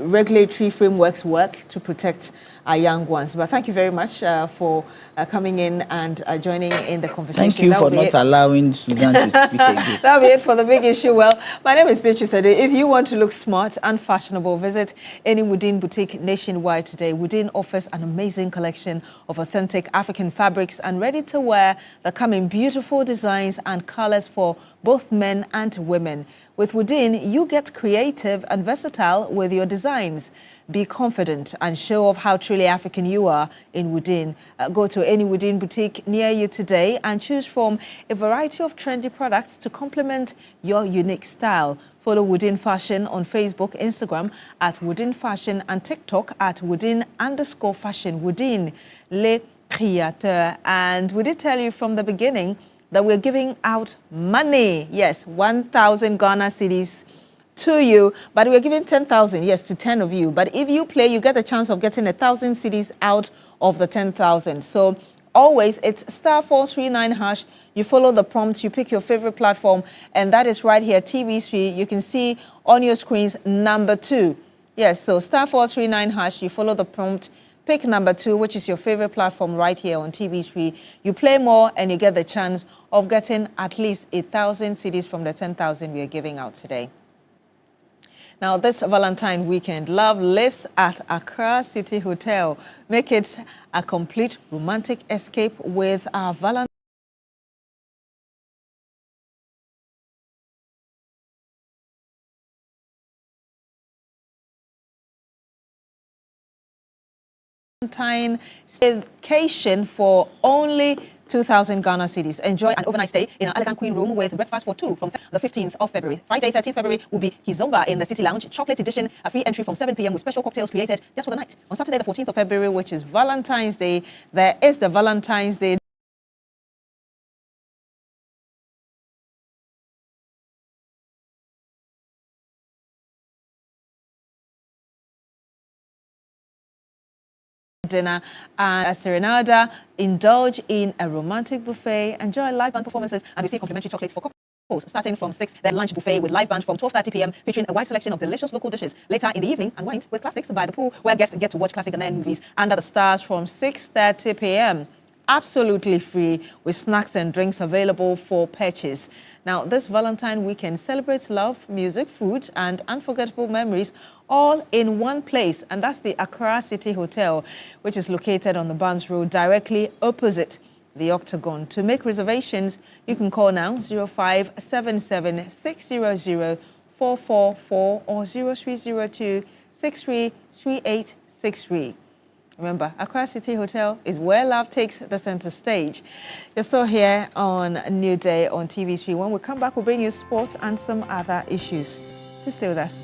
regulatory frameworks work to protect our young ones. But thank you very much for coming in and joining in the conversation. Thank you for not allowing Susan to speak again. That'll be it for the big issue. Well, my name is Beatrice Ade. If you want to look smart and fashionable, visit any Woodin boutique nationwide today. Woodin offers an amazing collection of authentic African fabrics and ready-to-wear that come in beautiful designs and colors for both men and women. With Woodin, you get creative and versatile with your designs. Be confident and show off how truly African you are in Woodin. Go to any Woodin boutique near you today and choose from a variety of trendy products to complement your unique style. Follow Woodin Fashion on Facebook, Instagram at Woodin Fashion and TikTok at Woodin_fashion. Woodin, les créateurs. And we did tell you from the beginning that we're giving out money. Yes, 1,000 Ghana cedis to you, but we're giving 10,000, yes, to 10 of you. But if you play, you get the chance of getting 1,000 cedis out of the 10,000. So always, it's *439#. You follow the prompts, you pick your favorite platform, and that is right here, TV3. You can see on your screens number 2. Yes, so *439#. You follow the prompt. Pick number 2, which is your favorite platform right here on TV3. You play more and you get the chance of getting at least 1,000 cedis from the 10,000 we are giving out today. Now, this Valentine weekend, love lives at Accra City Hotel. Make it a complete romantic escape with our Valentine staycation for only 2,000 Ghana cedis. Enjoy an overnight stay in an elegant queen room with breakfast for 2 from the 15th of February. Friday, 13th February will be Kizomba in the City Lounge, chocolate edition, a free entry from 7 p.m. with special cocktails created just for the night. On Saturday, the 14th of February, which is Valentine's Day, there is the Valentine's Day dinner and a serenada. Indulge in a romantic buffet, enjoy live band performances, and receive complimentary chocolates for couples starting from 6. Then lunch buffet with live band from 12:30 p.m. featuring a wide selection of delicious local dishes. Later in the evening, unwind with classics by the pool, where guests get to watch classic Ghanaian movies under the stars from 6:30 p.m. Absolutely free, with snacks and drinks available for purchase. Now, this Valentine weekend celebrates love, music, food, and unforgettable memories all in one place, and that's the Accra City Hotel, which is located on the Barnes Road, directly opposite the Octagon. To make reservations, you can call now 0577 600 444 or 0302 633863. Remember, Accra City Hotel is where love takes the center stage. You're still here on New Day on TV3. When we come back, we'll bring you sports and some other issues. Just stay with us.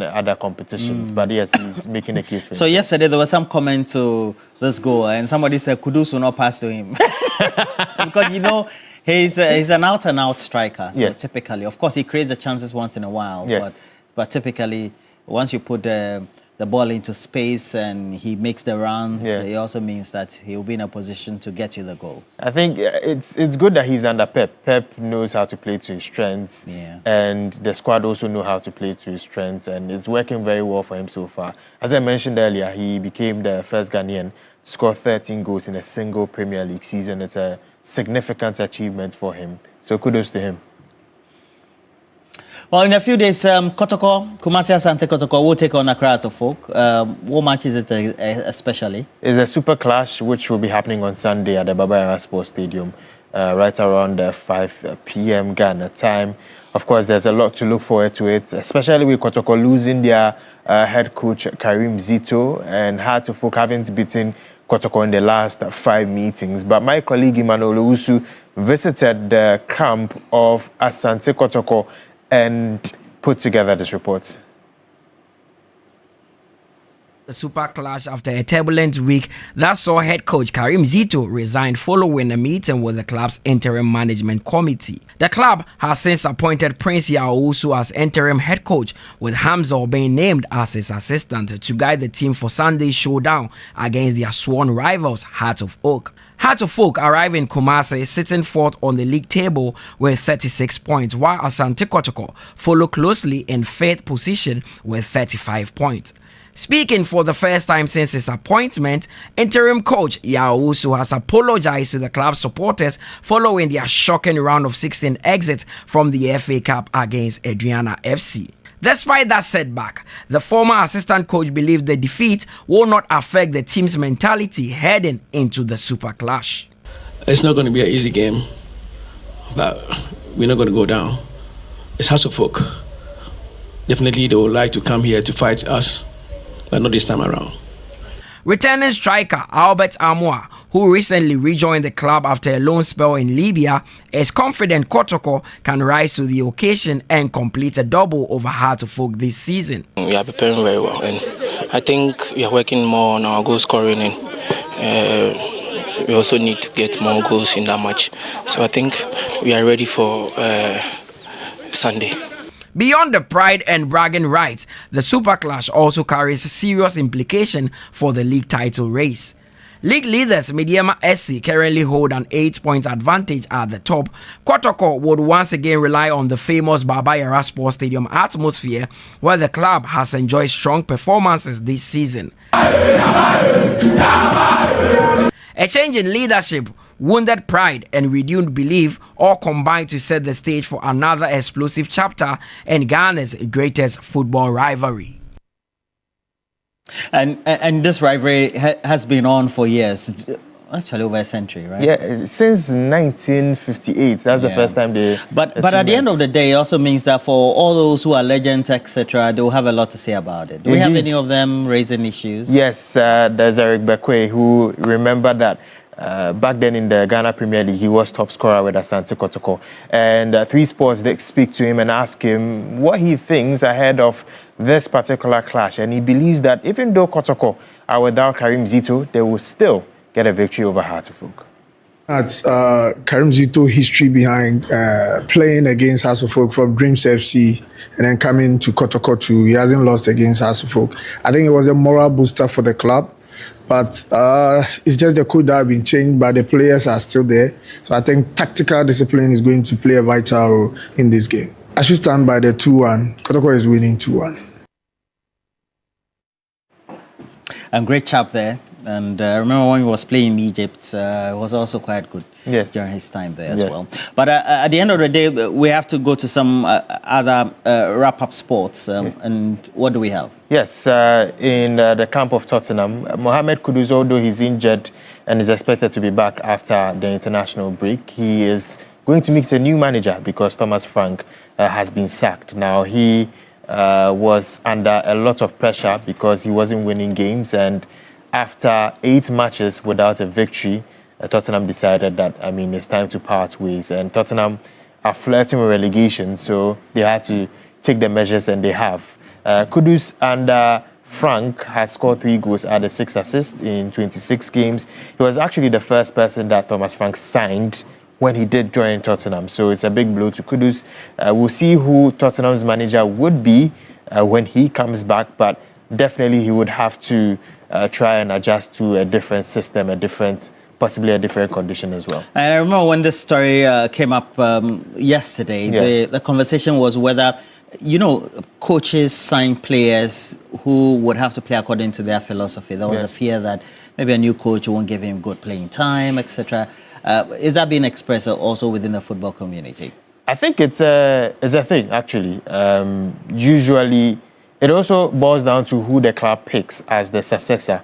other competitions. But yes, he's making a case for So himself. yesterday there was some comment to this goal, and somebody said Kudus will not pass to him because he's an out-and-out striker. So Yes. typically, of course, he creates the chances once in a while. Yes. But typically, once you put the ball into space and he makes the runs, it also means that he'll be in a position to get you the goals. I think it's good that he's under Pep. Pep knows how to play to his strengths, and the squad also know how to play to his strengths, and it's working very well for him so far. As I mentioned earlier, he became the first Ghanaian to score 13 goals in a single Premier League season. It's a significant achievement for him. So kudos to him. Well, in a few days, Kotoko, Kumasi Asante Kotoko will take on Accra as a folk. What match is it especially? It's a super clash which will be happening on Sunday at the Baba Yara Sports Stadium, right around 5 p.m. Ghana time. Of course, there's a lot to look forward to it, especially with Kotoko losing their head coach Karim Zito, and Hearts of Folk haven't beaten Kotoko in the last 5 meetings. But my colleague Emmanuel Owusu visited the camp of Asante Kotoko and put together this report. The super clash after a turbulent week that saw head coach Karim Zito resign following a meeting with the club's interim management committee. The club has since appointed Prince Yaousu as interim head coach, with Hamza being named as his assistant to guide the team for Sunday's showdown against their sworn rivals Hearts of Oak. Hearts of Oak arrive in Kumasi, sitting fourth on the league table with 36 points, while Asante Kotoko follow closely in fifth position with 35 points. Speaking for the first time since his appointment, interim coach Yaousu has apologized to the club's supporters following their shocking round of 16 exit from the FA Cup against Adriana FC. Despite that setback, the former assistant coach believes the defeat will not affect the team's mentality heading into the super clash. It's not going to be an easy game, but we're not going to go down. It's House of Folk. Definitely they would like to come here to fight us, but not this time around. Returning striker Albert Amoa, who recently rejoined the club after a loan spell in Libya, is confident Kotoko can rise to the occasion and complete a double over Hearts of Folk this season. We are preparing very well, and I think we are working more on our goal scoring, and we also need to get more goals in that match. So I think we are ready for Sunday. Beyond the pride and bragging rights, the Super Clash also carries serious implication for the league title race. League leaders Mediema SC currently hold an 8-point advantage at the top. Kotoko would once again rely on the famous Baba Yara Sports Stadium atmosphere, where the club has enjoyed strong performances this season. A change in leadership, wounded pride and renewed belief all combined to set the stage for another explosive chapter in Ghana's greatest football rivalry. And this rivalry has been on for years, actually over a century, right? Yeah, since 1958. That's the first time they. But at the end of the day, it also means that for all those who are legends, etc., they will have a lot to say about it. Do we have any of them raising issues? Yes, there's Eric Bekwe, who remember that. Back then in the Ghana Premier League, he was top scorer with Asante Kotoko. And 3 Sports, they speak to him and ask him what he thinks ahead of this particular clash. And he believes that even though Kotoko are without Karim Zito, they will still get a victory over Hearts of Folk. That's Karim Zito history behind playing against Hearts of Folk from Dreams FC and then coming to Kotoko too. He hasn't lost against Hearts of Folk. I think it was a moral booster for the club. But it's just the code that have been changed, but the players are still there. So I think tactical discipline is going to play a vital role in this game. I should stand by the 2-1. Kotoko is winning 2-1. And great chap there. And I remember when he was playing in Egypt, it was also quite good during his time there as well. But at the end of the day, we have to go to some other wrap-up sports. And what do we have? Yes, in the camp of Tottenham, Mohamed Kudus, although he's injured and is expected to be back after the international break, he is going to meet a new manager because Thomas Frank has been sacked. Now, he was under a lot of pressure because he wasn't winning games, and after 8 matches without a victory, Tottenham decided that, it's time to part ways. And Tottenham are flirting with relegation, so they had to take the measures, and they have. Kudus and Frank has scored 3 goals, added 6 assists in 26 games. He was actually the first person that Thomas Frank signed when he did join Tottenham. So it's a big blow to Kudus. We'll see who Tottenham's manager would be when he comes back, but definitely he would have to try and adjust to a different system, possibly a different condition as well. And I remember when this story came up yesterday, the conversation was whether, coaches sign players who would have to play according to their philosophy. There was a fear that maybe a new coach won't give him good playing time, etc. Is that being expressed also within the football community? I think it's a thing, actually. Usually, it also boils down to who the club picks as the successor.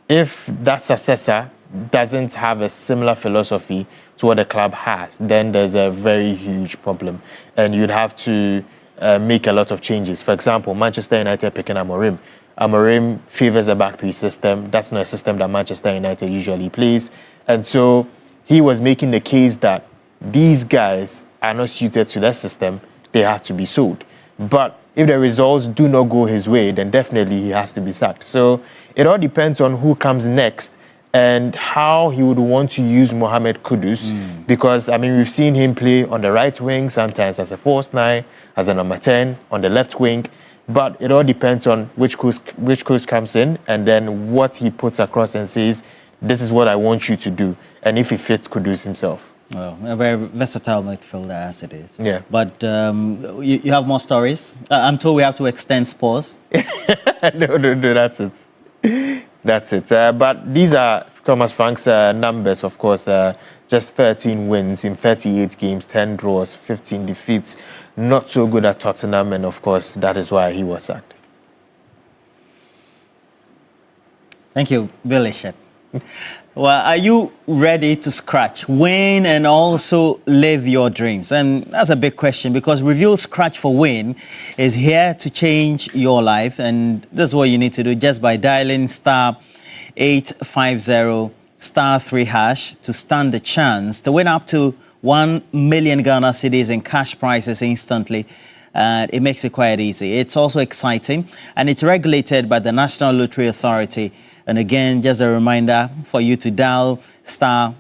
If that successor doesn't have a similar philosophy to what the club has, then there's a very huge problem. And you'd have to make a lot of changes. For example, Manchester United picking Amorim. Amorim favors a back 3 system. That's not a system that Manchester United usually plays. And so he was making the case that these guys are not suited to that system. They have to be sold. But if the results do not go his way, then definitely he has to be sacked. So it all depends on who comes next and how he would want to use Mohamed Kudus. Because, we've seen him play on the right wing, sometimes as a false 9, as a number 10, on the left wing. But it all depends on which coach comes in and then what he puts across and says, this is what I want you to do. And if he fits Kudus himself. Well, a very versatile midfielder as it is. Yeah. But you have more stories? I'm told we have to extend Spurs. No, that's it. That's it. But these are Thomas Frank's numbers, of course. Just 13 wins in 38 games, 10 draws, 15 defeats. Not so good at Tottenham, and of course, that is why he was sacked. Thank you, Billy Shed. Well, are you ready to scratch, win, and also live your dreams? And that's a big question because Review Scratch for Win is here to change your life. And this is what you need to do just by dialing *850 *3# to stand the chance to win up to 1 million Ghana cedis in cash prizes instantly. And it makes it quite easy. It's also exciting, and it's regulated by the National Lottery Authority. And again, just a reminder for you to dial *850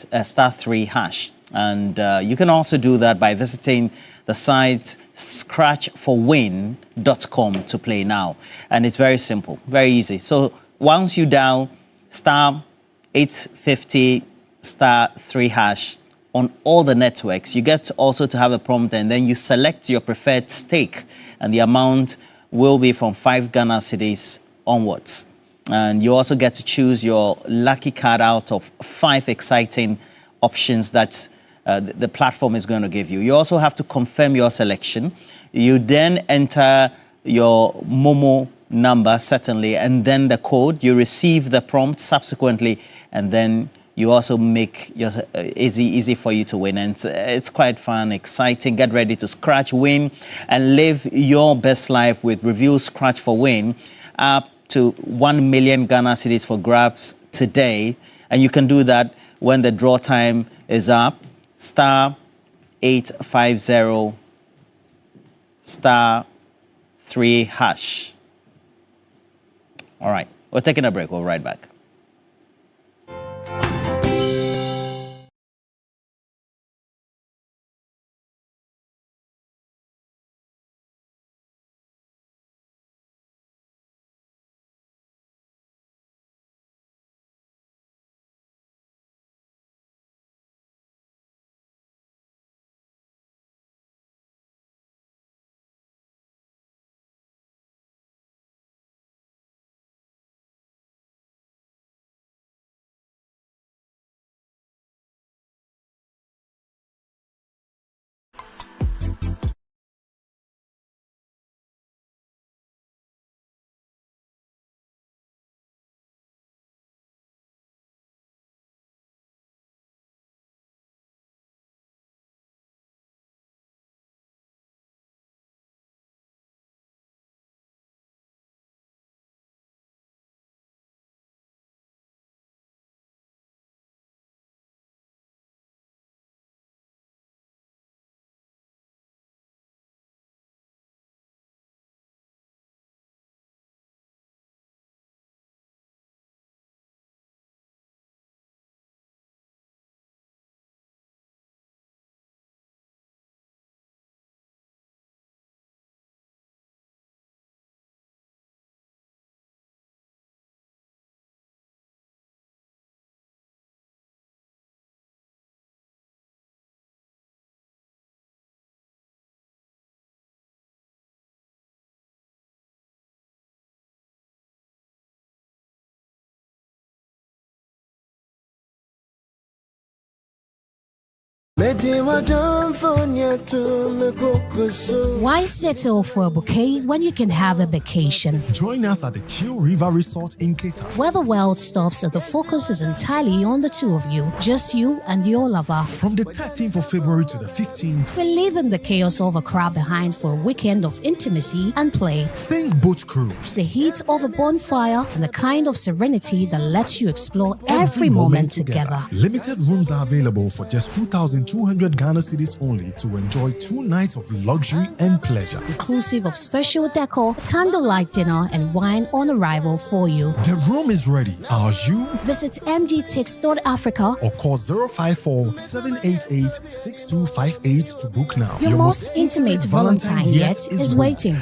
*3#. And you can also do that by visiting the site scratchforwin.com to play now. And it's very simple, very easy. So once you dial *850 *3# on all the networks, you get also to have a prompt, and then you select your preferred stake, and the amount will be from 5 Ghana cedis onwards. And you also get to choose your lucky card out of 5 exciting options that the platform is going to give you. You also have to confirm your selection. You then enter your Momo number, certainly, and then the code. You receive the prompt subsequently, and then you also make your easy for you to win. And it's quite fun, exciting. Get ready to scratch, win, and live your best life with Review Scratch for Win. Up to 1 million Ghana cedis for grabs today. And you can do that when the draw time is up. *850 *3#. All right, we're taking a break. We'll be right back. Why settle for a bouquet when you can have a vacation? Join us at the Chill River Resort in Cape Town, Where the world stops and the focus is entirely on the two of you, just you and your lover. from the 13th of February to the 15th. We're leaving the chaos of a crowd behind for a weekend of intimacy and play. Think boat cruise. The heat of a bonfire and the kind of serenity that lets you explore every moment together. Limited rooms are available for just 2,200 Ghana cedis only to enjoy 2 nights of luxury and pleasure. Inclusive of special decor, candlelight dinner, and wine on arrival for you. The room is ready. Are you? Visit mgtix.africa Or call 054 788 6258 to book now. Your most intimate Valentine yet is waiting.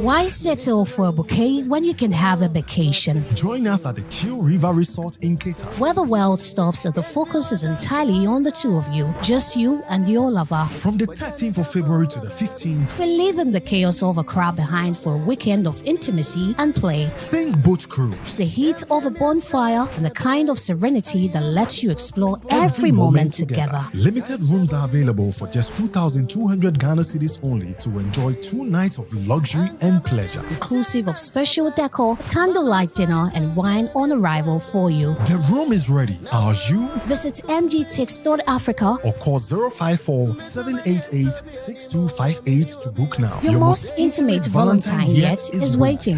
Why settle for a bouquet when you can have a vacation? Join us at the Chill River Resort in Cape Town, Where the world stops and the focus is entirely on the two of you, just you and your lover. from the 13th of February to the 15th. We're leaving the chaos of a crowd behind for a weekend of intimacy and play. Think boat cruise. The heat of a bonfire and the kind of serenity that lets you explore every moment together. Limited rooms are available for just 2,200 Ghana cedis only to enjoy 2 nights of luxury and pleasure. Inclusive of special decor, candlelight dinner, and wine on arrival for you. The room is ready. Are you? Visit mgtix.africa. Or call 054 788 6258 to book now. Your most intimate Valentine yet is waiting.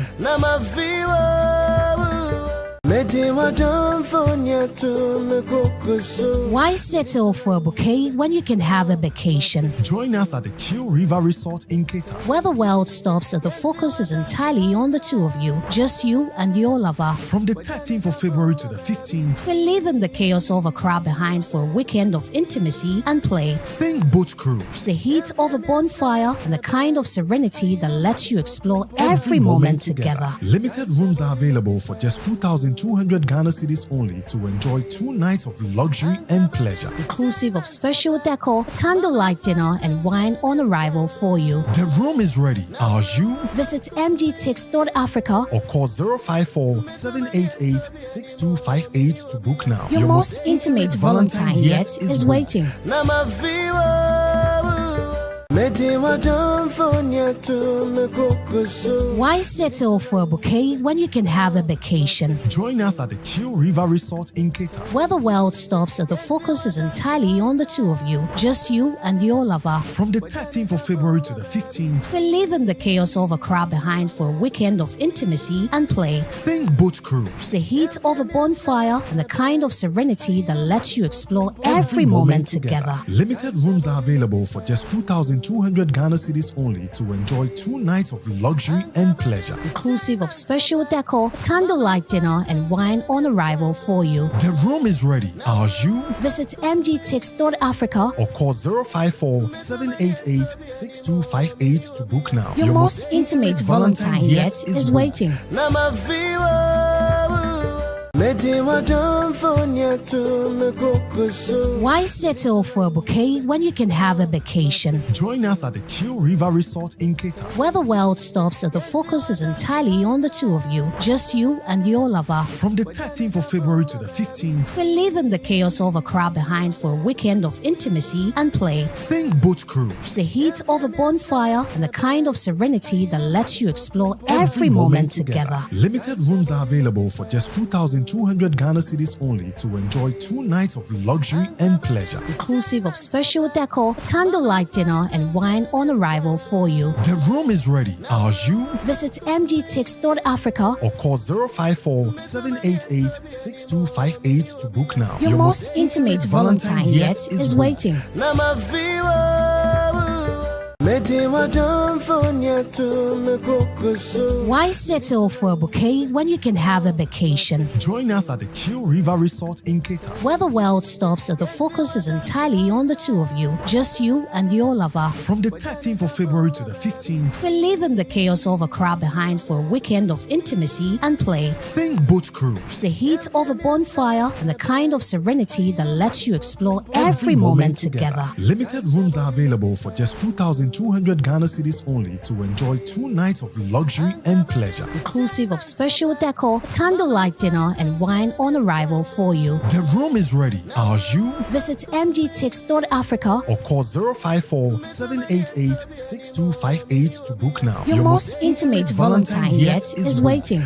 Why settle for a bouquet when you can have a vacation? Join us at the Chill River Resort in Cape Town, Where the world stops and the focus is entirely on the two of you, just you and your lover. from the 13th of February to the 15th. We're leaving the chaos of a crowd behind for a weekend of intimacy and play. Think boat cruise. The heat of a bonfire and the kind of serenity that lets you explore every moment together. Limited rooms are available for just 2,200 Ghana cedis only to enjoy 2 nights of luxury and pleasure. Inclusive of special decor, candlelight dinner, and wine on arrival for you. The room is ready. Are you? Visit mgtix.africa. Or call 054 788 6258 to book now. Your most intimate Valentine yet is waiting. Why settle for a bouquet when you can have a vacation? Join us at the Chill River Resort in Cape Town, Where the world stops and the focus is entirely on the two of you, just you and your lover. from the 13th of February to the 15th. We're leaving the chaos of a crowd behind for a weekend of intimacy and play. Think boat cruise. The heat of a bonfire and the kind of serenity that lets you explore every moment together. Limited rooms are available for just 2,200 Ghana cedis only to enjoy 2 nights of luxury and pleasure. Inclusive of special decor, candlelight dinner, and wine on arrival for you. The room is ready. Are you? Visit mgtix.africa. Or call 054 788 6258 to book now. Your most intimate Valentine yet is waiting. Why settle for a bouquet when you can have a vacation? Join us at the Chill River Resort in Cape Town, Where the world stops and the focus is entirely on the two of you, just you and your lover. from the 13th of February to the 15th. We're leaving the chaos of a crowd behind for a weekend of intimacy and play. Think boat cruise. The heat of a bonfire and the kind of serenity that lets you explore every moment together. Limited rooms are available for just 2,200 Ghana cedis only to enjoy 2 nights of luxury and pleasure. Inclusive of special decor, candlelight dinner, and wine on arrival for you. The room is ready. Are you? Visit mgtix.africa. Or call 054 788 6258 to book now. Your most intimate Valentine yet is waiting. Why settle for a bouquet when you can have a vacation? Join us at the Chill River Resort in Cape Town, Where the world stops and the focus is entirely on the two of you, just you and your lover. from the 13th of February to the 15th. We're leaving the chaos of a crowd behind for a weekend of intimacy and play. Think boat cruise. The heat of a bonfire and the kind of serenity that lets you explore every moment together. Limited rooms are available for just 2,200 2,200 Ghana cedis only to enjoy 2 nights of luxury and pleasure. Inclusive of special decor, candlelight dinner, and wine on arrival for you. The room is ready. Are you? Visit mgtix.africa or call 054-788-6258 to book now. Your most intimate Valentine yet is waiting.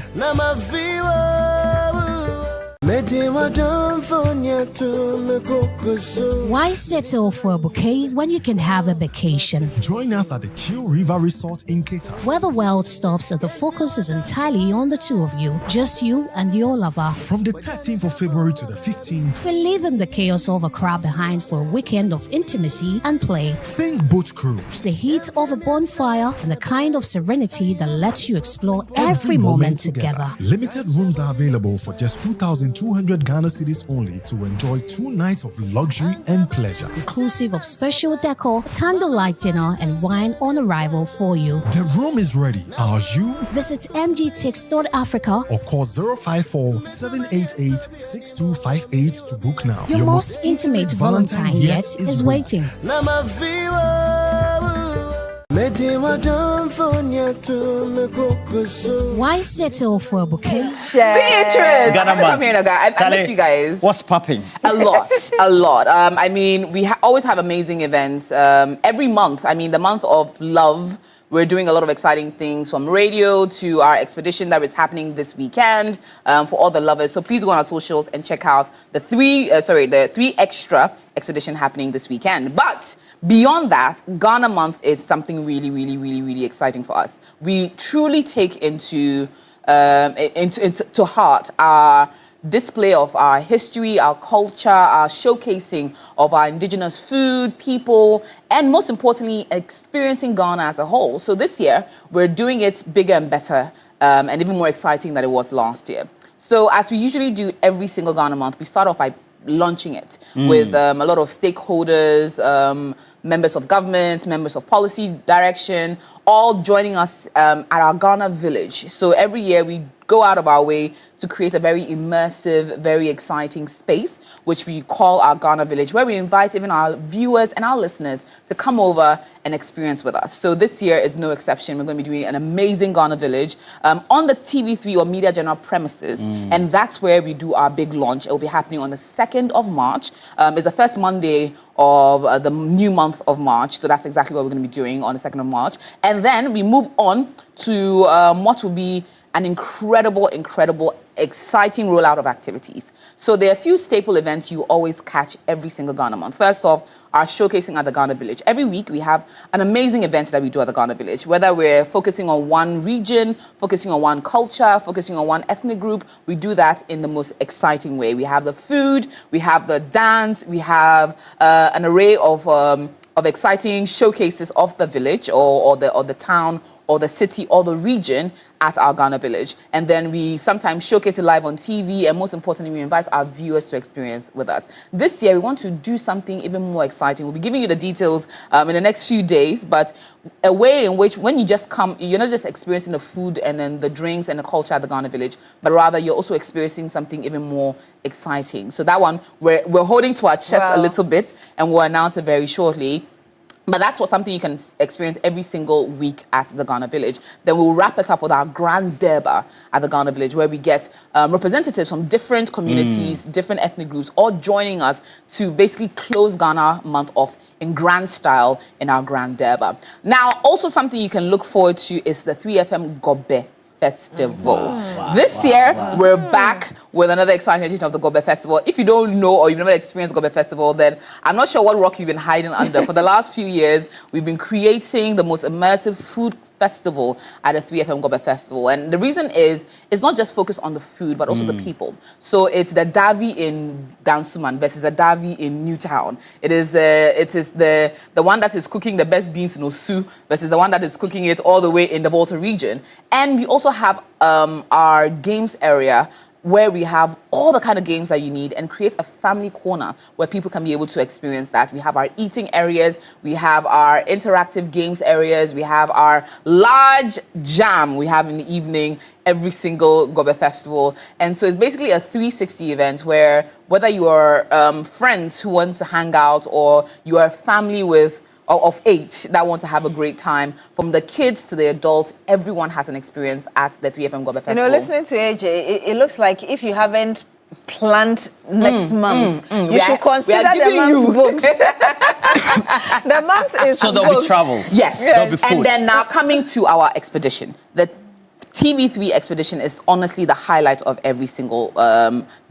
Why settle for a bouquet when you can have a vacation? Join us at the Chill River Resort in Cape Town, where the world stops and the focus is entirely on the two of you, just you and your lover. From the 13th of February to the 15th, we're leaving the chaos of a crowd behind for a weekend of intimacy and play. Think boat cruise, the heat of a bonfire, and the kind of serenity that lets you explore every moment together. Limited rooms are available for just 2,200 Ghana cedis only to enjoy 2 nights of luxury and pleasure. Inclusive of special decor, candlelight dinner, and wine on arrival for you. The room is ready. Are you? Visit mgtix.africa or call 054-788-6258 to book now. Your most intimate Valentine yet is waiting. Why settle for a bouquet? Beatrice! Ghana I miss you guys. What's popping? A lot. I mean, we always have amazing events. Every month, the month of love, we're doing a lot of exciting things, from radio to our expedition that is happening this weekend for all the lovers. So please go on our socials and check out the 3 extra expedition happening this weekend. But beyond that, Ghana Month is something really, really, really, really exciting for us. We truly take into heart our display of our history, our culture, our showcasing of our indigenous food, people, and most importantly, experiencing Ghana as a whole. So this year, we're doing it bigger and better, and even more exciting than it was last year. So as we usually do every single Ghana Month, we start off by launching it with a lot of stakeholders, members of government, members of policy direction, all joining us at our Ghana village. So every year we go out of our way to create a very immersive, very exciting space, which we call our Ghana village, where we invite even our viewers and our listeners to come over and experience with us. So this year is no exception. We're going to be doing an amazing Ghana village on the TV3 or Media General premises. And that's where we do our big launch. It will be happening on the 2nd of March. It's the first Monday of the new month of March. So that's exactly what we're going to be doing on the 2nd of March. And then we move on to what will be an incredible, exciting rollout of activities. So there are a few staple events you always catch every single Ghana Month. First off, our showcasing at the Ghana Village. Every week we have an amazing event that we do at the Ghana Village, whether we're focusing on one region, focusing on one culture, focusing on one ethnic group. We do that in the most exciting way. We have the food, we have the dance, we have an array of exciting showcases of the village or the town or the city or the region at our Ghana Village. And then we sometimes showcase it live on TV, and most importantly, we invite our viewers to experience with us. This year, we want to do something even more exciting. We'll be giving you the details in the next few days, but a way in which when you just come, you're not just experiencing the food and then the drinks and the culture at the Ghana Village, but rather you're also experiencing something even more exciting. So that one, we're holding to our chest a little bit, and we'll announce it very shortly. But that's something you can experience every single week at the Ghana Village. Then we'll wrap it up with our Grand Derby at the Ghana Village, where we get representatives from different communities, different ethnic groups, all joining us to basically close Ghana Month off in grand style in our Grand Derby. Now, also something you can look forward to is the 3FM Gobe Festival. This year, we're back with another exciting edition of the Gobe Festival. If you don't know or you've never experienced Gobe Festival, then I'm not sure what rock you've been hiding under. For the last few years, we've been creating the most immersive food festival at the 3FM Gobe Festival. And the reason is, it's not just focused on the food, but also the people. So it's the Davi in Dansuman versus the Davi in Newtown. It is the one that is cooking the best beans in Osu versus the one that is cooking it all the way in the Volta region. And we also have our games area, where we have all the kind of games that you need and create a family corner where people can be able to experience that. We have our eating areas, we have our interactive games areas, we have our large jam we have in the evening every single Gobe Festival. And so it's basically a 360 event where whether you are friends who want to hang out or you are family with of age that want to have a great time. From the kids to the adults, everyone has an experience at the 3FM Gobe Festival. You know, listening to AJ, it looks like if you haven't planned next month, you should consider the month booked. The month is so there'll booked. be travels. Yes. There'll be food. And then now coming to our expedition. The TV3 expedition is honestly the highlight of every single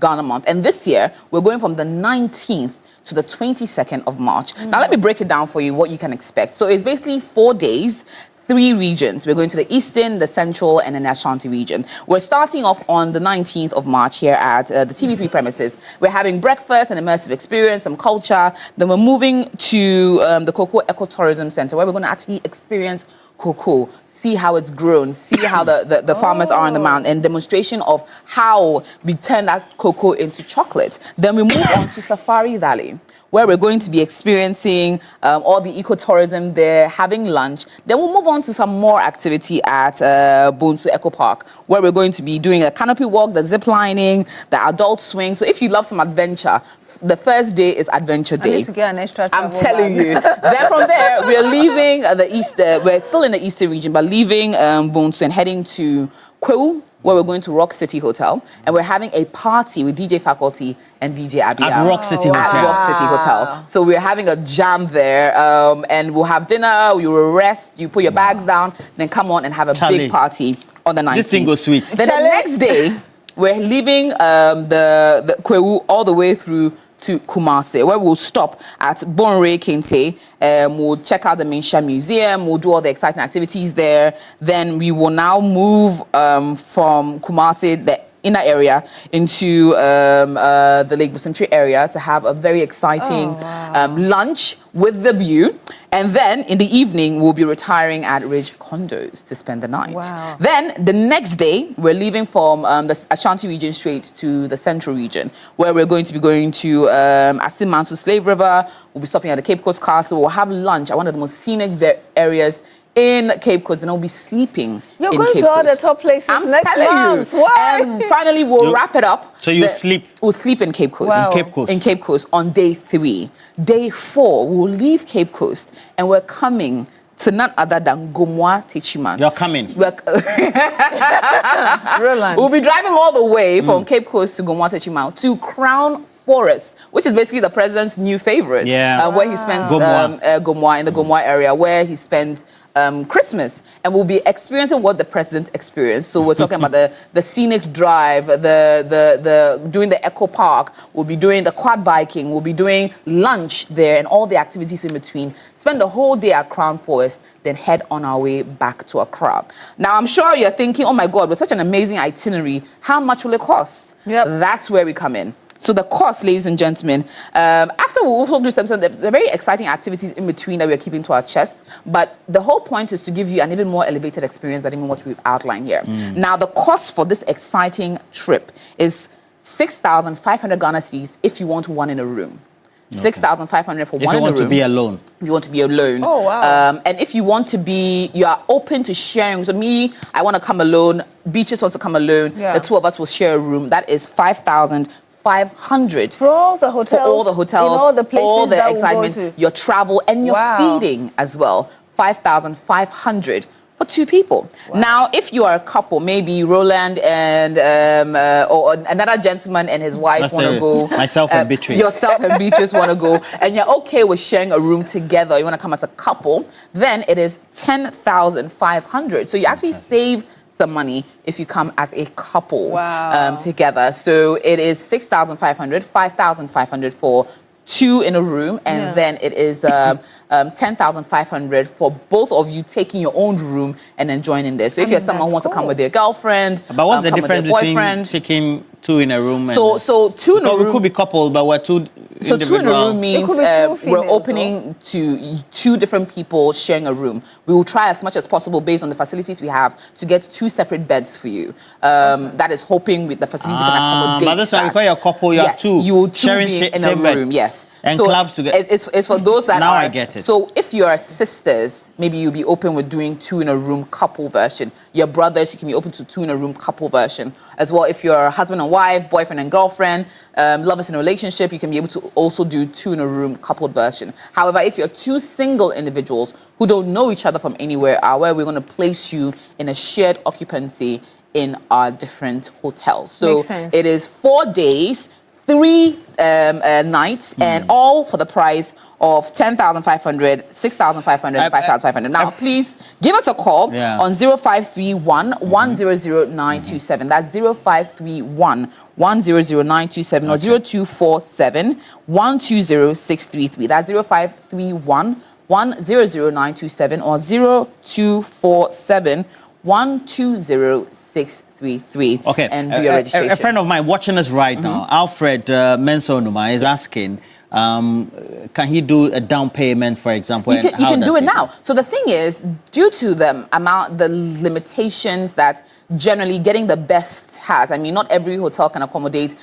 Ghana month. And this year, we're going from the 19th to the 22nd of March. Now, let me break it down for you what you can expect. So it's basically 4 days, 3 regions. We're going to the Eastern, the Central, and then the Ashanti region. We're starting off on the 19th of March here at the TV3 premises. We're having breakfast, an immersive experience, some culture. Then we're moving to the Cocoa Ecotourism Center, where we're going to actually experience cocoa, see how it's grown, see how the farmers are on the mountain, and demonstration of how we turn that cocoa into chocolate. Then we move on to Safari Valley, where we're going to be experiencing all the ecotourism there, having lunch. Then we'll move on to some more activity at Bonsu Eco Park, where we're going to be doing a canopy walk, the zip lining, the adult swing. So if you love some adventure, the first day is Adventure Day. I need to get an extra I'm telling you. Then from there, we're leaving the East. We're still in the Eastern region, but leaving Bonsu and heading to Kwewu, where we're going to Rock City Hotel, and we're having a party with DJ Faculty and DJ Abia. At Rock City Hotel. At Rock City Hotel. So we're having a jam there, and we'll have dinner, you will rest, you put your bags down, then come on and have a big party on the 19th. This thing goes sweet. Then the next day, we're leaving the Kwewu all the way through to Kumasi, where we'll stop at Bonre Kente. We'll check out the Minsha Museum. We'll do all the exciting activities there. Then we will now move from Kumasi, the inner area, into the Lake Busimtri area to have a very exciting lunch with the view. And then in the evening, we'll be retiring at Ridge Condos to spend the night. Wow. Then the next day, we're leaving from the Ashanti region straight to the Central region, where we're going to be going to Asim Mansu Slave River. We'll be stopping at the Cape Coast Castle. We'll have lunch at one of the most scenic areas in Cape Coast, and I'll be sleeping You're in going Cape to all the Coast. top places I'm next telling month. you. Why? And finally, we'll wrap it up. So you sleep? We'll sleep in Cape Coast. Wow. In Cape Coast. In Cape Coast on day 3. Day 4, we'll leave Cape Coast, and we're coming to none other than Gomwa Techiman. You're coming. We'll be driving all the way from Cape Coast to Gomwa Techiman to Crown Forest, which is basically the president's new favorite. Yeah. Where he spends Gomwa. in the Gomwa area, where he spends Christmas, and we'll be experiencing what the president experienced. So we're talking about the scenic drive, the doing the eco park. We'll be doing the quad biking. We'll be doing lunch there and all the activities in between. Spend the whole day at Crown Forest, then head on our way back to Accra. Now I'm sure you're thinking, oh my God, with such an amazing itinerary, how much will it cost? Yep. That's where we come in. So the cost, ladies and gentlemen, after we'll also do some very exciting activities in between that we're keeping to our chest, but the whole point is to give you an even more elevated experience than even what we've outlined here. Now, the cost for this exciting trip is 6,500 Ghana cedis if you want one in a room. 6,500 for one in a room. If you want to be alone. If you want to be alone. Oh, wow. And if you want to be, you are open to sharing. So me, I want to come alone. Beaches wants to come alone. Yeah. The two of us will share a room. That is 5,500 For all the hotels. for all the hotels, in all the places all the that excitement, we'll go to. your travel, and your Wow. feeding as well. 5,500 for 2 people. Now, if you are a couple, maybe Roland and or another gentleman and his wife That's want to it. go. Myself and Beatrice. Yourself and Beatrice want to go, and you're okay with sharing a room together. You want to come as a couple. Then it is 10,500. So you actually save some money if you come as a couple together. So it is 6,500, 5,500 for 2 in a room, and then it is 10,500 for both of you taking your own room and then joining there. So if you're someone who wants to come with their girlfriend, But what's the come with their difference between boyfriend, taking 2 in a room? So 2 in a because room. we could be coupled, but we're 2 So 2 in a individual. room means could be 2 females, we're opening to 2 different people sharing a room. We will try as much as possible based on the facilities we have to get 2 separate beds for you. That is hoping with the facility can accommodate but this one, that. because you're a couple, you are Yes, 2 you will 2 sharing be in a same bed. room, yes. And so clubs together. It's for those that Now are I get it. it. So if you are sisters, maybe you'll be open with doing 2 in a room couple version. Your brothers, you can be open to 2 in a room couple version. As well, if you're husband and wife, boyfriend and girlfriend, lovers in a relationship, you can be able to also do 2 in a room couple version. However, if you're 2 single individuals who don't know each other from anywhere, where we're going to place you in a shared occupancy in our different hotels. So it is 4 days, 3 nights, and all for the price of 10,500, 6,500, 5,500. Now, please give us a call on 0531 100 927. That's 0531 100 927 or 0247 120 633. That's 0531 100 927 or 0247 120 633. Okay, and do your registration. A friend of mine watching us right now, Alfred Mensonuma, is asking, can he do a down payment, for example? You can do it now. So the thing is, due to the limitations that generally getting the best has, I mean, not every hotel can accommodate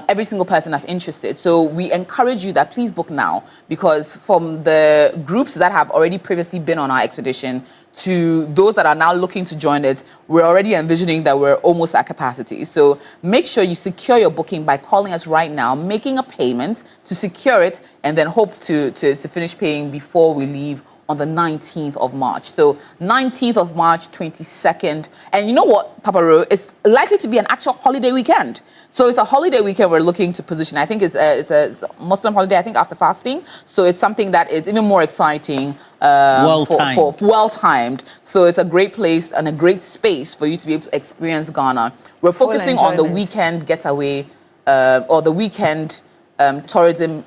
every single person that's interested. So we encourage you that please book now, because from the groups that have already previously been on our expedition to those that are now looking to join it, we're already envisioning that we're almost at capacity. So make sure you secure your booking by calling us right now, making a payment to secure it, and then hope to finish paying before we leave on the 19th of March. So 19th of March, 22nd. And you know what, Papa Ro, it's likely to be an actual holiday weekend. So it's a holiday weekend we're looking to position. I think it's a Muslim holiday, I think, after fasting. So it's something that is even more exciting. Well-timed. So it's a great place and a great space for you to be able to experience Ghana. We're focusing on the weekend getaway or the weekend tourism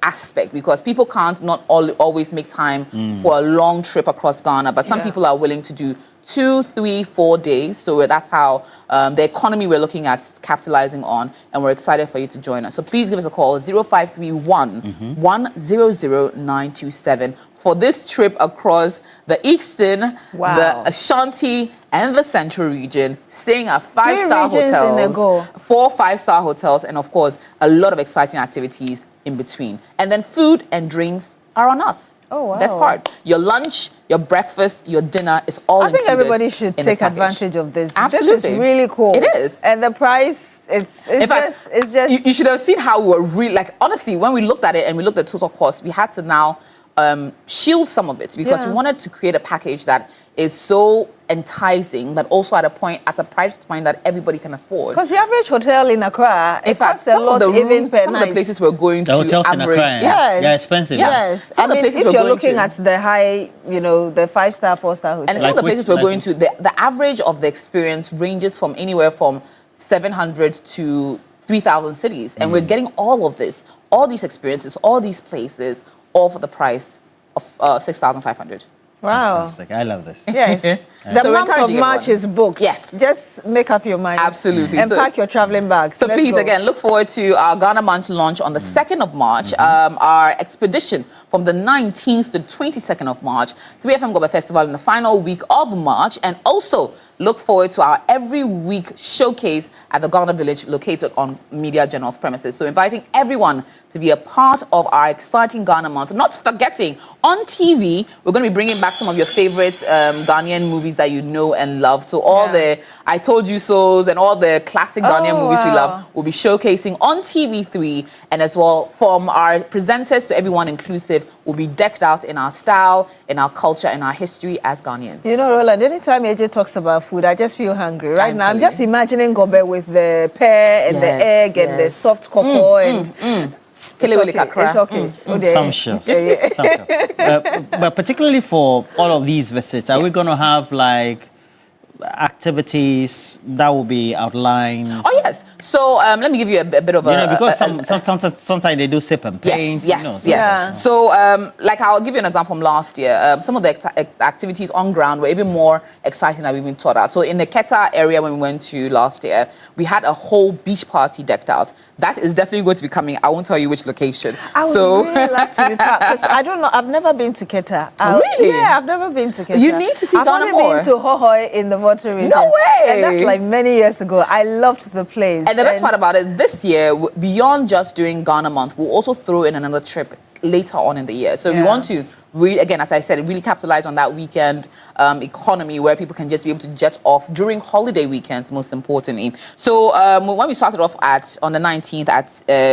aspect, because people can't always make time for a long trip across Ghana, but some people are willing to do 2, 3, 4 days. So that's how the economy we're looking at capitalizing on, and we're excited for you to join us. So please give us a call, 0531 100 927 for this trip across the Eastern, the Ashanti, and the Central region, staying at 5-star hotels, 4 5-star hotels, and of course, a lot of exciting activities in between. And then food and drinks are on us. Oh, wow. That's part. Your lunch, your breakfast, your dinner is all included. I think everybody should take advantage of this. Absolutely. This is really cool. It is. And the price, it's just... You should have seen how we were really, like, honestly, when we looked at it and we looked at total cost, we had to now shield some of it, because we wanted to create a package that is so enticing, but also at a price point that everybody can afford. Because the average hotel in Accra, it costs a lot even per night. Some of the places we're going to, hotels average, in Accra, they're expensive. Yes, I mean, if you're looking at the high, the 5-star, 4-star hotel. And some of the places we're going to, the average of the experience ranges from anywhere from 700 to 3,000 cities, and we're getting all of this, all these experiences, all these places, all for the price of 6,500. Wow. Fantastic. I love this. Yes. The month of March is booked. Yes. Just make up your mind. Absolutely. And pack your traveling bags. So please, again, look forward to our Ghana Month launch on the 2nd of March, our expedition from the 19th to the 22nd of March, 3FM Gobe Festival in the final week of March, and also look forward to our every week showcase at the Ghana Village located on Media General's premises. So inviting everyone to be a part of our exciting Ghana Month. Not forgetting, on TV, we're going to be bringing back some of your favorite Ghanaian movies that you know and love. So all the I Told You So's and all the classic Ghanaian movies we love will be showcasing on TV3, and as well from our presenters to everyone inclusive, will be decked out in our style, in our culture, in our history as Ghanaians. You know, Roland, anytime AJ talks about food, I just feel hungry. Right now, I'm just imagining Gobe with the pear and the egg and the soft cocoa and... It's okay. Sumptuous. But particularly for all of these visits, are we going to have like activities that will be outlined? Oh yes. So let me give you a bit of because sometimes they do sip and paint. Yes. So like I'll give you an example from last year. Some of the activities on ground were even more exciting than we've been taught out. So in the Keta area when we went to last year, we had a whole beach party decked out. That is definitely going to be coming. I won't tell you which location. I would really love to be part, because I don't know. I've never been to Keta. Really? Yeah, I've never been to Keta. You need to see Ghana more. I've only been to Hohoi in the Water region. No way! And that's like many years ago. I loved the place. And the best part about it, this year, beyond just doing Ghana Month, we'll also throw in another trip later on in the year. So we want to really, again, as I said, really capitalize on that weekend economy where people can just be able to jet off during holiday weekends, most importantly. So when we started off on the 19th at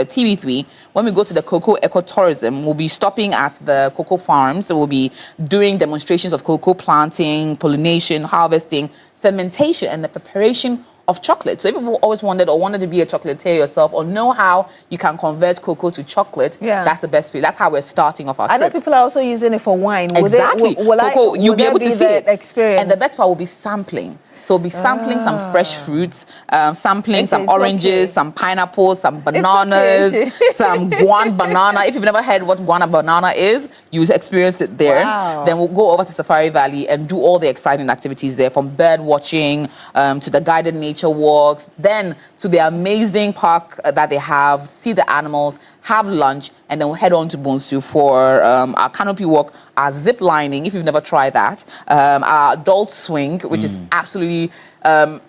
TV3, when we go to the cocoa ecotourism, we'll be stopping at the cocoa farms. So we'll be doing demonstrations of cocoa planting, pollination, harvesting, fermentation, and the preparation of chocolate. So if you've always wanted to be a chocolatier yourself or know how you can convert cocoa to chocolate, that's the best way. That's how we're starting off our trip. I know people are also using it for wine. Exactly. Will you'll be able to see it. Experience? And the best part will be sampling. So we'll be sampling some fresh fruits, sampling some oranges, some pineapples, some bananas, some guan banana. If you've never heard what guana banana is, you experience it there. Wow. Then we'll go over to Safari Valley and do all the exciting activities there, from bird watching to the guided nature walks, then to the amazing park that they have, see the animals, have lunch, and then we'll head on to Bonsu for our canopy walk, our zip lining, if you've never tried that, our adult swing, which is absolutely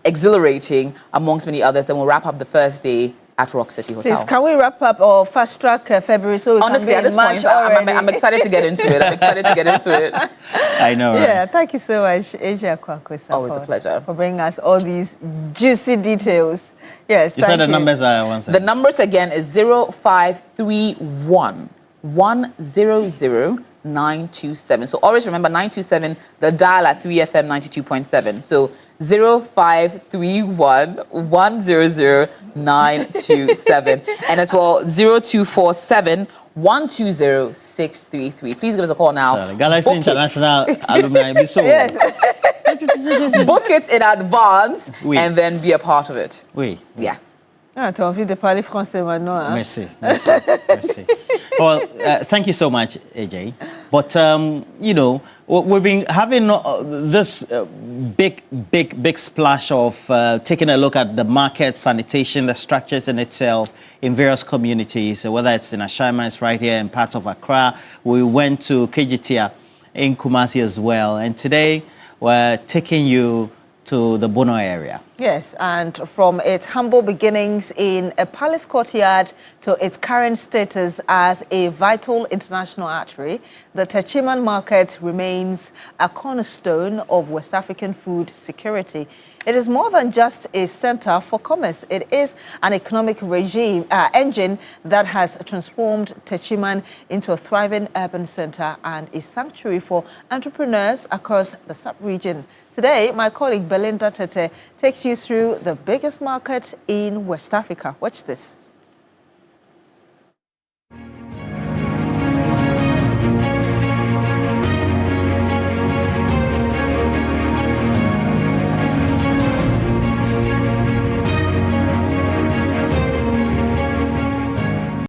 exhilarating, amongst many others. Then we'll wrap up the first day at Rock City Hotel. Please, can we wrap up or fast track February so we Honestly, can be at this point, I'm excited to get into it. I know, right? Yeah, thank you so much, Asia Kwakwesa. Always a pleasure. For bringing us all these juicy details. Yes, you said the numbers are once again. The numbers again is 0531 100 927. So always remember 927, the dial at 3FM 92.7. So 0531 100 927. And as well 0247 120 633. Please give us a call now. Galaxy International Alumni. Yes. Book it in advance and then be a part of it. Yes. Ah, tu as envie de parler français maintenant, hein? Merci. Well, thank you so much, AJ. But, you know, we've been having this big splash of taking a look at the market, sanitation, the structures in itself in various communities, whether it's in Ashaiman, it's right here in parts of Accra. We went to KGTIA in Kumasi as well. And today, we're taking you to the Bono area. Yes, and from its humble beginnings in a palace courtyard to its current status as a vital international artery, the Techiman market remains a cornerstone of West African food security. It is more than just a center for commerce. It is an economic engine that has transformed Techiman into a thriving urban center and a sanctuary for entrepreneurs across the sub-region. Today, my colleague Belinda Tete takes you through the biggest market in West Africa. Watch this.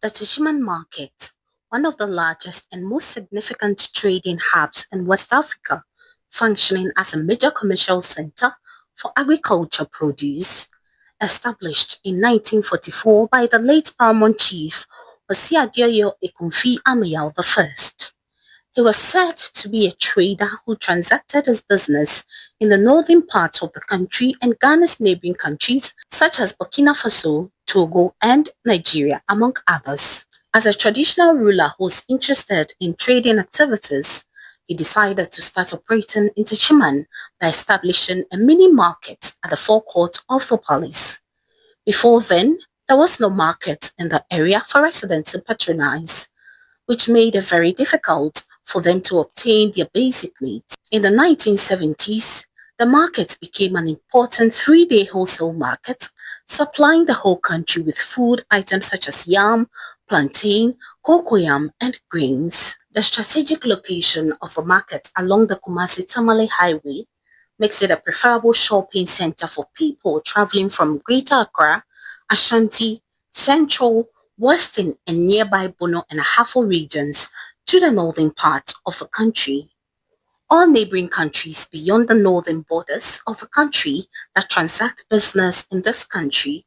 The Techiman market, one of the largest and most significant trading hubs in West Africa, functioning as a major commercial center for agriculture produce, established in 1944 by the late paramount chief Osiadio Ekunfi Amayal I. He was said to be a trader who transacted his business in the northern part of the country and Ghana's neighboring countries such as Burkina Faso, Togo, and Nigeria, among others. As a traditional ruler who was interested in trading activities, he decided to start operating in Techiman by establishing a mini market at the forecourt of the palace. Before then, there was no market in the area for residents to patronize, which made it very difficult for them to obtain their basic needs. In the 1970s, the market became an important 3-day wholesale market, supplying the whole country with food items such as yam, plantain, cocoyam, and grains. The strategic location of a market along the Kumasi-Tamale Highway makes it a preferable shopping center for people traveling from Greater Accra, Ashanti, Central, Western, and nearby Bono and Ahafo regions to the northern part of the country. All neighboring countries beyond the northern borders of the country that transact business in this country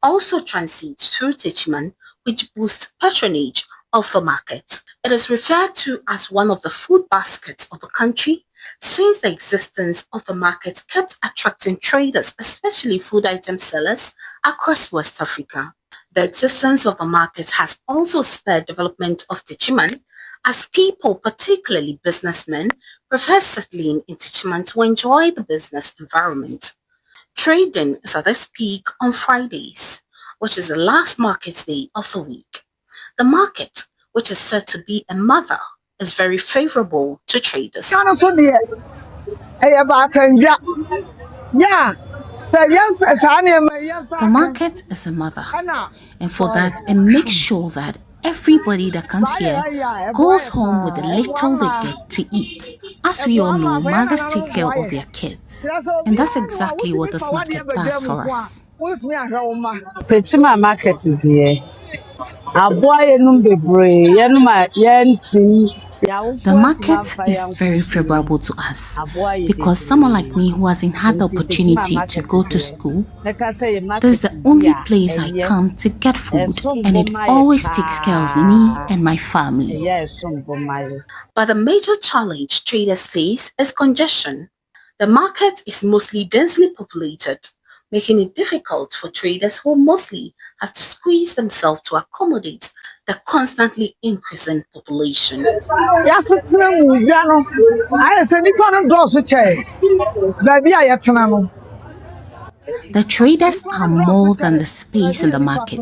also transit through Techiman, which boosts patronage of the market. It is referred to as one of the food baskets of the country since the existence of the market kept attracting traders, especially food item sellers, across West Africa. The existence of the market has also spurred development of Techiman as people, particularly businessmen, prefer settling in Techiman to enjoy the business environment. Trading is at its peak on Fridays, which is the last market day of the week. The market, which is said to be a mother, is very favorable to traders. The market is a mother, and for that, it makes sure that everybody that comes here goes home with the little they get to eat. As we all know, mothers take care of their kids, and that's exactly what this market does for us. Techima market dear. The market is very favorable to us because someone like me who hasn't had the opportunity to go to school, this is the only place I come to get food, and it always takes care of me and my family. But the major challenge traders face is congestion. The market is mostly densely populated, making it difficult for traders who mostly have to squeeze themselves to accommodate the constantly increasing population. The traders are more than the space in the market.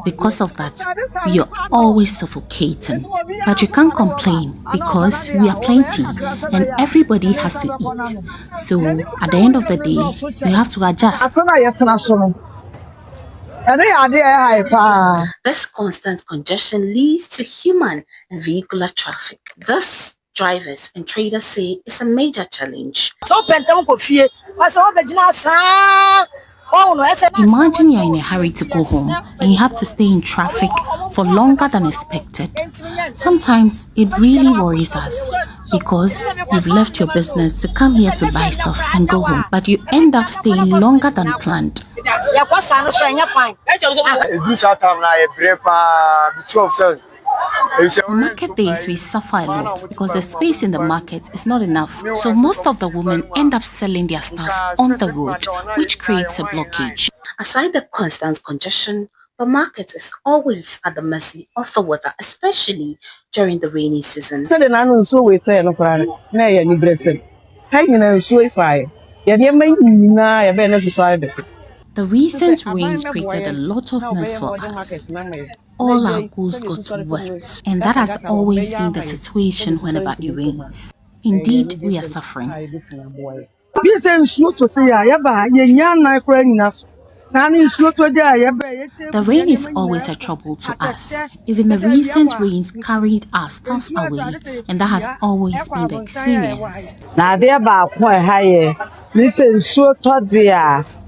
Because of that, we are always suffocating. But you can't complain because we are plenty and everybody has to eat. So at the end of the day, we have to adjust. This constant congestion leads to human and vehicular traffic. Thus, drivers and traders say it's a major challenge. Imagine you're in a hurry to go home and you have to stay in traffic for longer than expected. Sometimes it really worries us because you've left your business to come here to buy stuff and go home, but you end up staying longer than planned. Market days we suffer a lot because the space in the market is not enough. So most of the women end up selling their stuff on the road, which creates a blockage. Aside the constant congestion, the market is always at the mercy of the weather, especially during the rainy season. The recent rains created a lot of mess for us. All our goods got wet, and that has always been the situation whenever it rains. Indeed, we are suffering. The rain is always a trouble to us. Even the recent rains carried our stuff away, and that has always been the experience.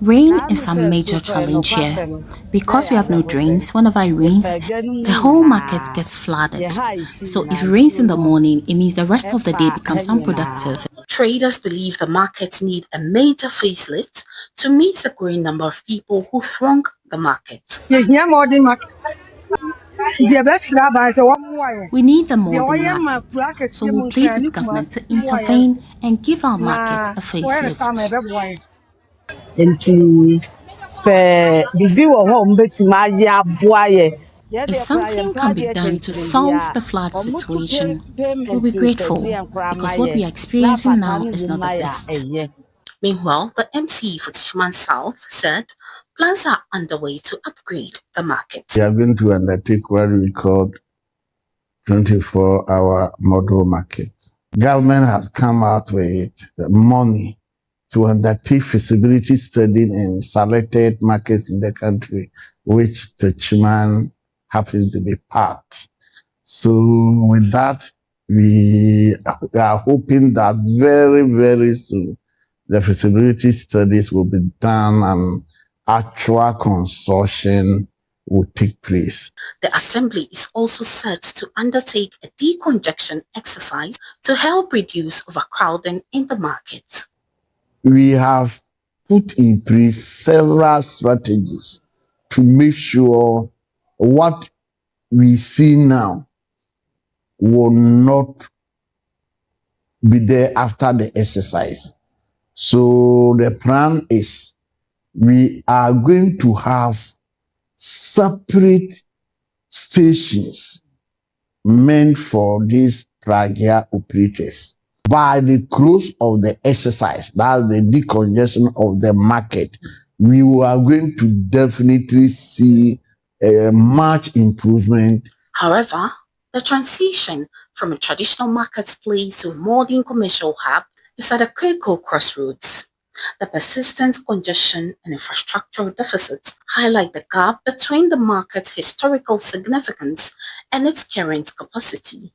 Rain is a major challenge here. Because we have no drains, whenever it rains, the whole market gets flooded. So if it rains in the morning, it means the rest of the day becomes unproductive. Traders believe the markets need a major facelift to meet the growing number of people who throng the market. We need the modern market, so we'll plead with government to intervene and give our market a facelift. If something can be done to solve the flood situation, we'll be grateful because what we are experiencing now is not the best. Meanwhile, the MC for Techiman South said plans are underway to upgrade the market. We are going to undertake what we call 24-hour model market. Government has come out with the money to undertake feasibility study in selected markets in the country, which Techiman happens to be part. So with that, we are hoping that very, very soon the feasibility studies will be done and actual construction will take place. The assembly is also set to undertake a decongestion exercise to help reduce overcrowding in the market. We have put in place several strategies to make sure what we see now will not be there after the exercise. So the plan is we are going to have separate stations meant for these pragia operators. By the close of the exercise, that's the decongestion of the market, we are going to definitely see a much improvement. However, the transition from a traditional marketplace to a modern commercial hub is at a critical crossroads. The persistent congestion and infrastructural deficits highlight the gap between the market's historical significance and its current capacity.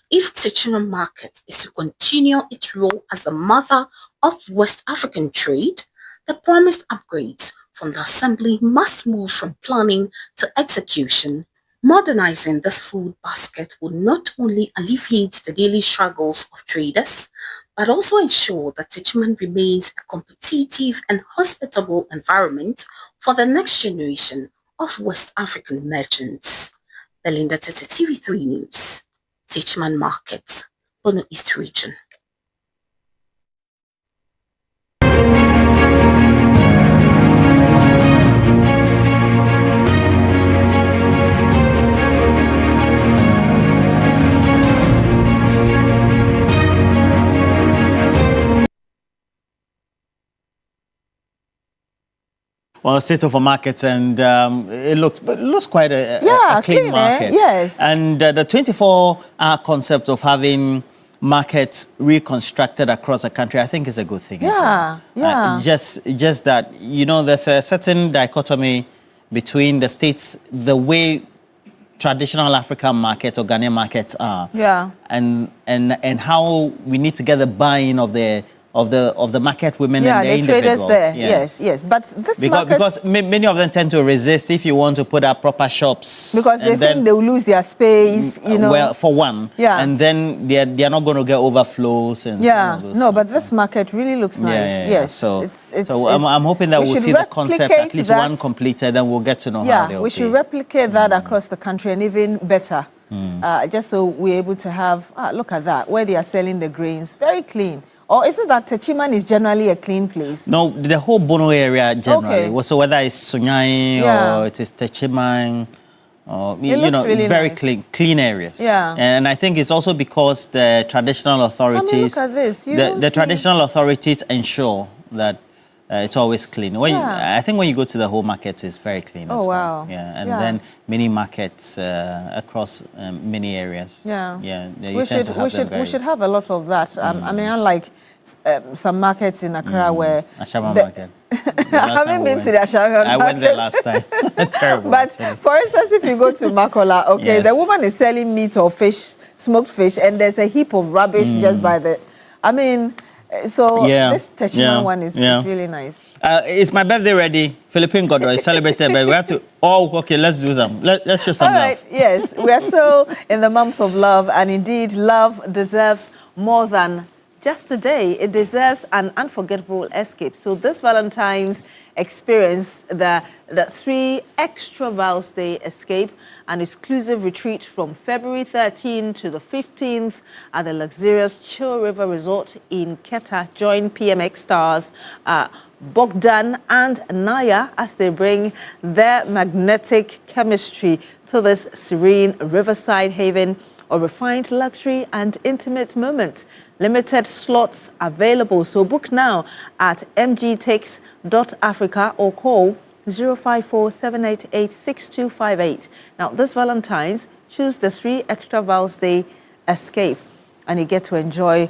If Techino Market is to continue its role as the mother of West African trade, the promised upgrades from the assembly must move from planning to execution. Modernizing this food basket will not only alleviate the daily struggles of traders, but also ensure that Techiman remains a competitive and hospitable environment for the next generation of West African merchants. Belinda Tete, TV3 News, Techiman Market, Bono East Region. Well, state of a market, and it looks quite a clean market. Yes. And the 24-hour concept of having markets reconstructed across the country, I think is a good thing. Yeah, yeah. Just that, you know, there's a certain dichotomy between the states, the way traditional African markets or Ghanaian markets are. Yeah. And how we need to get the buy-in of the market women and the individuals. Traders there. Yes. But this because many of them tend to resist if you want to put up proper shops. Because they think they will lose their space, you know. Well, for one. Yeah. And then they're not going to get overflows and no, but this market really looks nice. Yes. So I'm hoping that we'll see the concept, at least one completed, then we'll get to know how they'll we should replicate that across the country and even better. Just so we're able to have, look at that, where they are selling the grains, very clean. Or is it that Techiman is generally a clean place? No, the whole Bono area generally. Okay. So whether it's Sunyai or it is Techiman, or you know, really very nice. clean areas. Yeah. And I think it's also because the traditional authorities, I mean, look at this. The traditional authorities ensure that it's always clean. I think when you go to the whole market, it's very clean. Oh, wow. Yeah, and then many markets across many areas. Yeah. We should have a lot of that. I mean, unlike some markets in Accra where Ashama market. I haven't been to the Ashama market. I went there last time. Terrible. But for instance, if you go to Makola, the woman is selling meat or fish, smoked fish, and there's a heap of rubbish just by the. I mean. So this Techiman one is really nice. Is my birthday ready? Philippine God is celebrated, but we have to. Let's do some. Let's show some love. All right. Yes, we are still in the month of love, and indeed, love deserves more than just a day. It deserves an unforgettable escape. So this Valentine's experience the 3 Extra Vows Day escape, an exclusive retreat from February 13 to the 15th at the luxurious Chill River Resort in Keta. Join PMX stars Bogdan and Naya as they bring their magnetic chemistry to this serene riverside haven of refined luxury and intimate moments. Limited slots available, so book now at mgtakes.africa or call 054-788-6258. Now, this Valentine's, choose the 3 Extra Vows Day escape, and you get to enjoy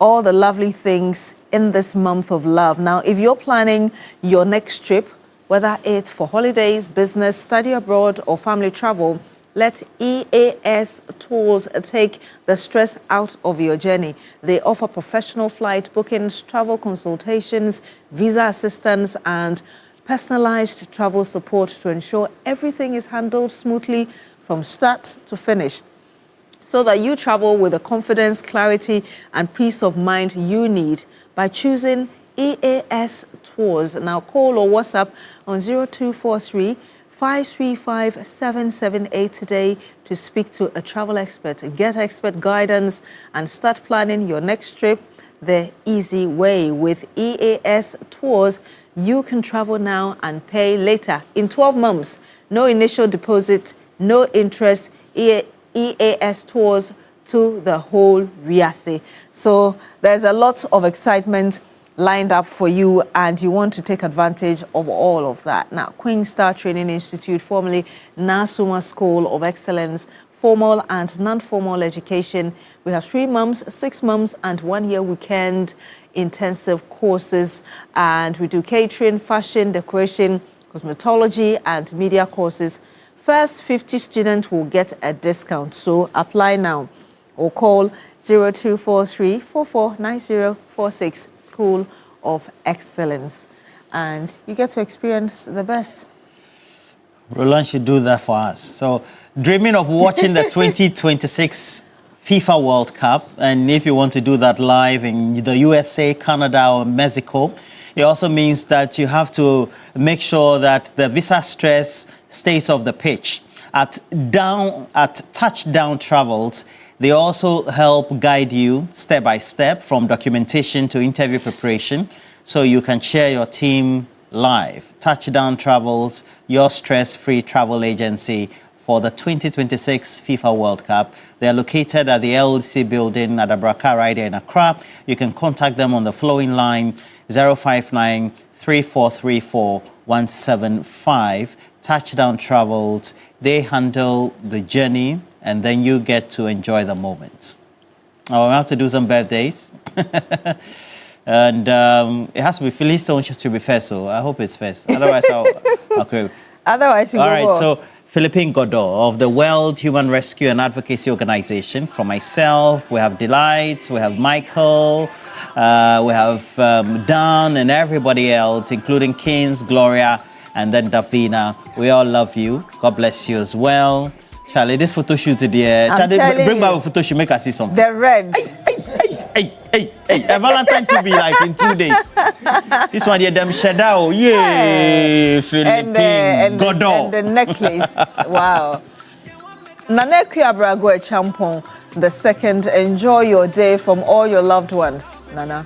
all the lovely things in this month of love. Now, if you're planning your next trip, whether it's for holidays, business, study abroad, or family travel, let EAS Tours take the stress out of your journey. They offer professional flight bookings, travel consultations, visa assistance, and personalized travel support to ensure everything is handled smoothly from start to finish, so that you travel with the confidence, clarity, and peace of mind you need by choosing EAS Tours. Now call or WhatsApp on 0243-535-778 today to speak to a travel expert, get expert guidance, and start planning your next trip the easy way. With EAS Tours, you can travel now and pay later in 12 months. No initial deposit, no interest. EAS tours to the whole Riase. So there's a lot of excitement lined up for you, and you want to take advantage of all of that. Now, Queen Star Training Institute, formerly Nasuma School of Excellence, formal and non-formal education. We have 3 months, 6 months, and 1 year weekend intensive courses. And we do catering, fashion, decoration, cosmetology, and media courses. First 50 students will get a discount, so apply now or call 0243 449046, School of Excellence. And you get to experience the best. Roland should do that for us. So, dreaming of watching the 2026 FIFA World Cup, and if you want to do that live in the USA, Canada, or Mexico, it also means that you have to make sure that the visa stress stays off the pitch. At Touchdown Travels, they also help guide you step by step from documentation to interview preparation, so you can share your team live. Touchdown Travels, your stress-free travel agency for the 2026 FIFA World Cup. They are located at the LC building at Abraka right here in Accra. You can contact them on the following line, 059 3434 175. Touchdown Travels, they handle the journey, and then you get to enjoy the moments. Oh, we have to do some birthdays. And it has to be Felice to be first, so I hope it's first. Otherwise, I'll crave. Otherwise, you All go right, more. so Philippine Godot of the World Human Rescue and Advocacy Organization. From myself, we have Delight, we have Michael, we have Dan, and everybody else, including Kings, Gloria, and then Davina. We all love you. God bless you as well. Charlie, this photo shoot today. Charlie, bring back a photo shoot, make us see something. The red. Hey, a Valentine to be like in 2 days. This one here, them shadow. Yay, Philippine Godot. And the necklace. Wow. Naneku Abrago Champon, the second. Enjoy your day from all your loved ones, Nana.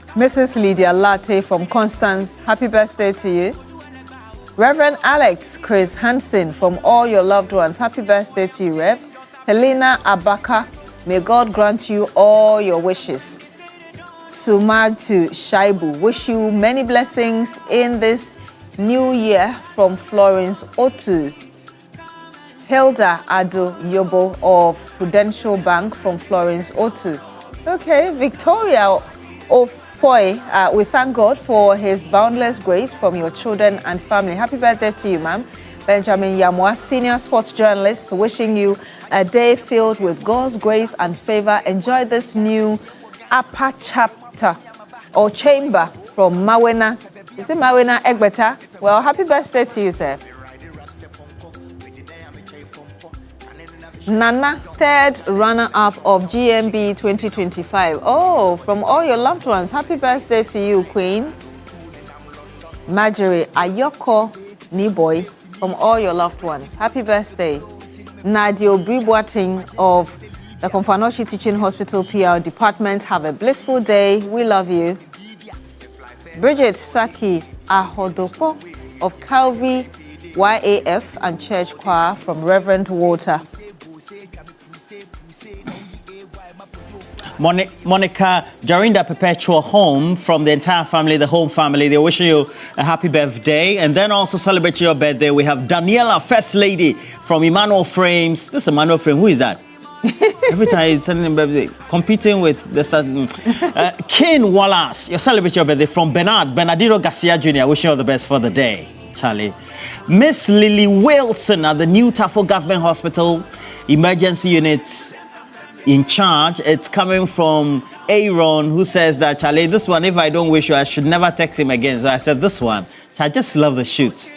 Mrs. Lydia Latte from Constance, happy birthday to you. Reverend Alex Chris Hansen, from all your loved ones, happy birthday to you, Rev. Helena Abaka, may God grant you all your wishes. Sumatu Shaibu, wish you many blessings in this new year from Florence Otu. Hilda Ado Yobo of Prudential Bank from Florence Otu. Okay, Victoria Ofoy, we thank God for his boundless grace from your children and family. Happy birthday to you, ma'am. Benjamin Yamwa, senior sports journalist, wishing you a day filled with God's grace and favor. Enjoy this new upper chapter or chamber from Mawena. Is it Mawena Egbeta? Well, happy birthday to you, sir. Nana, third runner-up of GMB 2025. Oh, from all your loved ones, happy birthday to you, Queen. Marjorie Ayoko Niboy, from all your loved ones, happy birthday. Nadia Obribuating of the Konfanoshi Teaching Hospital PR Department, have a blissful day. We love you. Bridget Saki Ahodopo of Calvary YAF and Church Choir, from Reverend Walter. Monica Jarinda Perpetual Home, from the entire family, the Home family, they wish you a happy birthday. And then also celebrating your birthday, we have Daniela, First Lady from Emmanuel Frames. This is Emmanuel Frame. Who is that? Every time he's sending birthday, competing with the Kane Wallace. You're celebrating your birthday, from Bernardino Garcia Jr. Wishing you all the best for the day, Charlie. Miss Lily Wilson at the New Tafel Government Hospital Emergency Units in charge. It's coming from Aaron, who says that, Charlie, this one, if I don't wish you, I should never text him again. So I said, this one, I just love the shoots.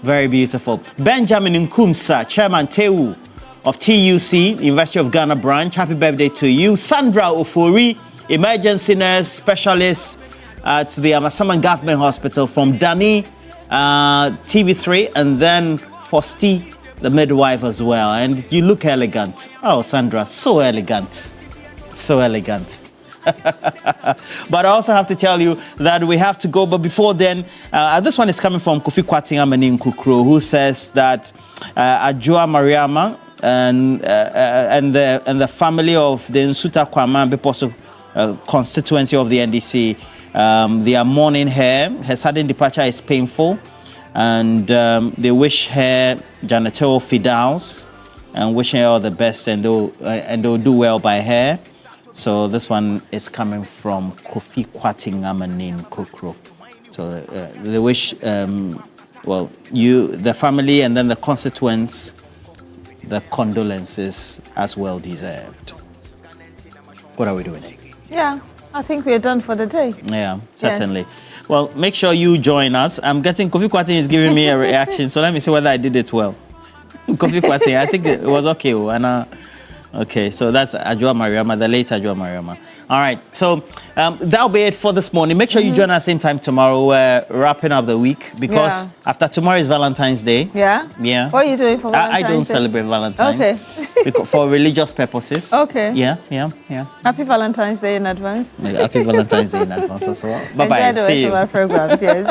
Very beautiful. Benjamin Nkumsa, Chairman Tewu of TUC, University of Ghana branch, happy birthday to you. Sandra Ofori, emergency nurse specialist at the Amasaman Government Hospital, from Danny, TV3, and then Fosti, the midwife as well. And you look elegant. Oh, Sandra, so elegant. So elegant. But I also have to tell you that we have to go. But before then, this one is coming from Kofi Kwating Amani Nkukro, who says that Ajua Mariama, the family of the Nsuta Kwama Biposo constituency of the NDC. They are mourning her. Her sudden departure is painful, and they wish her Janeteo Fidels and wishing her all the best, and they'll do well by her. So this one is coming from Kofi Kwatingamanin Kokro. So they wish, the family, and then the constituents, the condolences as well deserved. What are we doing next? Yeah, I think we're done for the day. Yeah, certainly. Yes. Well, make sure you join us. I'm getting Kofi Kwating is giving me a reaction, so let me see whether I did it well. Kofi Kwating, I think it was okay. Okay, so that's Ajua Mariama, the late Ajua Mariama. All right, so that'll be it for this morning. Make sure you join us same time tomorrow. We're wrapping up the week because after tomorrow is Valentine's Day. Yeah? Yeah. What are you doing for Valentine's Day? I don't celebrate Valentine's. Okay. For religious purposes. Okay. Yeah. Happy Valentine's Day in advance. Happy Valentine's Day in advance as well. Bye-bye. Enjoy the rest of our programs, yes.